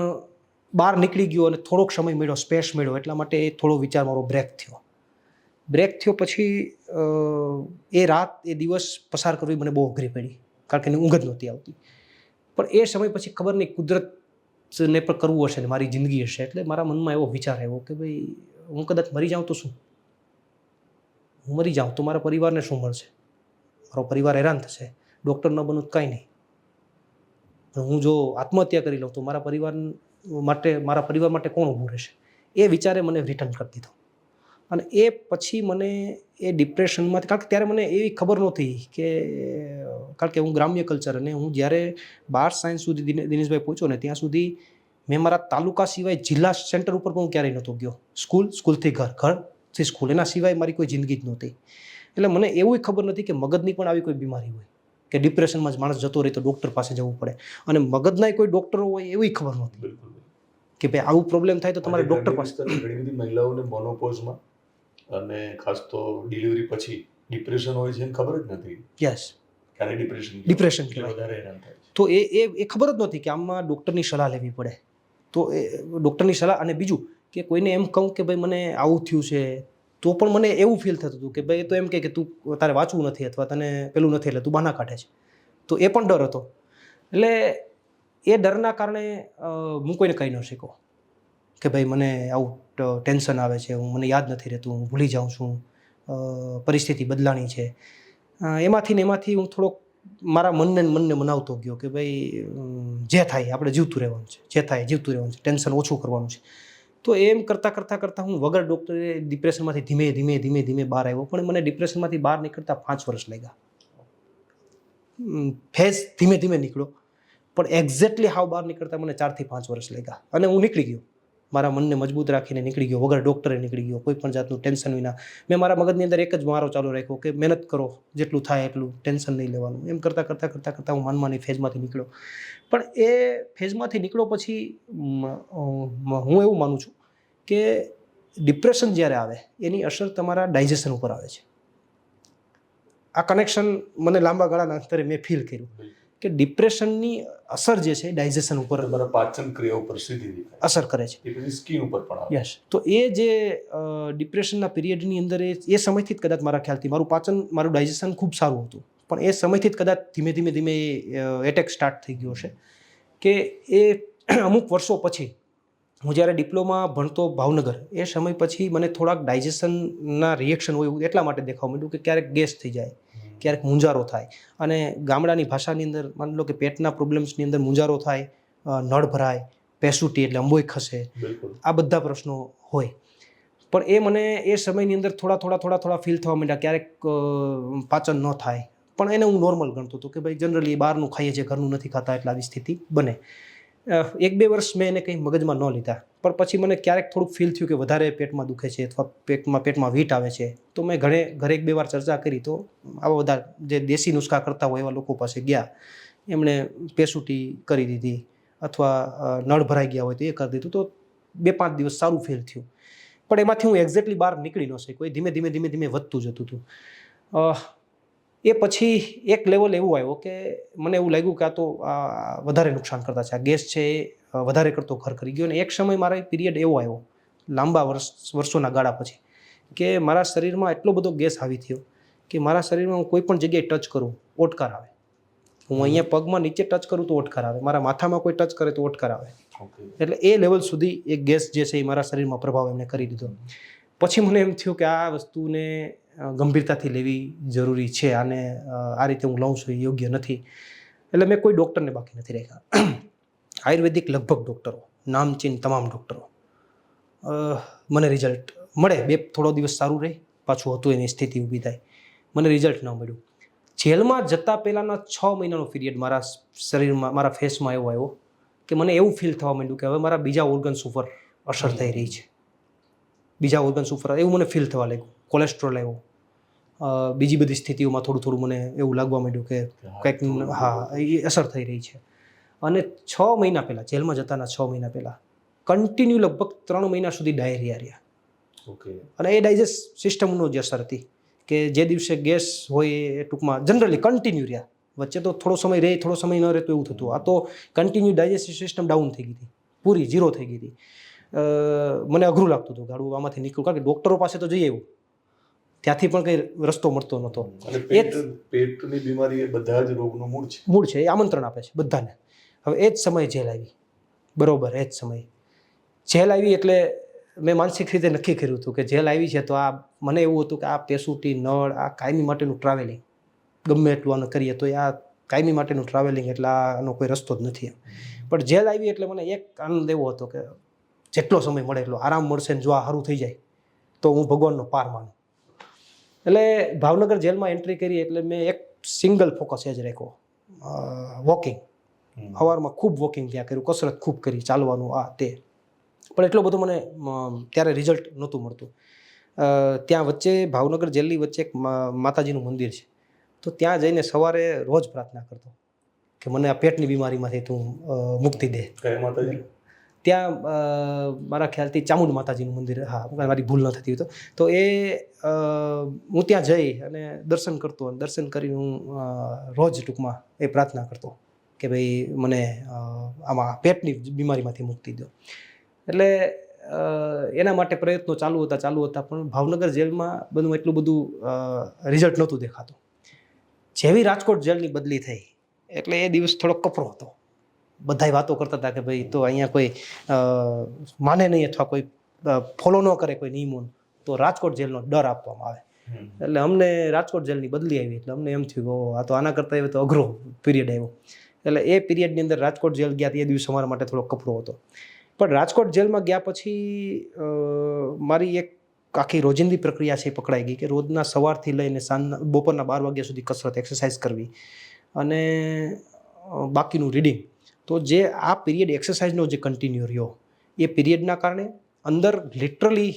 બહાર નીકળી ગયો અને થોડોક સમય મળ્યો, સ્પેસ મળ્યો, એટલા માટે એ થોડો વિચાર મારો બ્રેક થયો. પછી એ રાત, એ દિવસ પસાર કરવી મને બહુ અઘરી પડી, કારણ કે એની ઊંઘ જ નહોતી આવતી. પણ એ સમય પછી ખબર નહીં કુદરતને પણ કરવું હશે ને મારી જિંદગી હશે, એટલે મારા મનમાં એવો વિચાર આવ્યો કે ભાઈ હું કદાચ મરી જાઉં તો શું? હું મરી જાઉં તો મારા પરિવારને શું મળશે? મારો પરિવાર હેરાન થશે. ડૉક્ટર ન બનું તો કાંઈ નહીં. હું જો આત્મહત્યા કરી લઉં તો મારા પરિવાર માટે કોણ ઊભું રહેશે? એ વિચારે મને રિટર્ન કરી દીધો. અને એ પછી મને એ ડિપ્રેશનમાંથી, કારણ કે ત્યારે મને એવી ખબર નહોતી કે, કારણ કે હું ગ્રામ્ય કલ્ચર, અને હું જ્યારે 12 સાયન્સ સુધી દિનેશભાઈ પહોંચ્યો ને ત્યાં સુધી મેં મારા તાલુકા સિવાય જિલ્લા સેન્ટર ઉપર પણ હું ક્યારેય નહોતો ગયો. સ્કૂલથી ઘરથી સ્કૂલ, એના સિવાય મારી કોઈ જિંદગી જ નહોતી. એટલે મને એવું ખબર નથી કે મગજની પણ આવી કોઈ બીમારી હોય કે ડિપ્રેશનમાં જ માણસ જતો રહે તો ડૉક્ટર પાસે જવું પડે, અને મગજના કોઈ ડૉક્ટરો હોય એવી ખબર નહોતી બિલકુલ. કે ભાઈ આવું પ્રોબ્લેમ થાય તો તમારે ડૉક્ટર પાસે. ઘણી બધી મહિલાઓને મોનોપોઝમાં અને ખાસ તો ડિલિવરી પછી ડિપ્રેશન હોય છે એને ખબર જ નથી. યસ, ક્યારે ડિપ્રેશન કહેવાય. વધારે હેરાન થાય છે. તો એ ખબર જ નહોતી કે આમાં ડૉક્ટરની સલાહ લેવી પડે. તો એ ડૉક્ટરની સલાહ, અને બીજું કે કોઈને એમ કહું કે ભાઈ મને આવું થયું છે તો પણ મને એવું ફીલ થતું હતું કે ભાઈ એ તો એમ કહે કે તું તારે વાંચવું નથી અથવા તને પેલું નથી એટલે તું બહાના કાઢે છે. તો એ પણ ડર હતો. એટલે એ ડરના કારણે હું કોઈને કહી ન શક્યો કે ભાઈ મને આવું ટેન્શન આવે છે, મને યાદ નથી રહેતું, હું ભૂલી જાઉં છું, પરિસ્થિતિ બદલાણી છે. એમાંથી હું થોડોક મારા મનને મનાવતો ગયો કે ભાઈ જે થાય આપણે જીવતું રહેવાનું છે, જે થાય જીવતું રહેવાનું છે, ટેન્શન ઓછું કરવાનું છે. તો એમ કરતાં હું વગર ડૉક્ટરે ડિપ્રેશનમાંથી ધીમે બહાર આવ્યો. પણ મને ડિપ્રેશનમાંથી બહાર નીકળતા 5 વર્ષ લાગ્યા. ફેઝ ધીમે નીકળ્યો, પણ એક્ઝેક્ટલી હાવ બહાર નીકળતા મને 4 થી 5 વર્ષ લાગ્યા. અને હું નીકળી ગયો, મારા મનને મજબૂત રાખીને નીકળી ગયો, વગર ડૉક્ટરે નીકળી ગયો, કોઈ પણ જાતનું ટેન્શન વિના. મેં મારા મગજની અંદર એક જ મારો ચાલુ રાખ્યો કે મહેનત કરો, જેટલું થાય એટલું, ટેન્શન નહીં લેવાનું. એમ કરતાં હું માનમાની ફેઝમાંથી નીકળ્યો. પણ એ ફેઝમાંથી નીકળ્યો પછી હું એવું માનું છું કે ડિપ્રેશન જ્યારે આવે એની અસર તમારા ડાયજેશન ઉપર આવે છે. આ કનેક્શન મને લાંબા ગાળાના અંતરે મેં ફીલ કર્યું કે ડિપ્રેશનની અસર જે છે ડાયજેશન ઉપર, તમારા પાચન ક્રિયા ઉપર સીધી અસર કરે છે. એ પછી સ્કિન ઉપર પણ આવે. યસ. તો એ જે ડિપ્રેશનના પીરિયડની અંદર એ સમયથી જ કદાચ મારા ખ્યાલથી મારું ડાયજેશન ખૂબ સારું હતું, પણ એ સમયથી જ કદાચ ધીમે એટેક સ્ટાર્ટ થઈ ગયો છે. કે એ અમુક વર્ષો પછી હું જ્યારે ડિપ્લોમા ભણતો ભાવનગર, એ સમય પછી મને થોડાક ડાયજેશનના રિએક્શન હોય એવું એટલા માટે દેખાવા માંડ્યું કે ક્યારેક ગેસ થઈ જાય, ક્યારેક મૂંઝારો થાય. અને ગામડાની ભાષાની અંદર માની લો કે પેટના પ્રોબ્લેમ્સની અંદર મૂંઝારો થાય, નળ ભરાય, પેસુટી એટલે અંબોય ખસે, આ બધા પ્રશ્નો હોય. પણ એ મને એ સમયની અંદર થોડા ફીલ થવા માંડ્યા. ક્યારેક પાચન ન થાય, પણ એને હું નોર્મલ ગણતો હતો કે ભાઈ જનરલી બહારનું ખાઈએ છીએ, ઘરનું નથી ખાતા, એટલે આવી સ્થિતિ બને. 1-2 વર્ષ મેં એને કંઈ મગજમાં ન લીધા. પણ પછી મને ક્યારેક થોડુંક ફીલ થયું કે વધારે પેટમાં દુખે છે અથવા પેટમાં વીટ આવે છે. તો મેં ઘરે 1-2 વાર ચર્ચા કરી. તો આવા બધા જે દેશી નુસ્ખા કરતા હોય એવા લોકો પાસે ગયા, એમણે પેસુટી કરી દીધી અથવા નળ ભરાઈ ગયા હોય તો એ કરી દીધું. તો 2-5 દિવસ સારું ફીલ થયું. પણ એમાંથી હું એક્ઝેક્ટલી બહાર નીકળી ન શક્યો. એ ધીમે વધતું જતું હતું. એ પછી એક લેવલ એવું આવ્યો કે મને એવું લાગ્યું કે આ તો વધારે નુકસાન કરતા છે, આ ગેસ છે એ વધારે કરતો ઘર કરી ગયો. અને એક સમય મારા પીરિયડ એવો આવ્યો લાંબા વર્ષોના ગાળા પછી કે મારા શરીરમાં એટલો બધો ગેસ આવી થયો કે મારા શરીરમાં હું કોઈ પણ જગ્યાએ ટચ કરું ઓટકાર આવે. હું અહીંયા પગમાં નીચે ટચ કરું તો ઓટકાર આવે, મારા માથામાં કોઈ ટચ કરે તો ઓટકાર આવે. એટલે એ લેવલ સુધી એક ગેસ જે છે એ મારા શરીરમાં પ્રભાવ એમને કરી દીધો. પછી મને એમ થયું કે આ વસ્તુને ગંભીરતાથી લેવી જરૂરી છે, આને આ રીતે હું લઉં છું એ યોગ્ય નથી. એટલે મેં કોઈ ડૉક્ટરને બાકી નથી રાખ્યા. આયુર્વેદિક લગભગ ડૉક્ટરો, નામચીન તમામ ડૉક્ટરો. મને રિઝલ્ટ મળે, થોડો દિવસ સારું રહે, પાછું હતું એની સ્થિતિ ઊભી થાય, મને રિઝલ્ટ ન મળ્યું. જેલમાં જતાં પહેલાંના 6 મહિનાનો પીરિયડ મારા શરીરમાં, મારા ફેસમાં એવો આવ્યો કે મને એવું ફીલ થવા માંડ્યું કે હવે મારા બીજા ઓર્ગન્સ ઉપર અસર થઈ રહી છે. બીજા ઓર્ગન્સ ઉપર એવું મને ફીલ થવા લાગ્યું. કોલેસ્ટ્રોલ આવ્યો, બીજી બધી સ્થિતિઓમાં થોડું મને એવું લાગવા માંડ્યું કે કંઈક એ અસર થઈ રહી છે. અને 6 મહિના પહેલાં, જેલમાં જતાના 6 મહિના પહેલાં કન્ટિન્યુ લગભગ 3 મહિના સુધી ડાયરિયા રહ્યા. અને એ ડાયજેસ્ટ સિસ્ટમનો જ અસર હતી કે જે દિવસે ગેસ હોય એ ટૂંકમાં જનરલી કન્ટિન્યુ રહ્યા. વચ્ચે તો થોડો સમય રહે, થોડો સમય ન રહેતો એવું થતું. આ તો કન્ટિન્યુ ડાયજેસ્ટિવ સિસ્ટમ ડાઉન થઈ ગઈ હતી, પૂરી ઝીરો થઈ ગઈ હતી. મને અઘરું લાગતું હતું ગાડું આમાંથી નીકળવું, કારણ કે ડૉક્ટરો પાસે તો જઈએ એવું, ત્યાંથી પણ કંઈ રસ્તો મળતો નહોતો. પેટની બીમારી એ બધા જ રોગનું મૂળ છે, એ આમંત્રણ આપે છે બધાને. હવે એ જ સમયે જેલ આવી, બરોબર એ જ સમયે જેલ આવી. એટલે મેં માનસિક રીતે નક્કી કર્યું હતું કે જેલ આવી છે તો આ, મને એવું હતું કે આ પેસુટી, નળ, આ કાયમી માટેનું ટ્રાવેલિંગ ગમે એટલું આને કરીએ તો આ કાયમી માટેનું ટ્રાવેલિંગ, એટલે આનો કોઈ રસ્તો જ નથી. પણ જેલ આવી એટલે મને એક આનંદ એવો હતો કે જેટલો સમય મળે એટલો આરામ મળશે, ને જો આ સારું થઈ જાય તો હું ભગવાનનો પાર માનું. એટલે ભાવનગર જેલમાં એન્ટ્રી કરી એટલે મેં એક સિંગલ ફોકસ એ જ રાખ્યો, વોકિંગ. સવારમાં ખૂબ વોકિંગ ત્યાં કર્યું, કસરત ખૂબ કરી, ચાલવાનું આ તે. પણ એટલો બધો મને ત્યારે રિઝલ્ટ નહોતું મળતું. ત્યાં વચ્ચે ભાવનગર જેલની વચ્ચે એક માતાજીનું મંદિર છે, તો ત્યાં જઈને સવારે રોજ પ્રાર્થના કરતો કે મને આ પેટની બીમારીમાંથી તું મુક્તિ દે. કયા માતાજી? ત્યાં મારા ખ્યાલથી ચામુંડ માતાજીનું મંદિર, હા મારી ભૂલ ન થતી હોય તો એ હું ત્યાં જઈ અને દર્શન કરતો, અને દર્શન કરીને હું રોજ ટૂંકમાં એ પ્રાર્થના કરતો કે ભાઈ મને આમાં પેટની બીમારીમાંથી મુક્તિ દો. એટલે એના માટે પ્રયત્નો ચાલુ હતા પણ ભાવનગર જેલમાં બધું એટલું બધું રિઝલ્ટ નહોતું દેખાતું. જેવી રાજકોટ જેલની બદલી થઈ એટલે એ દિવસ થોડો કપરો હતો. બધાય વાતો કરતા હતા કે ભાઈ તો અહીંયા કોઈ માને નહીં અથવા કોઈ ફોલો ન કરે કોઈ નિયમોનું, તો રાજકોટ જેલનો ડર આપવામાં આવે. એટલે અમને રાજકોટ જેલની બદલી આવી એટલે અમને એમ થયું કે ઓહ, આ તો આના કરતાં હવે તો અઘરો પીરિયડ આવ્યો. એટલે એ પીરિયડની અંદર રાજકોટ જેલ ગયા એ દિવસ અમારા માટે થોડો કપરો હતો. પણ રાજકોટ જેલમાં ગયા પછી મારી એક આખી રોજિંદી પ્રક્રિયા છે એ પકડાઈ ગઈ કે રોજના સવારથી લઈને સાંજના બપોરના 12 વાગ્યા સુધી કસરત, એક્સરસાઇઝ કરવી અને બાકીનું રીડિંગ. તો જે આ પીરિયડ એક્સરસાઇઝનો જે કન્ટિન્યુ રહ્યો એ પીરિયડના કારણે અંદર લિટરલી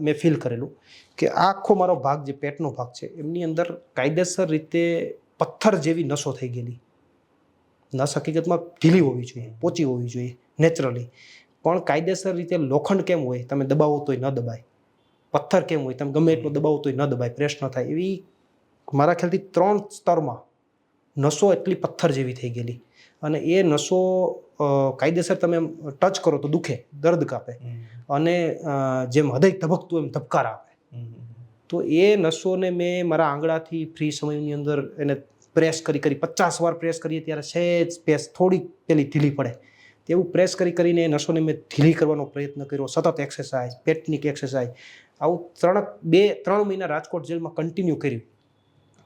મેં ફીલ કરેલું કે આ આખો મારો ભાગ જે પેટનો ભાગ છે એમની અંદર કાયદેસર રીતે પથ્થર જેવી નસો થઈ ગયેલી. નસ હકીકતમાં ઢીલી હોવી જોઈએ, પોચી હોવી જોઈએ નેચરલી, પણ કાયદેસર રીતે લોખંડ કેમ હોય તમે દબાવો તોય ન દબાય, પથ્થર કેમ હોય તમે ગમે એટલો દબાવો તોય ન દબાય, પ્રેસ ન થાય, એવી મારા ખ્યાલથી 3 સ્તરમાં નસો એટલી પથ્થર જેવી થઈ ગયેલી. અને એ નસો કાયદેસર તમે એમ ટચ કરો તો દુખે, દર્દ કાપે, અને જેમ હૃદય ધબકતું એમ ધબકાર આપે. તો એ નસોને મેં મારા આંગળાથી ફ્રી સમયની અંદર એને પ્રેસ કરી 50 વાર પ્રેસ કરીએ ત્યારે સહેજ સ્પેસ થોડીક પેલી ઢીલી પડે તેવું પ્રેસ કરીને એ નસોને મેં ઢીલી કરવાનો પ્રયત્ન કર્યો. સતત એક્સરસાઇઝ, પેટની એક્સરસાઇઝ, આવું 3 મહિના રાજકોટ જેલમાં કન્ટિન્યુ કર્યું.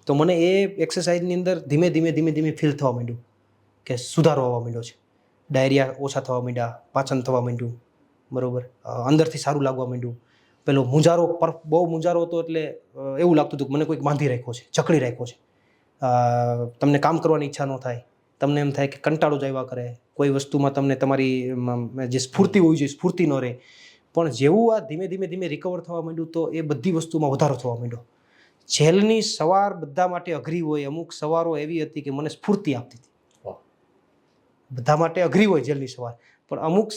તો મને એ એક્સરસાઇઝની અંદર ધીમે ધીમે ફીલ થવા માંડ્યું કે સુધારો આવવા માંડ્યો છે. ડાયરિયા ઓછા થવા માંડ્યા, પાચન થવા માંડ્યું, બરાબર, અંદરથી સારું લાગવા માંડ્યું. પેલો મૂંઝારો બહુ મૂંઝારો હતો એટલે એવું લાગતું હતું કે મને કોઈક બાંધી રાખ્યો છે, જકડી રાખ્યો છે. તમને કામ કરવાની ઈચ્છા ન થાય, તમને એમ થાય કે કંટાળો જ આવ્યા કરે, કોઈ વસ્તુમાં તમને તમારી જે સ્ફૂર્તિ હોવી જોઈએ સ્ફૂર્તિ ન રહે. પણ જેવું આ ધીમે ધીમે રિકવર થવા માંડ્યું તો એ બધી વસ્તુમાં વધારો થવા માંડ્યો. જેલની સવાર બધા માટે અઘરી હોય, અમુક સવારો એવી હતી કે મને સ્ફૂર્તિ આપતી હતી. બધા માટે અઘરી હોય જેલની સવાર, પણ અમુક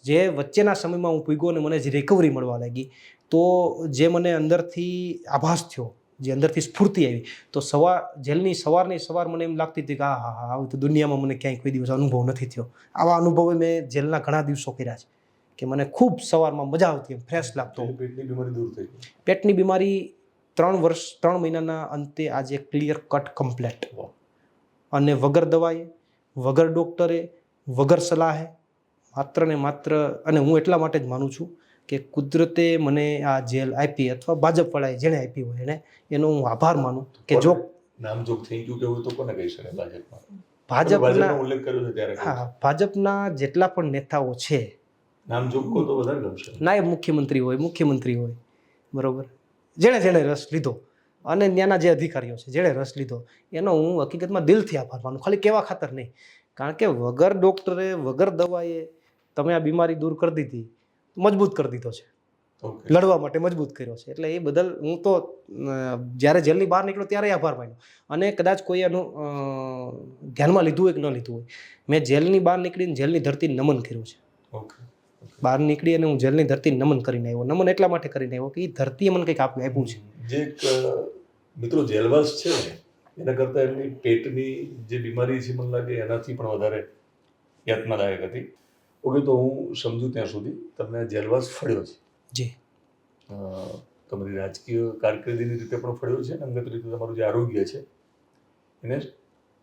જે વચ્ચેના સમયમાં હું પૂગ્યો અને મને જે રિકવરી મળવા લાગી, તો જે મને અંદરથી આભાસ થયો, જે અંદરથી સ્ફૂર્તિ આવી, તો જેલની સવારની સવાર મને એમ લાગતી હતી કે હા આવું તો દુનિયામાં મને ક્યાંય કોઈ દિવસ અનુભવ નથી થયો. આવા અનુભવે મેં જેલના ઘણા દિવસો કર્યા છે કે મને ખૂબ સવારમાં મજા આવતી, ફ્રેશ લાગતો. પેટની બીમારી દૂર થઈ ગઈ? પેટની બીમારી 3 મહિનાના અંતે આજે ક્લિયર કટ કમ્પ્લેટ, અને વગર દવાએ, વગર ડૉક્ટરે, વગર સલાહે, માત્ર ને માત્ર. અને હું એટલા માટે જ માનું છું કે કુદરતે મને આ જેલ આપી અથવા ભાજપવાળાએ જેણે આપી હોય એનો હું આભાર માનું. કે જો નામજોગ થેન્ક યુ કહેવું તો કોને કહી શકાય? ભાજપના ઉલ્લેખ કર્યો છે ત્યારે. હા, ભાજપના જેટલા પણ નેતાઓ છે, નામજોગ કહો તો વધારે ગમશે. નાયબ મુખ્યમંત્રી હોય, બરોબર, જેણે રસ લીધો, અને ત્યાંના જે અધિકારીઓ છે જેણે રસ લીધો, એનો હું હકીકતમાં દિલથી આભાર માનું, ખાલી કેવા ખાતર નહીં. કારણ કે વગર ડૉક્ટરે, વગર દવાએ તમે આ બીમારી દૂર કરી દીધી, મજબૂત કરી દીધો છે, લડવા માટે મજબૂત કર્યો છે. એટલે એ બદલ હું તો જ્યારે જેલની બહાર નીકળ્યો ત્યારે આભાર માન્યો. અને કદાચ કોઈ એનું ધ્યાનમાં લીધું હોય કે ન લીધું હોય, મેં જેલની બહાર નીકળીને જેલની ધરતીને નમન કર્યું છે. બહાર નીકળી અને હું જેલની ધરતીને નમન કરીને આવ્યો. નમન એટલા માટે કરીને આવ્યો કે એ ધરતીએ મને કંઈક આપ્યું છે. જે મિત્રો જેલવાસ છે ને, એના કરતાં એમની પેટની જે બીમારી છે મને લાગે એનાથી પણ વધારે યાતનાદાયક હતી. ઓકે, તો હું સમજુ ત્યાં સુધી તમને જેલવાસ ફળ્યો છે. જી. તમારી રાજકીય કારકિર્દીની રીતે પણ ફળ્યો છે અને અંગત રીતે તમારું જે આરોગ્ય છે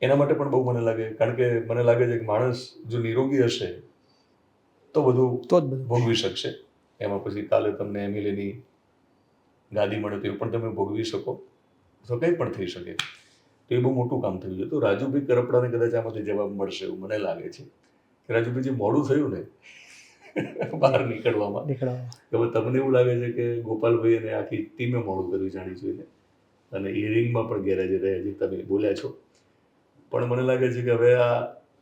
એના માટે પણ બહુ મને લાગે. કારણ કે મને લાગે છે કે માણસ જો નિરોગી હશે તો બધું ભોગવી શકશે. એમાં પછી કાલે તમને એમએલએની ગાદી મળે તો એ પણ તમે ભોગવી શકો, તો કંઈ પણ થઈ શકે. તો એ બહુ મોટું કામ થયું છે. તો રાજુભાઈ કરપડાને કદાચ આમાંથી જવાબ મળશે એવું મને લાગે છે કે રાજુભાઈ જે મોડું થયું ને બહાર નીકળવામાં, હવે તમને એવું લાગે છે કે ગોપાલભાઈ અને આખી ટીમે મોડું કર્યું જાણી જોઈને, અને હિયરિંગમાં પણ ગેરહાજર રહ્યા જે તમે બોલ્યા છો. પણ મને લાગે છે કે હવે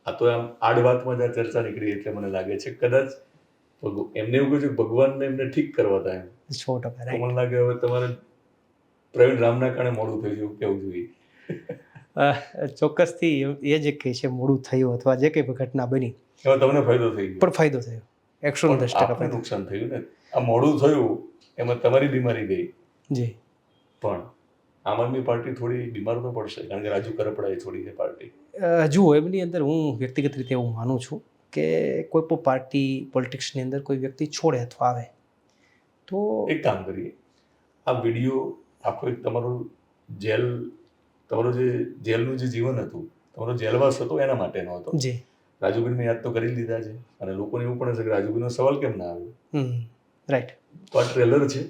આ તો આમ આડ વાતમાં જ આ ચર્ચા નીકળી એટલે મને લાગે છે કદાચ એમને એવું કહ્યું છે કે ભગવાનને એમને ઠીક કરવા હતા એમ. 100% મને લાગે હવે તમારે પ્રવીણ રામના કારણે મોડું થઈ ગયું કેવું જોઈએ. ચોક્કસથી એ જે કહે છે મોડું થયું અથવા જે કંઈ પણ ઘટના બની એમાં તમને ફાયદો થઈ ગયો પણ ફાયદો થયો 110% આપને ફાયદો. નુકસાન થયું ને આ મોડું થયું એમાં તમારી બીમારી ગઈ જી પણ આમ આદમી પાર્ટી થોડી બીમાર તો પડશે કારણ કે રાજુ કરપડાએ છોડી છે પાર્ટી. જુઓ એમની અંદર હું વ્યક્તિગત રીતે એવું માનું છું કે કોઈ પણ પાર્ટી પોલિટિક્સની અંદર કોઈ વ્યક્તિ છોડે અથવા આવે તો એક કામ કરીએ આ વિડીયો આખો એક તમારું તમારું જે જેલનું જે જીવન હતું તમારો જેલવાસ હતો એના માટેનો હતો. જી રાજુભાઈને યાદ તો કરી લીધા છે અને લોકોને એવું પણ હશે કે રાજુભાઈનો સવાલ કેમ ના આવ્યો. રાઈટ. તો આ ટ્રેલર છે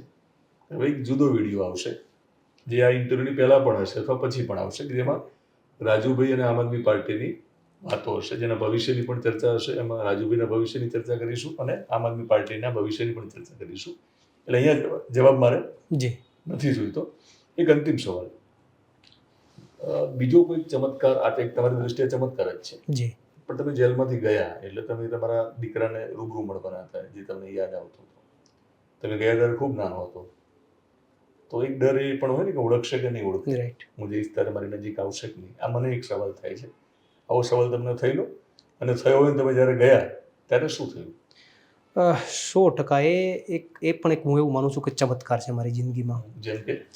હવે એક જુદો વિડીયો આવશે જે આ ઇન્ટરવ્યુની પહેલાં પણ હશે અથવા પછી પણ આવશે કે જેમાં રાજુભાઈ અને આમ આદમી પાર્ટીની વાતો હશે જેના ભવિષ્યની પણ ચર્ચા હશે. એમાં રાજુભાઈના ભવિષ્યની ચર્ચા કરીશું અને આમ આદમી પાર્ટીના ભવિષ્યની પણ ચર્ચા કરીશું. એટલે અહીંયા જવાબ મારે જી નથી જોઈતો. એક અંતિમ સવાલ, બીજો કોઈ ચમત્કાર આ તો એક તમારી દ્રષ્ટિએ ચમત્કાર જ છે જી પણ તમે જેલમાંથી ગયા એટલે તમે તમારા દીકરાને રૂબરૂ મળવાના હતા જે તમને યાદ આવતો હતો. તમે ગયા ત્યારે ખૂબ નાનો હતો તો એક ડર એ પણ હોય ને કે ઓળખશે કે નહીં ઓળખે, રાઈટ. હું જઈશ ત્યારે મારી નજીક આવશે કે નહીં. આ મને એક સવાલ થાય છે. આવો સવાલ તમને થયેલો અને થયો હોય ને તમે જ્યારે ગયા ત્યારે શું થયું? 100% એ પણ એક હું એવું માનું છું કે ચમત્કાર છે મારી જિંદગીમાં.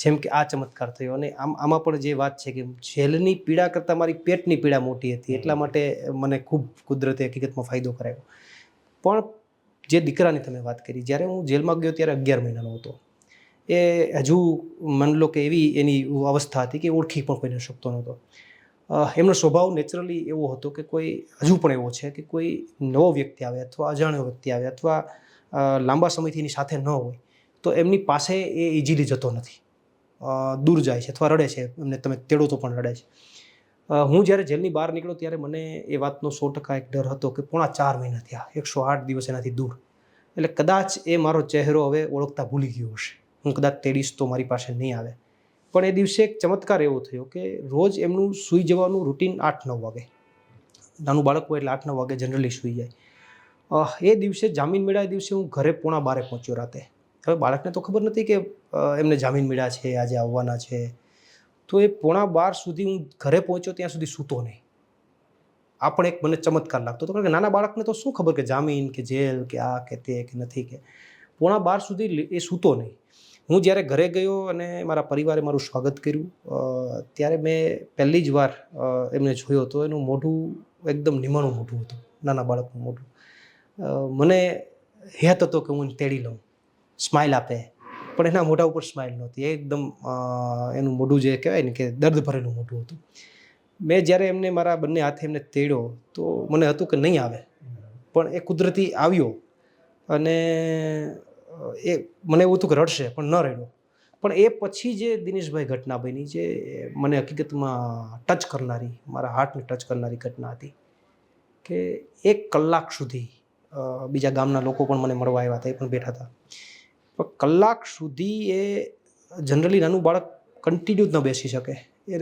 જેમ કે આ ચમત્કાર થયો અને આમાં પણ જે વાત છે કે જેલની પીડા કરતાં મારી પેટની પીડા મોટી હતી એટલા માટે મને ખૂબ કુદરતે હકીકતમાં ફાયદો કરાવ્યો. પણ જે દીકરાની તમે વાત કરી, જ્યારે હું જેલમાં ગયો ત્યારે 11 મહિનાનો હતો. એ હજુ માની લો કે એવી એની અવસ્થા હતી કે ઓળખી પણ કોઈને શકતો નહોતો. એમનો સ્વભાવ નેચરલી એવો હતો કે કોઈ હજુ પણ એવો છે કે કોઈ નવો વ્યક્તિ આવે અથવા અજાણ્યો વ્યક્તિ આવે અથવા લાંબા સમયથી એની સાથે ન હોય તો એમની પાસે એ ઇઝીલી જતો નથી, દૂર જાય છે અથવા રડે છે. એમને તમે તેડો તો પણ રડે છે. હું જ્યારે જેલની બહાર નીકળ્યો ત્યારે મને એ વાતનો 100% એક ડર હતો કે 4.5 મહિના થયા, 108 દિવસ એનાથી દૂર. એટલે કદાચ એ મારો ચહેરો હવે ઓળખતા ભૂલી ગયો હશે. હું કદાચ તેડીશ તો મારી પાસે નહીં આવે. પણ એ દિવસે એક ચમત્કાર એવો થયો કે રોજ એમનું સૂઈ જવાનું રૂટીન 8-9 વાગે. નાનું બાળક હોય એટલે 8-9 વાગે જનરલી સૂઈ જાય. એ દિવસે જામીન મળ્યા દિવસે હું ઘરે 11:30 પહોંચ્યો રાતે. હવે બાળકને તો ખબર નથી કે એમને જામીન મળ્યા છે, આજે આવવાના છે. તો એ 11:30 સુધી હું ઘરે પહોંચ્યો ત્યાં સુધી સૂતો નહીં. આ પણ એક મને ચમત્કાર લાગતો હતો કારણ કે નાના બાળકને તો શું ખબર કે જામીન કે જેલ કે આ કે તે કે નથી કે 11:30 સુધી એ સૂતો નહીં. હું જ્યારે ઘરે ગયો અને મારા પરિવારે મારું સ્વાગત કર્યું ત્યારે મેં પહેલી જ વાર એમને જોયો તો એનું મોઢું એકદમ નિમાણું મોઢું હતું, નાના બાળકનું મોઢું. મને હેત હતો કે હું એને તેડી લઉં, સ્માઇલ આપે, પણ એના મોઢા ઉપર સ્માઇલ નહોતી. એકદમ એનું મોઢું જે કહેવાય ને કે દર્દ ભરેલું મોઢું હતું. મેં જ્યારે એમને મારા બંને હાથે એમને તેડ્યો તો મને હતું કે નહીં આવે, પણ એ કુદરતી આવ્યો અને એ મને એવું હતું કે રડશે પણ ન રડ્યો. પણ એ પછી જે દિનેશભાઈ ઘટના બની જે મને હકીકતમાં ટચ કરનારી, મારા હાર્ટને ટચ કરનારી ઘટના હતી કે 1 કલાક સુધી બીજા ગામના લોકો પણ મને મળવા આવ્યા હતા, એ પણ બેઠા હતા. પણ કલાક સુધી એ જનરલી નાનું બાળક કન્ટિન્યુ જ ન બેસી શકે, એ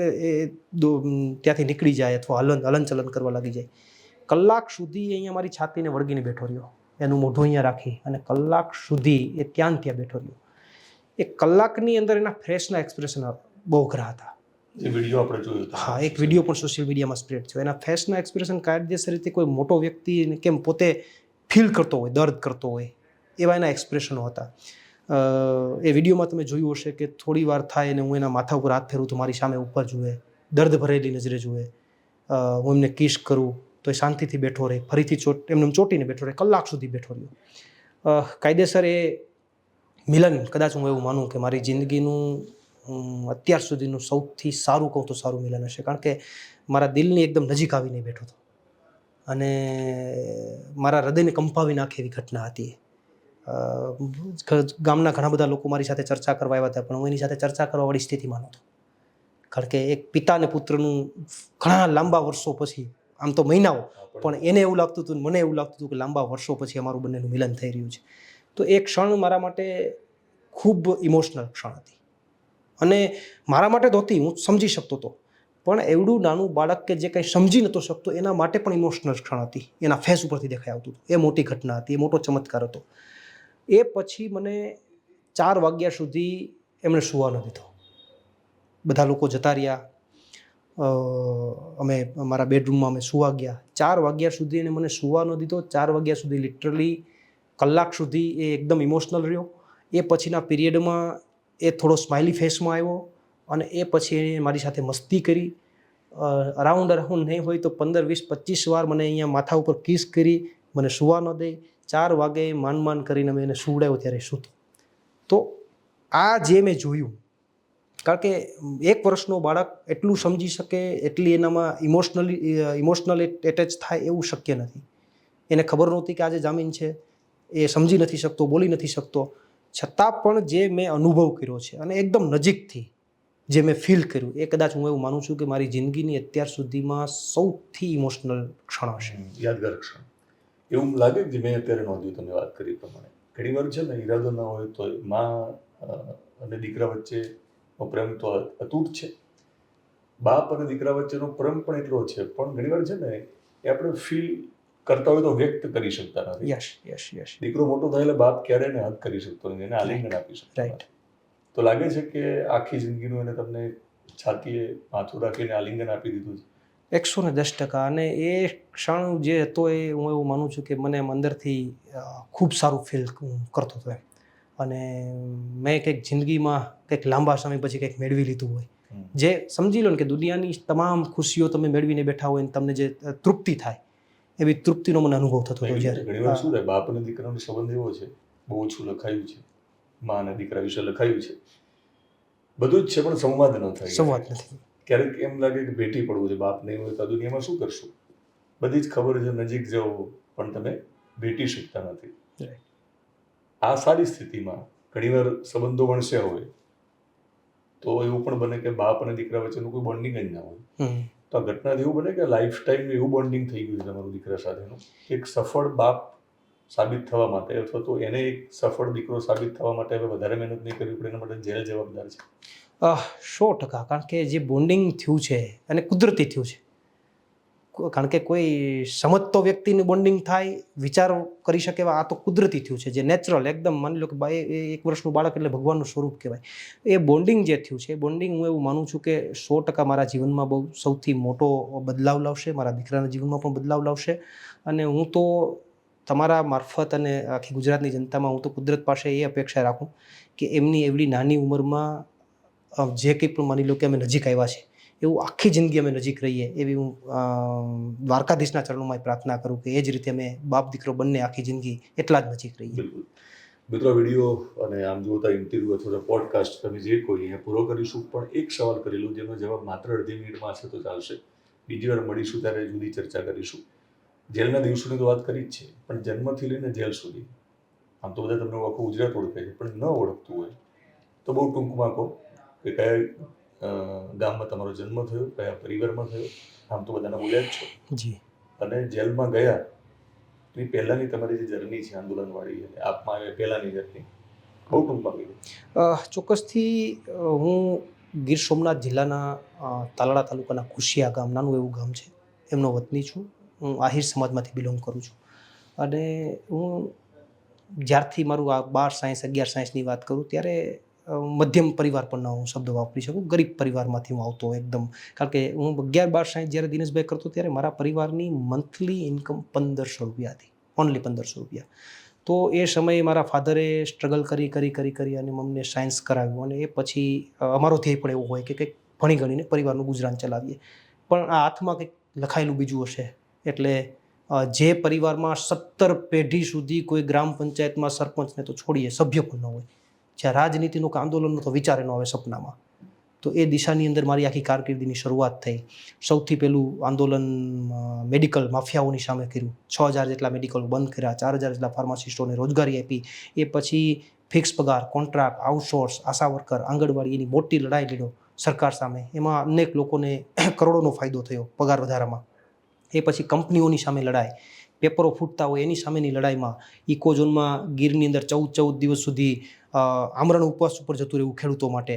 ત્યાંથી નીકળી જાય અથવા હલનચલન કરવા લાગી જાય. કલાક સુધી એ અહીંયા મારી છાતીને વળગીને બેઠો રહ્યો, એનું મોઢું અહીંયા રાખી અને કલાક સુધી એ ત્યાં બેઠો રહ્યો. એ કલાકની અંદર એના ફેસના એક્સપ્રેશન બહુ અઘરા હતા. જે વિડીયો આપણે જોયો હતો. હા, એક વિડીયો પણ સોશિયલ મીડિયામાં સ્પ્રેડ થયો. એના ફેસના એક્સપ્રેશન કાયદેસર રીતે કોઈ મોટો વ્યક્તિ કેમ પોતે ફીલ કરતો હોય, દર્દ કરતો હોય એવા એના એક્સપ્રેશનો હતા. એ વિડીયોમાં તમે જોયું હશે કે થોડી વાર થાય અને હું એના માથા ઉપર હાથ ફેરું તો મારી સામે ઉપર જુએ, દર્દ ભરેલી નજરે જુએ. હું એમને કિસ કરું તો એ શાંતિથી બેઠો રહે, ફરીથી એમને ચોટીને બેઠો રહે, કલાક સુધી બેઠો રહ્યો. કાયદેસર એ મિલન કદાચ હું એવું માનું કે મારી જિંદગીનું અત્યાર સુધીનું સૌથી સારું કહું તો સારું મિલન હશે. કારણ કે મારા દિલની એકદમ નજીક આવીને બેઠો હતો અને મારા હૃદયને કંપાવી નાખે એવી ઘટના હતી. ગામના ઘણા બધા લોકો મારી સાથે ચર્ચા કરવા આવ્યા હતા પણ હું એની સાથે ચર્ચા કરવાવાળી સ્થિતિમાં નહોતો. કારણ કે એક પિતા અને પુત્રનું ઘણા લાંબા વર્ષો પછી, આમ તો મહિનાઓ, પણ એને એવું લાગતું હતું, મને એવું લાગતું હતું કે લાંબા વર્ષો પછી અમારું બંનેનું મિલન થઈ રહ્યું છે. તો એ ક્ષણ મારા માટે ખૂબ ઇમોશનલ ક્ષણ હતી અને મારા માટે તો હતી, હું સમજી શકતો હતો. પણ એવડું નાનું બાળક કે જે કંઈ સમજી નહોતો શકતો એના માટે પણ ઇમોશનલ ક્ષણ હતી. એના ફેસ ઉપરથી દેખાઈ આવતું હતું. એ મોટી ઘટના હતી, એ મોટો ચમત્કાર હતો. એ પછી મને 4 વાગ્યા સુધી એમણે સૂવા ન દીધો. બધા લોકો જતા રહ્યા. અમે અમારા બેડરૂમમાં અમે સુવા ગયા. 4 વાગ્યા સુધી એને મને સુવા ન દીધો. 4 વાગ્યા સુધી લિટરલી કલાક સુધી એ એકદમ ઇમોશનલ રહ્યો. એ પછીના પીરિયડમાં એ થોડો સ્માઇલી ફેસમાં આવ્યો અને એ પછી એને મારી સાથે મસ્તી કરી. અરાઉન્ડ નહીં હોય તો 15, 20, 25 વાર મને અહીંયા માથા ઉપર કિસ કરી, મને સુવા ન દે. 4 વાગે માન કરીને મેં એને સુવડાવ્યો ત્યારે સૂતો. તો આ જે મેં જોયું, કારણ કે 1 વર્ષનો બાળક એટલું સમજી શકે, એટલી એનામાં ઇમોશનલ એટેચ થાય એવું શક્ય નથી. એને ખબર નહોતી કે આજે જામીન છે, એ સમજી નથી શકતો, બોલી નથી શકતો, છતાં પણ જે મેં અનુભવ કર્યો છે અને એકદમ નજીકથી જે મેં ફીલ કર્યું, એ કદાચ હું એવું માનું છું કે મારી જિંદગીની અત્યાર સુધીમાં સૌથી ઇમોશનલ ક્ષણ હશે. યાદગાર ક્ષણ એવું લાગે કે મેં અત્યારે નોંધ્યું, તમે વાત કરી પ્રમાણે ઘણી વાર છે ને, ઈરાદો ના હોય તો માં અને દીકરા વચ્ચેનો પ્રેમ તો અતૂટ છે, બાપ અને દીકરા વચ્ચેનો પ્રેમ પણ એટલો છે, પણ ઘણી વાર છે ને એ આપણે ફીલ કરતા હોય તો વ્યક્ત કરી શકતા નથી. યસ. દીકરો મોટો થાય એટલે બાપ ક્યારેય એને હક કરી શકતો નથી, એને આલિંગન આપી શકતો રાઈટ. તો લાગે છે કે આખી જિંદગીનું એને તમને છાતીએ માથું રાખીને આલિંગન આપી દીધું છે. 110%. અને એ ક્ષણ જે હતો એ હું એવું માનું છું કે મને એમ અંદરથી ખૂબ સારું ફીલ કરતો હતો એમ. અને મેં કંઈક જિંદગીમાં કંઈક લાંબા સમય પછી કંઈક મેળવી લીધું હોય, જે સમજી લો ને કે દુનિયાની તમામ ખુશીઓ તમે મેળવીને બેઠા હોય ને તમને જે તૃપ્તિ થાય, એવી તૃપ્તિનો મને અનુભવ થતો હતો. જ્યારે ઘણી વાર શું થાય, બાપ અને દીકરાનો સંબંધ એવો છે, બહુ ઓછું લખાયું છે, માં અને દીકરા વિશે લખાયું છે, બધું જ છે, પણ સંવાદ ન થાય. સંવાદ નથી. ક્યારેક એમ લાગે કે ભેટી પડવું છે, બાપ નહીં હોય તો આ દુનિયામાં શું કરશું, બધી જ ખબર છે, નજીક જાઓ પણ તમે ભેટી શકતા નથી. આ સારી સ્થિતિમાં ઘણીવાર સંબંધો વણસ્યા હોય તો એવું પણ બને કે બાપ અને દીકરા વચ્ચેનું કોઈ બોન્ડિંગ જ ના હોય. તો આ ઘટનાથી એવું બને કે લાઈફ ટાઈમ એવું બોન્ડિંગ થઈ ગયું છે તમારું દીકરા સાથેનું. એક સફળ બાપ સાબિત થવા માટે અથવા તો એને એક સફળ દીકરો સાબિત થવા માટે હવે વધારે મહેનત નહીં કરવી પડે, એના માટે જેલ જવાબદાર છે. 100%. કારણ કે જે બોન્ડિંગ થયું છે અને કુદરતી થયું છે. કારણ કે કોઈ સમજતો વ્યક્તિનું બોન્ડિંગ થાય, વિચાર કરી શકે, આ તો કુદરતી થયું છે, જે નેચરલ એકદમ. માની લો કે 1 વર્ષનું બાળક એટલે ભગવાનનું સ્વરૂપ કહેવાય. એ બોન્ડિંગ જે થયું છે, એ બોન્ડિંગ હું એવું માનું છું કે 100% મારા જીવનમાં બહુ સૌથી મોટો બદલાવ લાવશે, મારા દીકરાના જીવનમાં પણ બદલાવ લાવશે. અને હું તો તમારા મારફત અને આખી ગુજરાતની જનતામાં હું તો કુદરત પાસે એ અપેક્ષા રાખું કે એમની એવડી નાની ઉંમરમાં જે કંઈ પણ માની લો કે અમે નજીક આવ્યા છે, એવું આખી જિંદગી અમે નજીક રહીએ, એવી હું દ્વારકાધીશના ચરણોમાં પ્રાર્થના કરું કે એ જ રીતે અમે બાપ દીકરો બંને આખી જિંદગી એટલા જ નજીક રહીએ. બિલકુલ. મિત્રો, વિડીયો અને આમ જોતા ઇન્ટરવ્યુ અથવા પોડકાસ્ટ તમે જે કોઈ અહીંયા પૂરો કરીશું, પણ એક સવાલ કરેલું જેનો જવાબ માત્ર અડધી મિનિટમાં છે તો ચાલશે. બીજી વાર મળીશું ત્યારે જુદી ચર્ચા કરીશું. જેલના દિવસોની તો વાત કરી જ છે, પણ જન્મથી લઈને જેલ સુધી આમ તો બધા તમને આખું ગુજરાત ઓળખે છે, પણ ન ઓળખતું હોય તો બહુ ટૂંકમાં કહો કે કયા ગામમાં તમારો જન્મ થયો, કયા પરિવારમાં થયો. આમ તો બધાના બોલ્યા જ છો જી. અને જેલમાં ગયા એ પહેલાંની તમારી જે જર્ની છે આંદોલનવાળી, અને આપમાં આવે પહેલાંની જર્ની બહુ ટૂંકમાં કહી. ચોક્કસથી હું ગીર સોમનાથ જિલ્લાના તાલાળા તાલુકાના ખુશિયા ગામ, નાનું એવું ગામ છે, એમનો વતની છું. હું આહિર સમાજમાંથી બિલોંગ કરું છું. અને હું જ્યારથી મારું આ 12 સાયન્સ 11 સાયન્સની વાત કરું ત્યારે મધ્યમ પરિવાર પણ હું શબ્દ વાપરી શકું, ગરીબ પરિવારમાંથી હું આવતો એકદમ. કારણ કે હું 11-12 સાયન્સ જ્યારે દિનેશભાઈ કરતો ત્યારે મારા પરિવારની મંથલી ઇન્કમ 1500 રૂપિયા હતી, ઓનલી 1500 રૂપિયા. તો એ સમયે મારા ફાધરે સ્ટ્રગલ કરી અને અમને સાયન્સ કરાવ્યું. અને એ પછી અમારો ધ્યેય પણ એવો હોય કે કંઈક ભણી ગણીને પરિવારનું ગુજરાન ચલાવીએ. પણ આ હાથમાં કંઈક લખાયેલું બીજું હશે. એટલે જે પરિવારમાં 17 પેઢી સુધી કોઈ ગ્રામ પંચાયતમાં સરપંચને તો છોડીએ, સભ્ય પણ ન હોય, જ્યાં રાજનીતિનું કે આંદોલનનો તો વિચારે ન આવે સપનામાં, તો એ દિશાની અંદર મારી આખી કારકિર્દીની શરૂઆત થઈ. સૌથી પહેલું આંદોલન મેડિકલ માફિયાઓની સામે કર્યું. 6000 જેટલા મેડિકલ બંધ કર્યા, 4000 જેટલા ફાર્માસિસ્ટોને રોજગારી આપી. એ પછી ફિક્સ પગાર, કોન્ટ્રાક્ટ, આઉટસોર્સ, આશા વર્કર, આંગણવાડી, એની મોટી લડાઈ લડ્યો સરકાર સામે. એમાં અનેક લોકોને કરોડોનો ફાયદો થયો પગાર વધારામાં. એ પછી કંપનીઓની સામે લડાઈ, પેપરો ફૂટતા હોય એની સામેની લડાઈમાં. ઇકોઝોનમાં ગીરની અંદર 14 દિવસ સુધી આમરણ ઉપવાસ ઉપર જતું રહેવું ખેડૂતો માટે.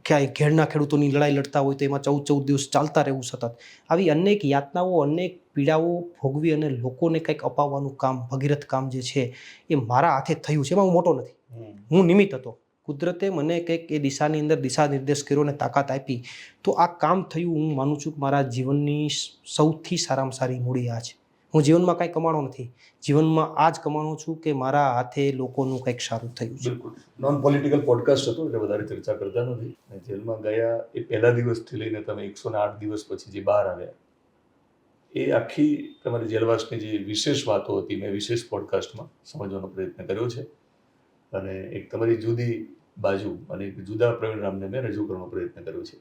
ક્યાંય ઘેરના ખેડૂતોની લડાઈ લડતા હોય તો એમાં 14 દિવસ ચાલતા રહેવું સતત. આવી અનેક યાતનાઓ, અનેક પીડાઓ ભોગવી અને લોકોને કંઈક અપાવવાનું કામ, ભગીરથ કામ જે છે એ મારા હાથે થયું છે. એમાં હું મોટો નથી, હું નિમિત્ત હતો. કુદરતે મને કંઈક એ દિશાની અંદર દિશા નિર્દેશ કર્યો અને તાકાત આપી, તો આ કામ થયું. હું માનું છું કે મારા જીવનની સૌથી સારામાં સારી મૂડી આ છે. હું જીવનમાં કાંઈ કમાણો નથી, જીવનમાં આ જ કમાણો છું કે મારા હાથે લોકોનું કંઈક સારું થયું છે. બિલકુલ નોન પોલિટિકલ પોડકાસ્ટ હતો એટલે વધારે ચર્ચા કરતા નથી. અને જેલમાં ગયા એ પહેલા દિવસથી લઈને તમે 108 દિવસ પછી જે બહાર આવ્યા, એ આખી તમારી જેલવાસની જે વિશેષ વાતો હતી મેં વિશેષ પોડકાસ્ટમાં સમજવાનો પ્રયત્ન કર્યો છે. અને એક તમારી જુદી બાજુ અને એક જુદા પ્રવીણ રામને મેં રજૂ કરવાનો પ્રયત્ન કર્યો છે.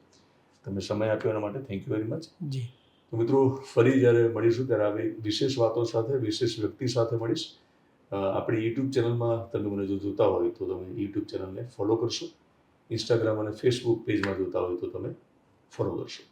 તમે સમય આપ્યો એના માટે થેન્ક યુ વેરી મચ. જી, તો મિત્રો, ફરી જ્યારે મળીશું ત્યારે આવી વિશેષ વાતો સાથે વિશેષ વ્યક્તિ સાથે મળીશ. આપણી યુટ્યુબ ચેનલમાં તમે મને જો જોતા હોય તો તમે યુટ્યુબ ચેનલને ફોલો કરશો. ઇન્સ્ટાગ્રામ અને ફેસબુક પેજમાં જોતા હોય તો તમે ફોલો કરશો.